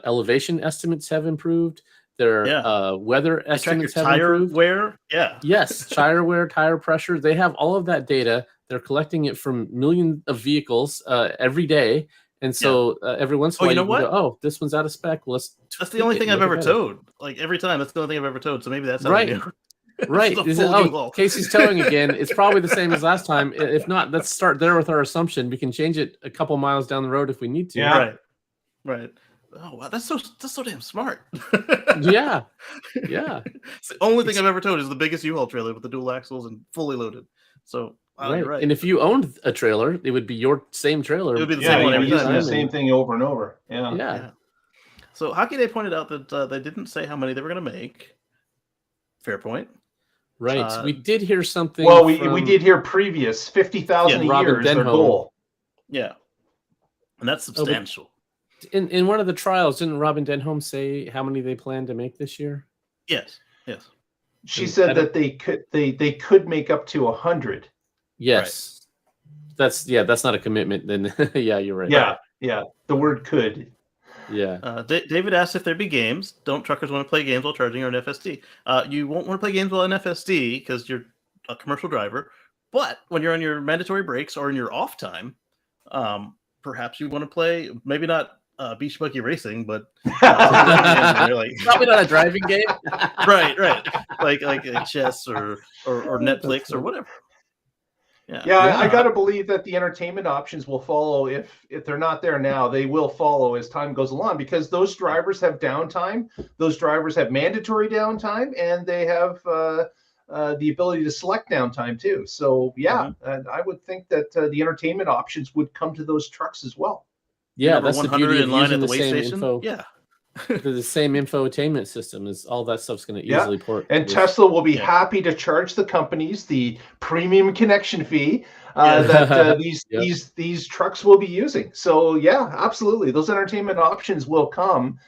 [SPEAKER 3] elevation estimates have improved. Their weather estimates have improved.
[SPEAKER 1] Wear,
[SPEAKER 3] yes, tire wear, tire pressure. They have all of that data. They're collecting it from millions of vehicles every day, and so every once in a while, you can go, "Oh, this one's out of spec." Well,
[SPEAKER 1] that's the only thing I've ever towed. Like, every time, that's the only thing I've ever towed. So maybe that's how
[SPEAKER 3] right. Right. Casey's towing again. It's probably the same as last time. If not, let's start there with our assumption. We can change it a couple miles down the road if we need to.
[SPEAKER 1] Yeah. Right. Oh wow, that's so damn smart.
[SPEAKER 3] Yeah.
[SPEAKER 1] It's the only thing I've ever towed is the biggest U-Haul trailer with the dual axles and fully loaded. So right.
[SPEAKER 3] And if you owned a trailer, it would be your same trailer.
[SPEAKER 1] It would be the same one every time.
[SPEAKER 2] The same thing over and over.
[SPEAKER 3] Yeah.
[SPEAKER 1] So Hockey Day pointed out that they didn't say how many they were going to make. Fair point.
[SPEAKER 3] Right. We did hear something.
[SPEAKER 2] Well, we did hear previous 50,000 a year is their goal.
[SPEAKER 1] Yeah. And that's substantial.
[SPEAKER 3] In one of the trials, didn't Robin Denholm say how many they plan to make this year?
[SPEAKER 1] Yes.
[SPEAKER 2] She said that they could make up to 100.
[SPEAKER 3] Yes. Right. That's not a commitment then. Yeah, you're right.
[SPEAKER 2] Yeah. The word could.
[SPEAKER 3] Yeah.
[SPEAKER 1] David asked if there'd be games. Don't truckers want to play games while charging or an FSD? You won't want to play games while an FSD because you're a commercial driver. But when you're on your mandatory breaks or in your off time, perhaps you want to play, maybe not Beach Buggy Racing, but
[SPEAKER 3] probably not a driving game.
[SPEAKER 1] right. Like chess or Netflix or whatever.
[SPEAKER 2] Yeah, I gotta believe that the entertainment options will follow. If they're not there now, they will follow as time goes along, because those drivers have downtime. Those drivers have mandatory downtime, and they have the ability to select downtime too. So and I would think that the entertainment options would come to those trucks as well.
[SPEAKER 3] Yeah, that's the beauty of using the same
[SPEAKER 1] station.
[SPEAKER 3] Info.
[SPEAKER 1] Yeah.
[SPEAKER 3] The same infotainment system is all that stuff's going to easily port.
[SPEAKER 2] And Tesla will be happy to charge the companies the premium connection fee that these trucks will be using. So absolutely, those entertainment options will come.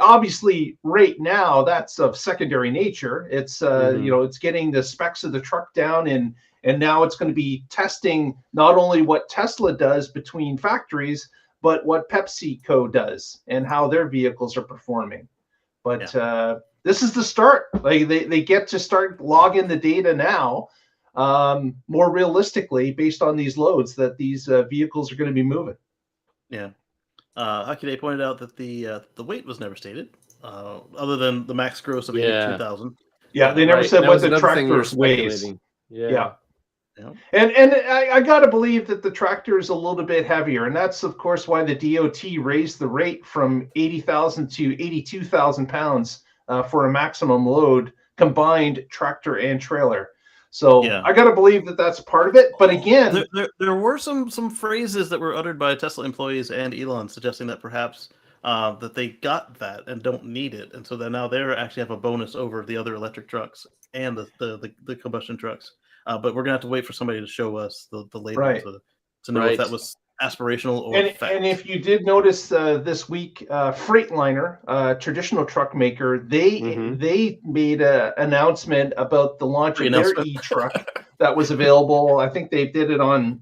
[SPEAKER 2] Obviously, right now that's of secondary nature. It's it's getting the specs of the truck down, and now it's going to be testing not only what Tesla does between factories, but what PepsiCo does and how their vehicles are performing. But this is the start. Like they get to start logging the data now, more realistically based on these loads that these vehicles are going to be moving.
[SPEAKER 1] Yeah. Hockey Day pointed out that the weight was never stated, other than the max gross of 82,000.
[SPEAKER 2] Yeah, they never said what the tractor weighs.
[SPEAKER 3] Yeah.
[SPEAKER 1] Yeah.
[SPEAKER 2] And I got to believe that the tractor is a little bit heavier, and that's of course why the DOT raised the rate from 80,000 to 82,000 pounds for a maximum load combined tractor and trailer. So
[SPEAKER 1] Yeah.
[SPEAKER 2] I got to believe that that's part of it. But again,
[SPEAKER 1] there were some phrases that were uttered by Tesla employees and Elon suggesting that perhaps that they got that and don't need it, and so that now they actually have a bonus over the other electric trucks and the combustion trucks. But we're gonna have to wait for somebody to show us the label
[SPEAKER 2] Right.
[SPEAKER 1] to know if that was aspirational or fact.
[SPEAKER 2] and if you did notice this week, Freightliner, traditional truck maker, they made an announcement about the launch of their e-truck that was available. I think they did it on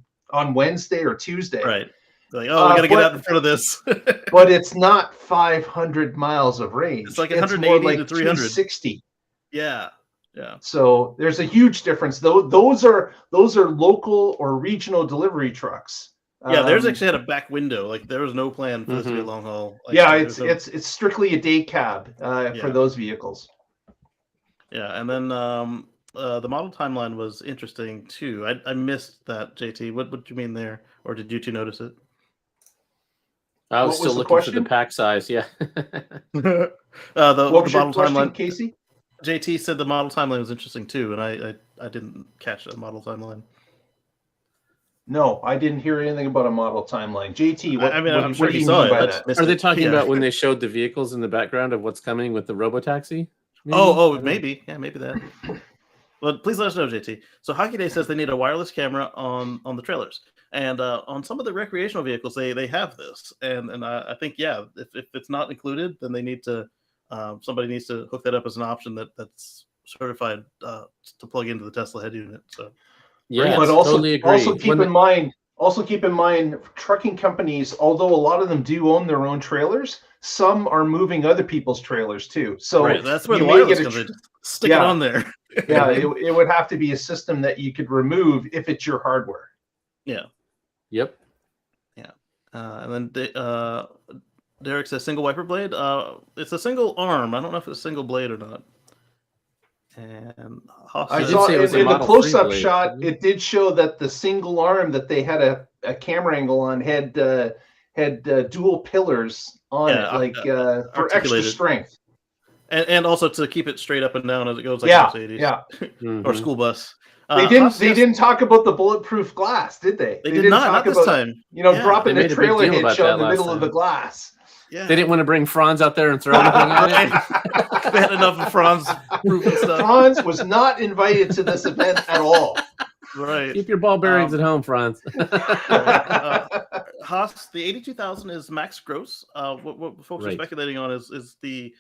[SPEAKER 2] Wednesday or Tuesday.
[SPEAKER 1] Right. They're like, oh, we got to get out in front of this.
[SPEAKER 2] But it's not 500 miles of range.
[SPEAKER 1] It's like
[SPEAKER 2] more
[SPEAKER 1] 180
[SPEAKER 2] like
[SPEAKER 1] to 300.
[SPEAKER 2] 260.
[SPEAKER 1] Yeah. Yeah.
[SPEAKER 2] So there's a huge difference. Those are local or regional delivery trucks.
[SPEAKER 1] Yeah, theirs actually had a back window. Like there was no plan for this to be a long haul. Like,
[SPEAKER 2] yeah, it's strictly a day cab for those vehicles.
[SPEAKER 1] Yeah, and then the model timeline was interesting too. I missed that, JT. What do you mean there, or did you two notice it?
[SPEAKER 3] I was still looking for the pack size. Yeah.
[SPEAKER 1] The
[SPEAKER 2] what was
[SPEAKER 1] model
[SPEAKER 2] your question,
[SPEAKER 1] timeline,
[SPEAKER 2] Casey?
[SPEAKER 1] JT said the model timeline was interesting too, and I didn't catch the model timeline.
[SPEAKER 2] No, I didn't hear anything about a model timeline. JT,
[SPEAKER 1] I'm sure
[SPEAKER 2] what do
[SPEAKER 1] he
[SPEAKER 2] you
[SPEAKER 1] saw
[SPEAKER 2] mean by
[SPEAKER 1] it.
[SPEAKER 2] that?
[SPEAKER 3] Are they talking about when they showed the vehicles in the background of what's coming with the robotaxi? Maybe?
[SPEAKER 1] Oh, maybe. Yeah, maybe that. But please let us know, JT. So Hockey Day says they need a wireless camera on the trailers. And on some of the recreational vehicles, they have this. And I think, yeah, if it's not included, then they need to somebody needs to hook that up as an option that's certified to plug into the Tesla head unit. So
[SPEAKER 3] yeah,
[SPEAKER 2] but also,
[SPEAKER 3] totally agree.
[SPEAKER 2] Also keep in mind, trucking companies, although a lot of them do own their own trailers, some are moving other people's trailers too. So
[SPEAKER 1] right, that's where the wireless comes in. Stick it on there.
[SPEAKER 2] Yeah, it would have to be a system that you could remove if it's your hardware.
[SPEAKER 1] Yeah.
[SPEAKER 3] Yep.
[SPEAKER 1] Yeah. And then Derek says single wiper blade. It's a single arm. I don't know if it's a single blade or not. And
[SPEAKER 2] I saw in the close-up shot, it did show that the single arm that they had a camera angle on had dual pillars on it, like for extra strength.
[SPEAKER 1] And also to keep it straight up and down as it goes, like Mercedes, or school bus.
[SPEAKER 2] They didn't talk about the bulletproof glass, did they?
[SPEAKER 1] They didn't talk this time.
[SPEAKER 2] Dropping the trailer hitch out in the middle of the glass.
[SPEAKER 3] Yeah. They didn't want to bring Franz out there and throw anything at it.
[SPEAKER 1] They had enough of Franz proofing stuff.
[SPEAKER 2] Franz was not invited to this event at all.
[SPEAKER 1] Right.
[SPEAKER 3] Keep your ball bearings at home, Franz.
[SPEAKER 1] Haas, the 82,000 is max gross. What folks are speculating on is the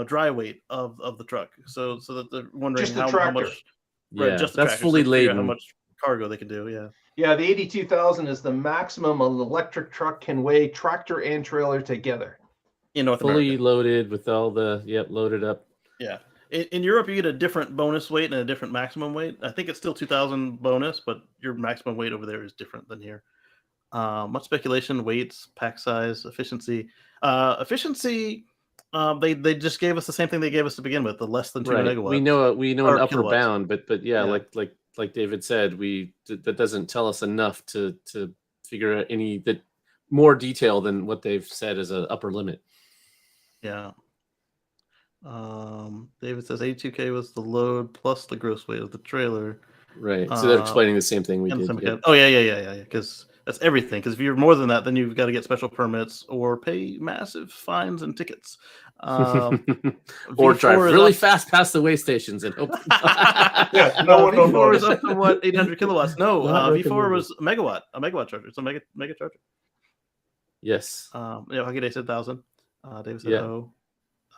[SPEAKER 1] dry weight of the truck. So that they're wondering how much.
[SPEAKER 3] Yeah, just that's fully laden.
[SPEAKER 1] How much cargo they can do? Yeah.
[SPEAKER 2] Yeah, the 82,000 is the maximum an electric truck can weigh, tractor and trailer together.
[SPEAKER 1] In North
[SPEAKER 3] America.
[SPEAKER 1] Fully
[SPEAKER 3] loaded with all the loaded up.
[SPEAKER 1] Yeah. In Europe, you get a different bonus weight and a different maximum weight. I think it's still 2,000 bonus, but your maximum weight over there is different than here. Much speculation, weights, pack size, efficiency. Efficiency. They just gave us the same thing they gave us to begin with, the less than 2 megawatts.
[SPEAKER 3] We know an upper kilowatts. Bound, but yeah, like David said, that doesn't tell us enough to figure out any more detail than what they've said as an upper limit.
[SPEAKER 1] Yeah. David says 82K was the load plus the gross weight of the trailer.
[SPEAKER 3] Right. So they're explaining the same thing we did.
[SPEAKER 1] Yeah. Oh yeah. Because that's everything. Because if you're more than that, then you've got to get special permits or pay massive fines and tickets.
[SPEAKER 3] Or drive really fast past the way stations and hope.
[SPEAKER 1] V4 is up to what, 800 kilowatts? No, V4 was a megawatt charger. It's a mega charger.
[SPEAKER 3] Yes.
[SPEAKER 1] Hockey Day said 1,000. David said no.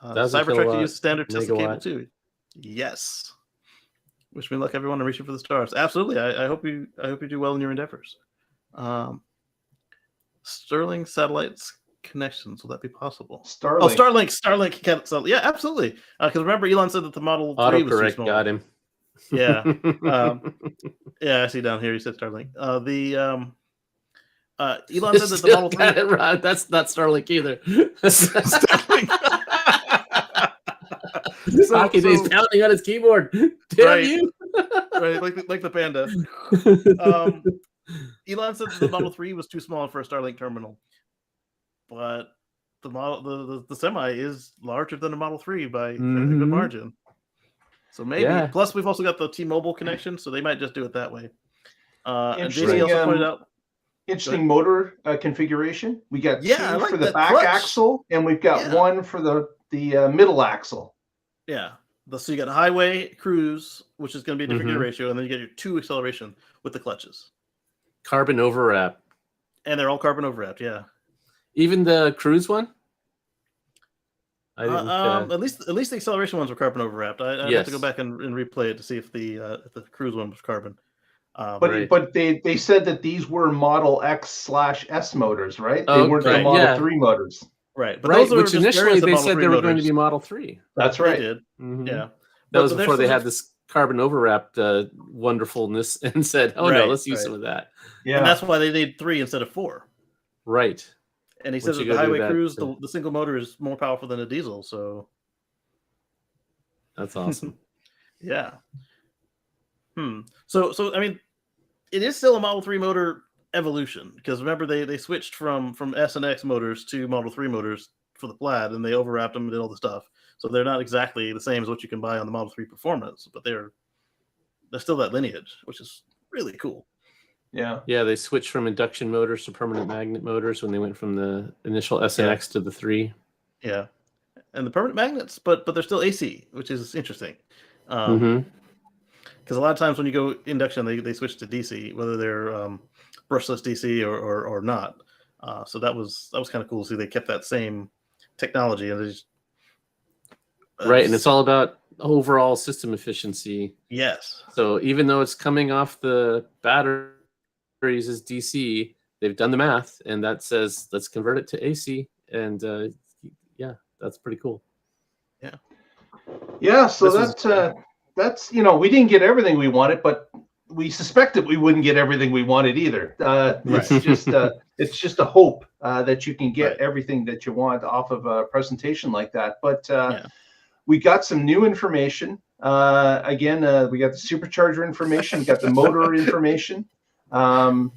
[SPEAKER 1] Cybertruck used standard Tesla cable too. Yes. Wish me luck, everyone, and reaching for the stars. Absolutely. I hope you do well in your endeavors. Sterling satellites connections, will that be possible? Starlink. Yeah, absolutely. Because remember, Elon said that the Model 3 was too small.
[SPEAKER 3] Got him.
[SPEAKER 1] Yeah. I see down here. He said Starlink. Elon said that the Model 3.
[SPEAKER 3] Right. That's not Starlink either.
[SPEAKER 1] Starlink.
[SPEAKER 3] He's pounding on his keyboard. Damn you.
[SPEAKER 1] right, like the Panda. Elon said that the Model 3 was too small for a Starlink terminal, but the Semi is larger than a Model 3 by a good margin. So maybe.
[SPEAKER 3] Yeah.
[SPEAKER 1] Plus, we've also got the T-Mobile connection, so they might just do it that way. And JC also pointed out.
[SPEAKER 2] Interesting motor configuration. We got two
[SPEAKER 1] I like
[SPEAKER 2] for the
[SPEAKER 1] that
[SPEAKER 2] back
[SPEAKER 1] clutch.
[SPEAKER 2] axle, and we've got one for the middle axle.
[SPEAKER 1] Yeah. So you got highway, cruise, which is going to be a different gear ratio, and then you get your 2 acceleration with the clutches.
[SPEAKER 3] Carbon overwrap.
[SPEAKER 1] And they're all carbon overwrapped, yeah.
[SPEAKER 3] Even the cruise one? I didn't,
[SPEAKER 1] at least the acceleration ones were carbon overwrapped. I'd have to go back and replay it to see if the cruise one was carbon.
[SPEAKER 2] But they said that these were Model X/S motors, right? They weren't the Model 3 motors.
[SPEAKER 1] Right. But those
[SPEAKER 3] which initially they said they were going to be Model 3.
[SPEAKER 2] That's right.
[SPEAKER 1] They did. Yeah.
[SPEAKER 3] That was before they had this carbon overwrapped wonderfulness and said, oh no, let's use some of that.
[SPEAKER 1] Yeah. And that's why they need 3 instead of 4.
[SPEAKER 3] Right.
[SPEAKER 1] And he says that the highway cruise, the single motor is more powerful than a diesel. So
[SPEAKER 3] that's awesome.
[SPEAKER 1] Yeah. So I mean, it is still a Model 3 motor evolution, because remember they switched from S and X motors to Model 3 motors for the Plaid, and they overwrapped them and did all the stuff. So they're not exactly the same as what you can buy on the Model 3 Performance, but they're still that lineage, which is really cool.
[SPEAKER 2] Yeah.
[SPEAKER 3] Yeah, they switched from induction motors to permanent magnet motors when they went from the initial S and X to the 3.
[SPEAKER 1] Yeah. And the permanent magnets, but they're still AC, which is interesting. Because a lot of times when you go induction, they switch to DC, whether they're brushless DC or not. So that was kind of cool to see they kept that same technology, and they just,
[SPEAKER 3] right, and it's all about overall system efficiency.
[SPEAKER 1] Yes.
[SPEAKER 3] So even though it's coming off the batteries as DC, they've done the math, and that says let's convert it to AC, and that's pretty cool.
[SPEAKER 1] Yeah.
[SPEAKER 2] Yeah. So that's we didn't get everything we wanted, but we suspected we wouldn't get everything we wanted either. It's just a hope that you can get everything that you want off of a presentation like that. But we got some new information. Again, we got the supercharger information, we got the motor information. So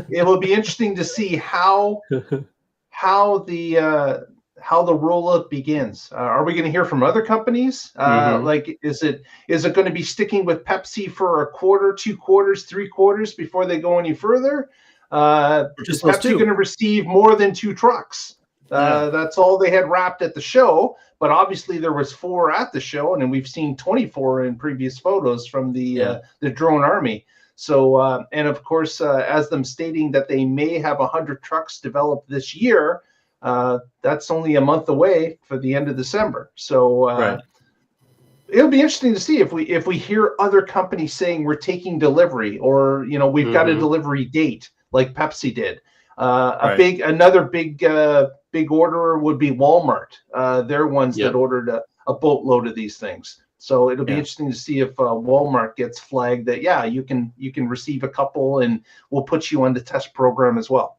[SPEAKER 2] it will be interesting to see how the rollout begins. Are we going to hear from other companies? Like, is it going to be sticking with Pepsi for a quarter, 2 quarters, 3 quarters before they go any further? Is Pepsi going to receive more than 2 trucks? That's all they had wrapped at the show, but obviously there was 4 at the show, and then we've seen 24 in previous photos from the drone army. So, and of course, as them stating that they may have 100 trucks developed this year, that's only a month away for the end of December. So it'll be interesting to see if we hear other companies saying we're taking delivery, or we've got a delivery date like Pepsi did. Another big orderer would be Walmart. They're ones that ordered a boatload of these things. So it'll be interesting to see if Walmart gets flagged that you can receive a couple, and we'll put you on the test program as well.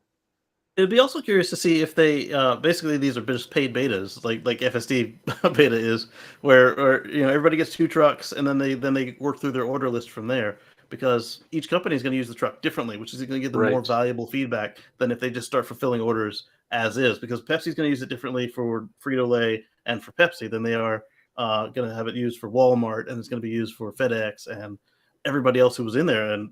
[SPEAKER 1] It'd be also curious to see if they basically these are just paid betas, like FSD beta is, where everybody gets 2 trucks, and then they work through their order list from there, because each company is going to use the truck differently, which is going to give them more valuable feedback than if they just start fulfilling orders as is, because Pepsi's going to use it differently for Frito-Lay and for Pepsi than they are going to have it used for Walmart, and it's going to be used for FedEx and everybody else who was in there. And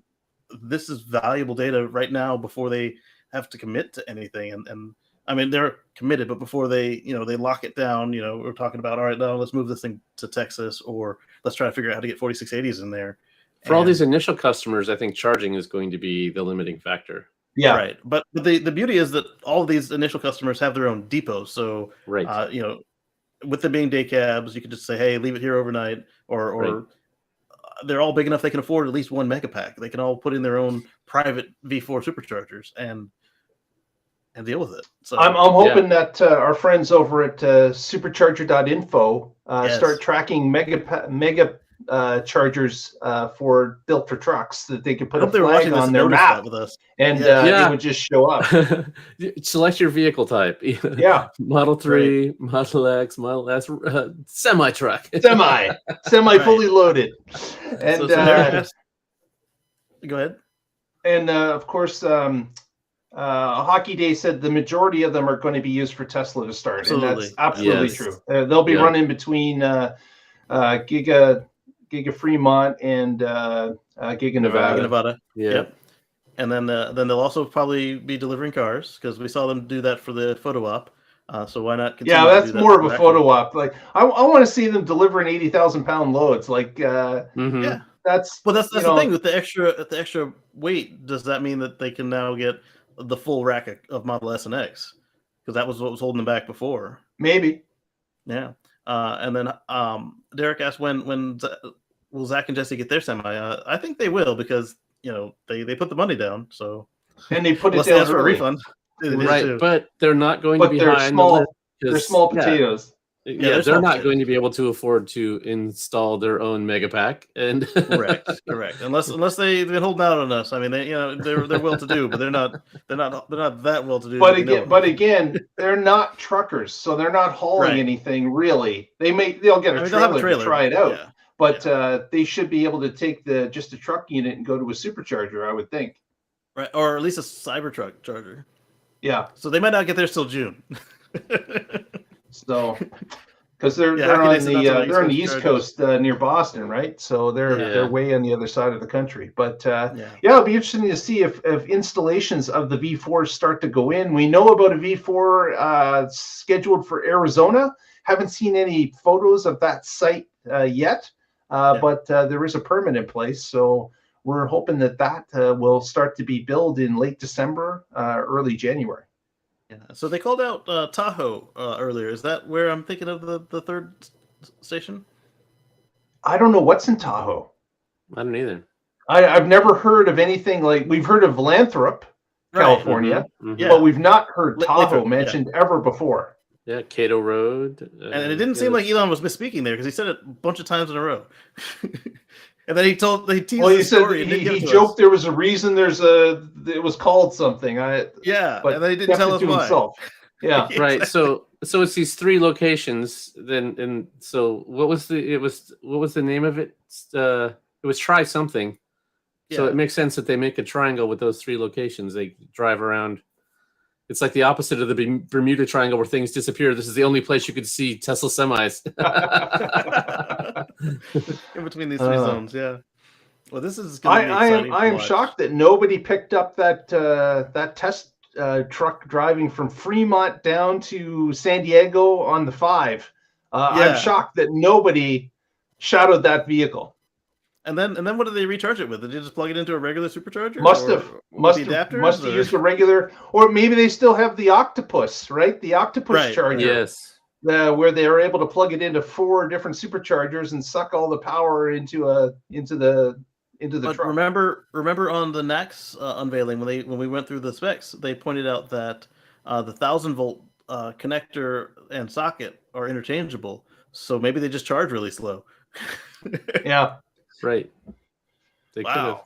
[SPEAKER 1] this is valuable data right now before they have to commit to anything. And I mean, they're committed, but before they lock it down, we're talking about, all right, now let's move this thing to Texas, or let's try to figure out how to get 4680s in there.
[SPEAKER 3] For all these initial customers, I think charging is going to be the limiting factor.
[SPEAKER 1] Yeah. Right. But the beauty is that all of these initial customers have their own depots. So, with them being day cabs, you can just say, hey, leave it here overnight, or they're all big enough they can afford at least 1 megapack. They can all put in their own private V4 superchargers and deal with it. So
[SPEAKER 2] I'm hoping that our friends over at supercharger.info start tracking chargers built for trucks that they could put
[SPEAKER 1] I
[SPEAKER 2] a
[SPEAKER 1] hope they were
[SPEAKER 2] flag
[SPEAKER 1] watching this
[SPEAKER 2] on
[SPEAKER 1] and
[SPEAKER 2] their
[SPEAKER 1] noticed
[SPEAKER 2] map,
[SPEAKER 1] that with us.
[SPEAKER 2] and
[SPEAKER 3] Yeah.
[SPEAKER 2] it would just show up.
[SPEAKER 3] Select your vehicle type.
[SPEAKER 2] Yeah.
[SPEAKER 3] Model 3, Model X, Model S, semi truck.
[SPEAKER 2] Semi fully loaded. And
[SPEAKER 1] So Derek asked, go ahead.
[SPEAKER 2] And of course, Hockey Day said the majority of them are going to be used for Tesla to start,
[SPEAKER 1] Absolutely.
[SPEAKER 2] and that's absolutely
[SPEAKER 3] Yes.
[SPEAKER 2] true. They'll be running between Giga Fremont and Giga Nevada.
[SPEAKER 1] Nevada.
[SPEAKER 3] Yeah.
[SPEAKER 1] Yep. And then they'll also probably be delivering cars because we saw them do that for the photo op. So why not continue?
[SPEAKER 2] Yeah,
[SPEAKER 1] to
[SPEAKER 2] that's
[SPEAKER 1] do that
[SPEAKER 2] more of
[SPEAKER 1] for
[SPEAKER 2] a
[SPEAKER 1] actual-
[SPEAKER 2] photo op. Like I want to see them delivering 80,000-pound loads. Like
[SPEAKER 1] Yeah.
[SPEAKER 2] that's
[SPEAKER 1] Well, that's the thing with the extra weight. Does that mean that they can now get the full rack of Model S and X? Because that was what was holding them back before.
[SPEAKER 2] maybe.
[SPEAKER 1] Yeah. And then Derek asked when will Zach and Jesse get their semi? I think they will because they put the money down. So
[SPEAKER 2] And they put it
[SPEAKER 1] unless they
[SPEAKER 2] down
[SPEAKER 1] ask for a
[SPEAKER 2] early.
[SPEAKER 1] refund, they did
[SPEAKER 3] Right,
[SPEAKER 1] too.
[SPEAKER 3] but they're not going
[SPEAKER 2] But
[SPEAKER 3] to be
[SPEAKER 2] they're
[SPEAKER 3] high on
[SPEAKER 2] small.
[SPEAKER 3] the list.
[SPEAKER 2] They're small
[SPEAKER 3] Yeah.
[SPEAKER 2] potatoes.
[SPEAKER 3] Yeah,
[SPEAKER 1] they're
[SPEAKER 3] they're
[SPEAKER 1] small
[SPEAKER 3] not
[SPEAKER 1] potatoes.
[SPEAKER 3] going to be able to afford to install their own mega pack. And
[SPEAKER 1] Correct. Unless they've been holding out on us. I mean, they're well to do, but they're not that well to do.
[SPEAKER 2] But again, they're not truckers, so they're not hauling
[SPEAKER 1] Right.
[SPEAKER 2] anything really. They'll get a
[SPEAKER 1] they'll have
[SPEAKER 2] trailer to try it out,
[SPEAKER 1] Yeah.
[SPEAKER 2] but they should be able to take just a truck unit and go to a supercharger, I would think.
[SPEAKER 1] Right, or at least a Cybertruck charger.
[SPEAKER 2] Yeah.
[SPEAKER 1] So they might not get there till June.
[SPEAKER 2] So, because they're
[SPEAKER 1] Hockey
[SPEAKER 2] on
[SPEAKER 1] Day said that's
[SPEAKER 2] they're on the
[SPEAKER 1] East
[SPEAKER 2] East
[SPEAKER 1] Coast
[SPEAKER 2] Coast near Boston, right? So they're
[SPEAKER 3] Yeah.
[SPEAKER 2] way on the other side of the country. But
[SPEAKER 1] Yeah.
[SPEAKER 2] it'll be interesting to see if installations of the V4s start to go in. We know about a V4 scheduled for Arizona. Haven't seen any photos of that site yet, but there is a permit in place. So we're hoping that will start to be built in late December, early January.
[SPEAKER 1] Yeah. So they called out Tahoe earlier. Is that where I'm thinking of the third station?
[SPEAKER 2] I don't know what's in Tahoe.
[SPEAKER 3] I don't either.
[SPEAKER 2] I've never heard of anything like we've heard of Lathrop,
[SPEAKER 1] Right.
[SPEAKER 2] California,
[SPEAKER 3] Mhm.
[SPEAKER 1] Yeah.
[SPEAKER 2] but we've not heard Tahoe
[SPEAKER 1] Lathrop, yeah.
[SPEAKER 2] mentioned ever before.
[SPEAKER 3] Yeah, Cato Road.
[SPEAKER 1] And it didn't seem like Elon was misspeaking there because he said it a bunch of times in a row. And then he teased
[SPEAKER 2] Well, he
[SPEAKER 1] the
[SPEAKER 2] said
[SPEAKER 1] story and didn't give
[SPEAKER 2] he
[SPEAKER 1] it to
[SPEAKER 2] joked
[SPEAKER 1] us.
[SPEAKER 2] there was a reason it was called something.
[SPEAKER 1] Yeah,
[SPEAKER 2] But
[SPEAKER 1] and then he didn't
[SPEAKER 2] kept
[SPEAKER 1] tell
[SPEAKER 2] it
[SPEAKER 1] us
[SPEAKER 2] to
[SPEAKER 1] why.
[SPEAKER 2] himself. Yeah.
[SPEAKER 3] Right. So it's these 3 locations. And so what was the name of it? It was Try Something. So
[SPEAKER 1] Yeah.
[SPEAKER 3] it makes sense that they make a triangle with those 3 locations. They drive around. It's like the opposite of the Bermuda Triangle where things disappear. This is the only place you could see Tesla semis.
[SPEAKER 1] In between these 3 zones, yeah. Well, this is going to be
[SPEAKER 2] I
[SPEAKER 1] exciting.
[SPEAKER 2] am
[SPEAKER 1] to watch.
[SPEAKER 2] shocked that nobody picked up that test truck driving from Fremont down to San Diego on the 5.
[SPEAKER 1] Yeah.
[SPEAKER 2] I'm shocked that nobody shadowed that vehicle.
[SPEAKER 1] And then what did they recharge it with? Did they just plug it into a regular supercharger?
[SPEAKER 2] Must
[SPEAKER 1] Or
[SPEAKER 2] have
[SPEAKER 1] with the adapters, or-
[SPEAKER 2] used a regular, or maybe they still have the Octopus, right? The Octopus
[SPEAKER 1] Right.
[SPEAKER 2] charger,
[SPEAKER 3] Yes.
[SPEAKER 2] where they are able to plug it into 4 different superchargers and suck all the power into the
[SPEAKER 1] But
[SPEAKER 2] truck.
[SPEAKER 1] remember on the NACS unveiling when we went through the specs, they pointed out that the 1,000-volt connector and socket are interchangeable. So maybe they just charge really slow.
[SPEAKER 2] Yeah.
[SPEAKER 3] Right. They could have.
[SPEAKER 1] Wow.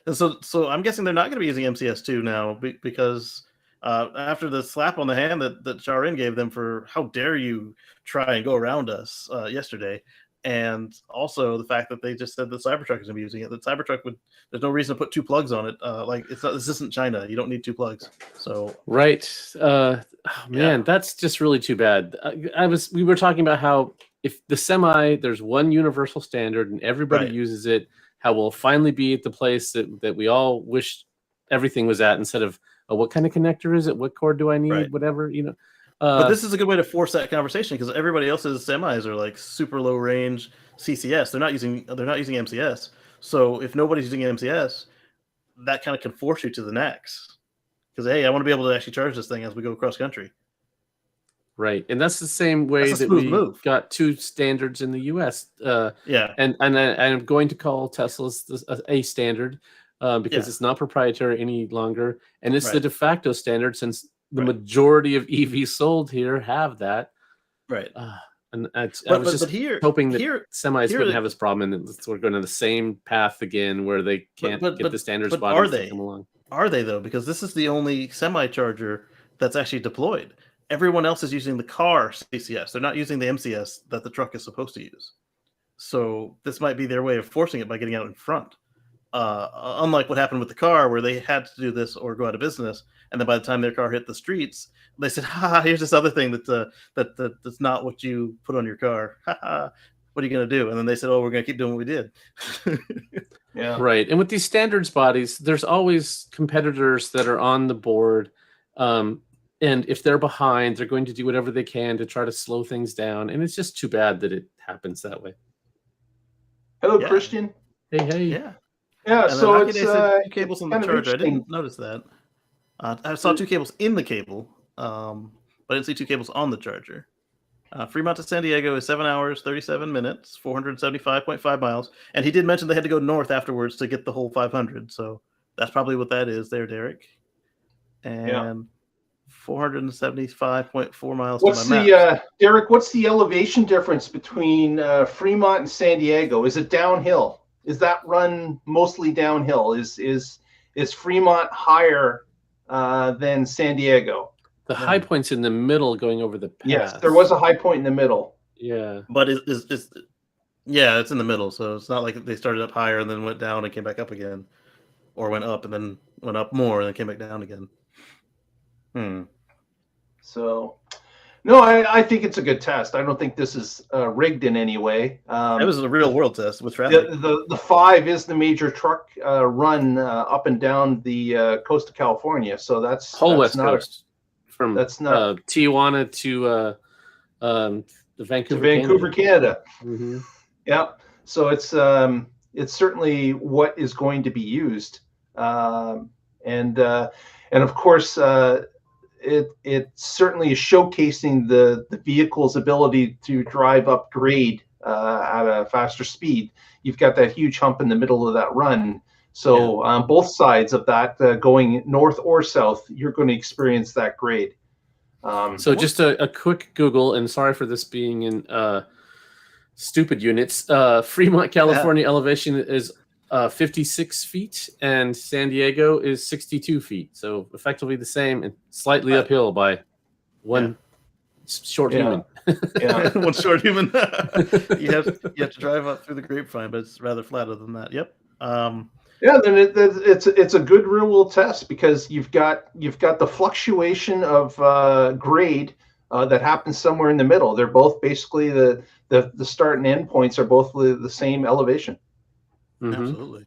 [SPEAKER 1] And so I'm guessing they're not going to be using MCS2 now because after the slap on the hand that Sharin gave them for how dare you try and go around us yesterday, and also the fact that they just said that Cybertruck is going to be using it. That Cybertruck there's no reason to put 2 plugs on it. This isn't China. You don't need 2 plugs. So
[SPEAKER 3] Right. That's just really too bad. We were talking about how if the semi, there's one universal standard and everybody
[SPEAKER 1] Right.
[SPEAKER 3] uses it, how we'll finally be at the place that we all wish everything was at instead of what kind of connector is it? What cord do I need?
[SPEAKER 1] Right.
[SPEAKER 3] Whatever,
[SPEAKER 1] but this is a good way to force that conversation because everybody else's semis are like super low range CCS. They're not using MCS. So if nobody's using MCS, that kind of can force you to the NACS. Because hey, I want to be able to actually charge this thing as we go across country.
[SPEAKER 3] Right. And that's the same way
[SPEAKER 1] That's a
[SPEAKER 3] that
[SPEAKER 1] smooth
[SPEAKER 3] we
[SPEAKER 1] move.
[SPEAKER 3] got 2 standards in the US.
[SPEAKER 1] Yeah.
[SPEAKER 3] And I'm going to call Tesla's a standard because
[SPEAKER 1] Yeah.
[SPEAKER 3] it's not proprietary any longer. And it's the
[SPEAKER 1] Right.
[SPEAKER 3] de facto standard since the
[SPEAKER 1] Right.
[SPEAKER 3] majority of EVs sold here have that.
[SPEAKER 1] Right.
[SPEAKER 3] And I
[SPEAKER 1] But
[SPEAKER 3] was just
[SPEAKER 1] here,
[SPEAKER 3] hoping that
[SPEAKER 1] here,
[SPEAKER 3] semis
[SPEAKER 1] here
[SPEAKER 3] wouldn't
[SPEAKER 1] it-
[SPEAKER 3] have this problem, and we're going to the same path again, where they can't get the standards
[SPEAKER 1] but are
[SPEAKER 3] bodies to
[SPEAKER 1] they?
[SPEAKER 3] come along.
[SPEAKER 1] Are they though? Because this is the only semi charger that's actually deployed. Everyone else is using the car CCS. They're not using the MCS that the truck is supposed to use. So this might be their way of forcing it by getting out in front. Unlike what happened with the car, where they had to do this or go out of business, and then by the time their car hit the streets, they said, "Ha! Here's this other thing that's not what you put on your car. Ha! What are you going to do?" And then they said, "Oh, we're going to keep doing what we did."
[SPEAKER 2] Yeah.
[SPEAKER 3] Right. And with these standards bodies, there's always competitors that are on the board. And if they're behind, they're going to do whatever they can to try to slow things down. And it's just too bad that it happens that way.
[SPEAKER 2] Hello,
[SPEAKER 1] Yeah.
[SPEAKER 2] Christian.
[SPEAKER 3] Hey.
[SPEAKER 1] Yeah.
[SPEAKER 2] Yeah,
[SPEAKER 1] And
[SPEAKER 2] so
[SPEAKER 1] then
[SPEAKER 2] it's
[SPEAKER 1] said 2 cables on the
[SPEAKER 2] kind of
[SPEAKER 1] charger. I
[SPEAKER 2] interesting.
[SPEAKER 1] didn't notice that. I saw 2 cables in the cable, but I didn't see 2 cables on the charger. Fremont to San Diego is 7 hours, 37 minutes, 475.5 miles. And he did mention they had to go north afterwards to get the whole 500. So that's probably what that is there, Derek. And 475.4 miles
[SPEAKER 2] What's
[SPEAKER 1] to my map.
[SPEAKER 2] Derek? What's the elevation difference between Fremont and San Diego? Is it downhill? Is that run mostly downhill? Is Fremont higher than San Diego?
[SPEAKER 3] The high point's in the middle going over the pass.
[SPEAKER 2] Yes, there was a high point in the middle.
[SPEAKER 3] Yeah.
[SPEAKER 1] But yeah, it's in the middle. So it's not like they started up higher and then went down and came back up again. Or went up and then went up more and then came back down again.
[SPEAKER 2] So, no, I think it's a good test. I don't think this is rigged in any way.
[SPEAKER 1] It was a real world test with traffic.
[SPEAKER 2] The 5 is the major truck run up and down the coast of California. So that's
[SPEAKER 3] Whole
[SPEAKER 2] West
[SPEAKER 3] Coast. From Tijuana to
[SPEAKER 2] Vancouver, Canada.
[SPEAKER 3] Mm-hmm.
[SPEAKER 2] Yeah. So it's certainly what is going to be used, and of course it certainly is showcasing the vehicle's ability to drive up grade at a faster speed. You've got that huge hump in the middle of that run. So on both sides of that, going north or south, you're going to experience that grade.
[SPEAKER 3] So just a quick Google, and sorry for this being in stupid units. Fremont, California elevation is 56 feet, and San Diego is 62 feet. So effectively the same, and slightly uphill by one short human.
[SPEAKER 1] One short human. you have to drive up through the grapevine, but it's rather flatter than that. Yep.
[SPEAKER 2] Then it's a good real world test, because you've got the fluctuation of grade that happens somewhere in the middle. They're both basically the start and end points are both the same elevation.
[SPEAKER 3] Mm-hmm.
[SPEAKER 1] Absolutely.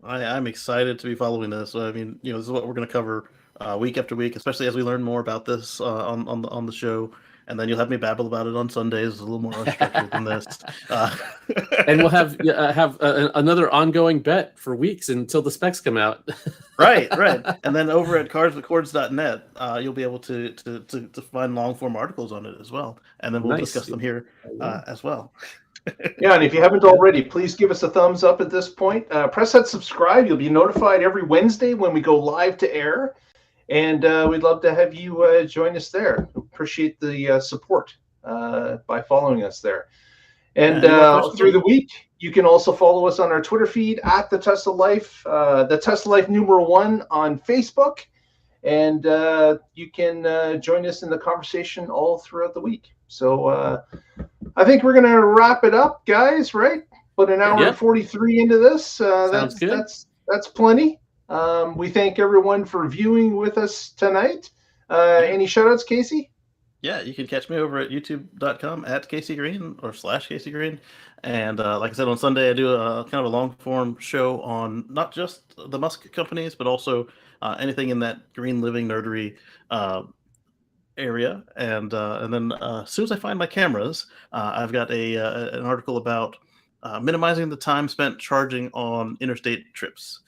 [SPEAKER 1] I'm excited to be following this. I mean, this is what we're going to cover week after week, especially as we learn more about this on the show. And then you'll have me babble about it on Sundays, a little more unstructured than this.
[SPEAKER 3] And we'll have another ongoing bet for weeks until the specs come out.
[SPEAKER 1] Right. And then over at carswithcords.net, you'll be able to find long form articles on it as well. And then we'll discuss them here as well.
[SPEAKER 2] And if you haven't already, please give us a thumbs up at this point. Press that subscribe. You'll be notified every Wednesday when we go live to air. And we'd love to have you join us there. Appreciate the support by following us there. And through the week, you can also follow us on our Twitter feed at The Tesla Life, The Tesla Life #1 on Facebook. And you can join us in the conversation all throughout the week. So I think we're going to wrap it up, guys, right? But an hour and 43 into this.
[SPEAKER 3] Sounds good.
[SPEAKER 2] That's plenty. We thank everyone for viewing with us tonight. Any shout outs, Casey?
[SPEAKER 1] Yeah, you can catch me over at youtube.com at Casey Green or /Casey Green. And like I said, on Sunday, I do a kind of a long form show on not just the Musk companies, but also anything in that green living nerdery area. And then as soon as I find my cameras, I've got an article about minimizing the time spent charging on interstate trips.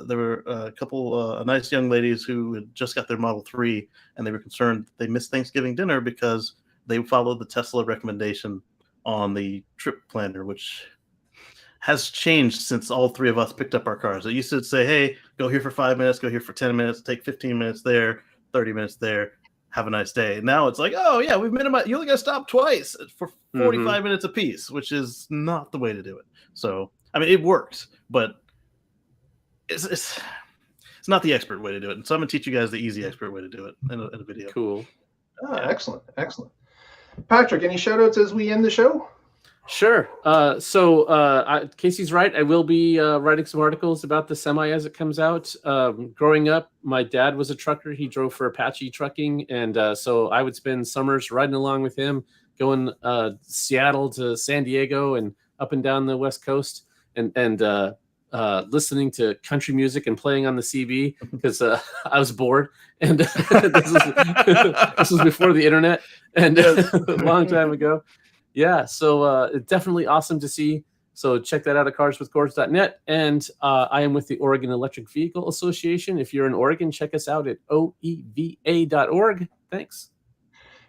[SPEAKER 1] There were a couple nice young ladies who had just got their Model 3, and they were concerned they missed Thanksgiving dinner because they followed the Tesla recommendation on the trip planner, which has changed since all 3 of us picked up our cars. It used to say, hey, go here for 5 minutes, go here for 10 minutes, take 15 minutes there, 30 minutes there. have a nice day. Now it's like, oh yeah, we've minimized. You only got to stop twice for 45 minutes apiece, which is not the way to do it. So I mean, it works, but it's not the expert way to do it. And so I'm gonna teach you guys the easy expert way to do it in a video.
[SPEAKER 3] Cool.
[SPEAKER 2] Oh, excellent. Patrick, any shout outs as we end the show?
[SPEAKER 3] Sure. Casey's right. I will be writing some articles about the semi as it comes out. Growing up, my dad was a trucker. He drove for Apache Trucking, and so I would spend summers riding along with him, going Seattle to San Diego and up and down the West Coast, and listening to country music and playing on the CB because I was bored. And this was before the internet, and a long time ago. Yeah, so it's definitely awesome to see. So check that out at carswithcords.net. And I am with the Oregon Electric Vehicle Association. If you're in Oregon, check us out at oeva.org. Thanks.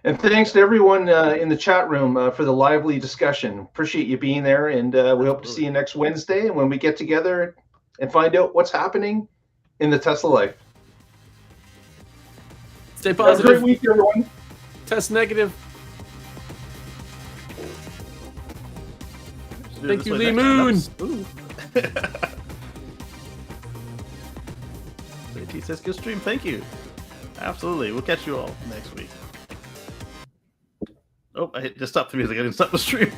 [SPEAKER 2] And thanks to everyone in the chat room for the lively discussion. Appreciate you being there, and we hope to see you next Wednesday when we get together and find out what's happening in the Tesla life.
[SPEAKER 3] Stay
[SPEAKER 2] Have a
[SPEAKER 3] positive.
[SPEAKER 2] great week, everyone.
[SPEAKER 3] Test negative. Thank you, Lee Moon.
[SPEAKER 1] He says good stream. Thank you. Absolutely. We'll catch you all next week. Oh, I hit to stop the music. I didn't stop the stream.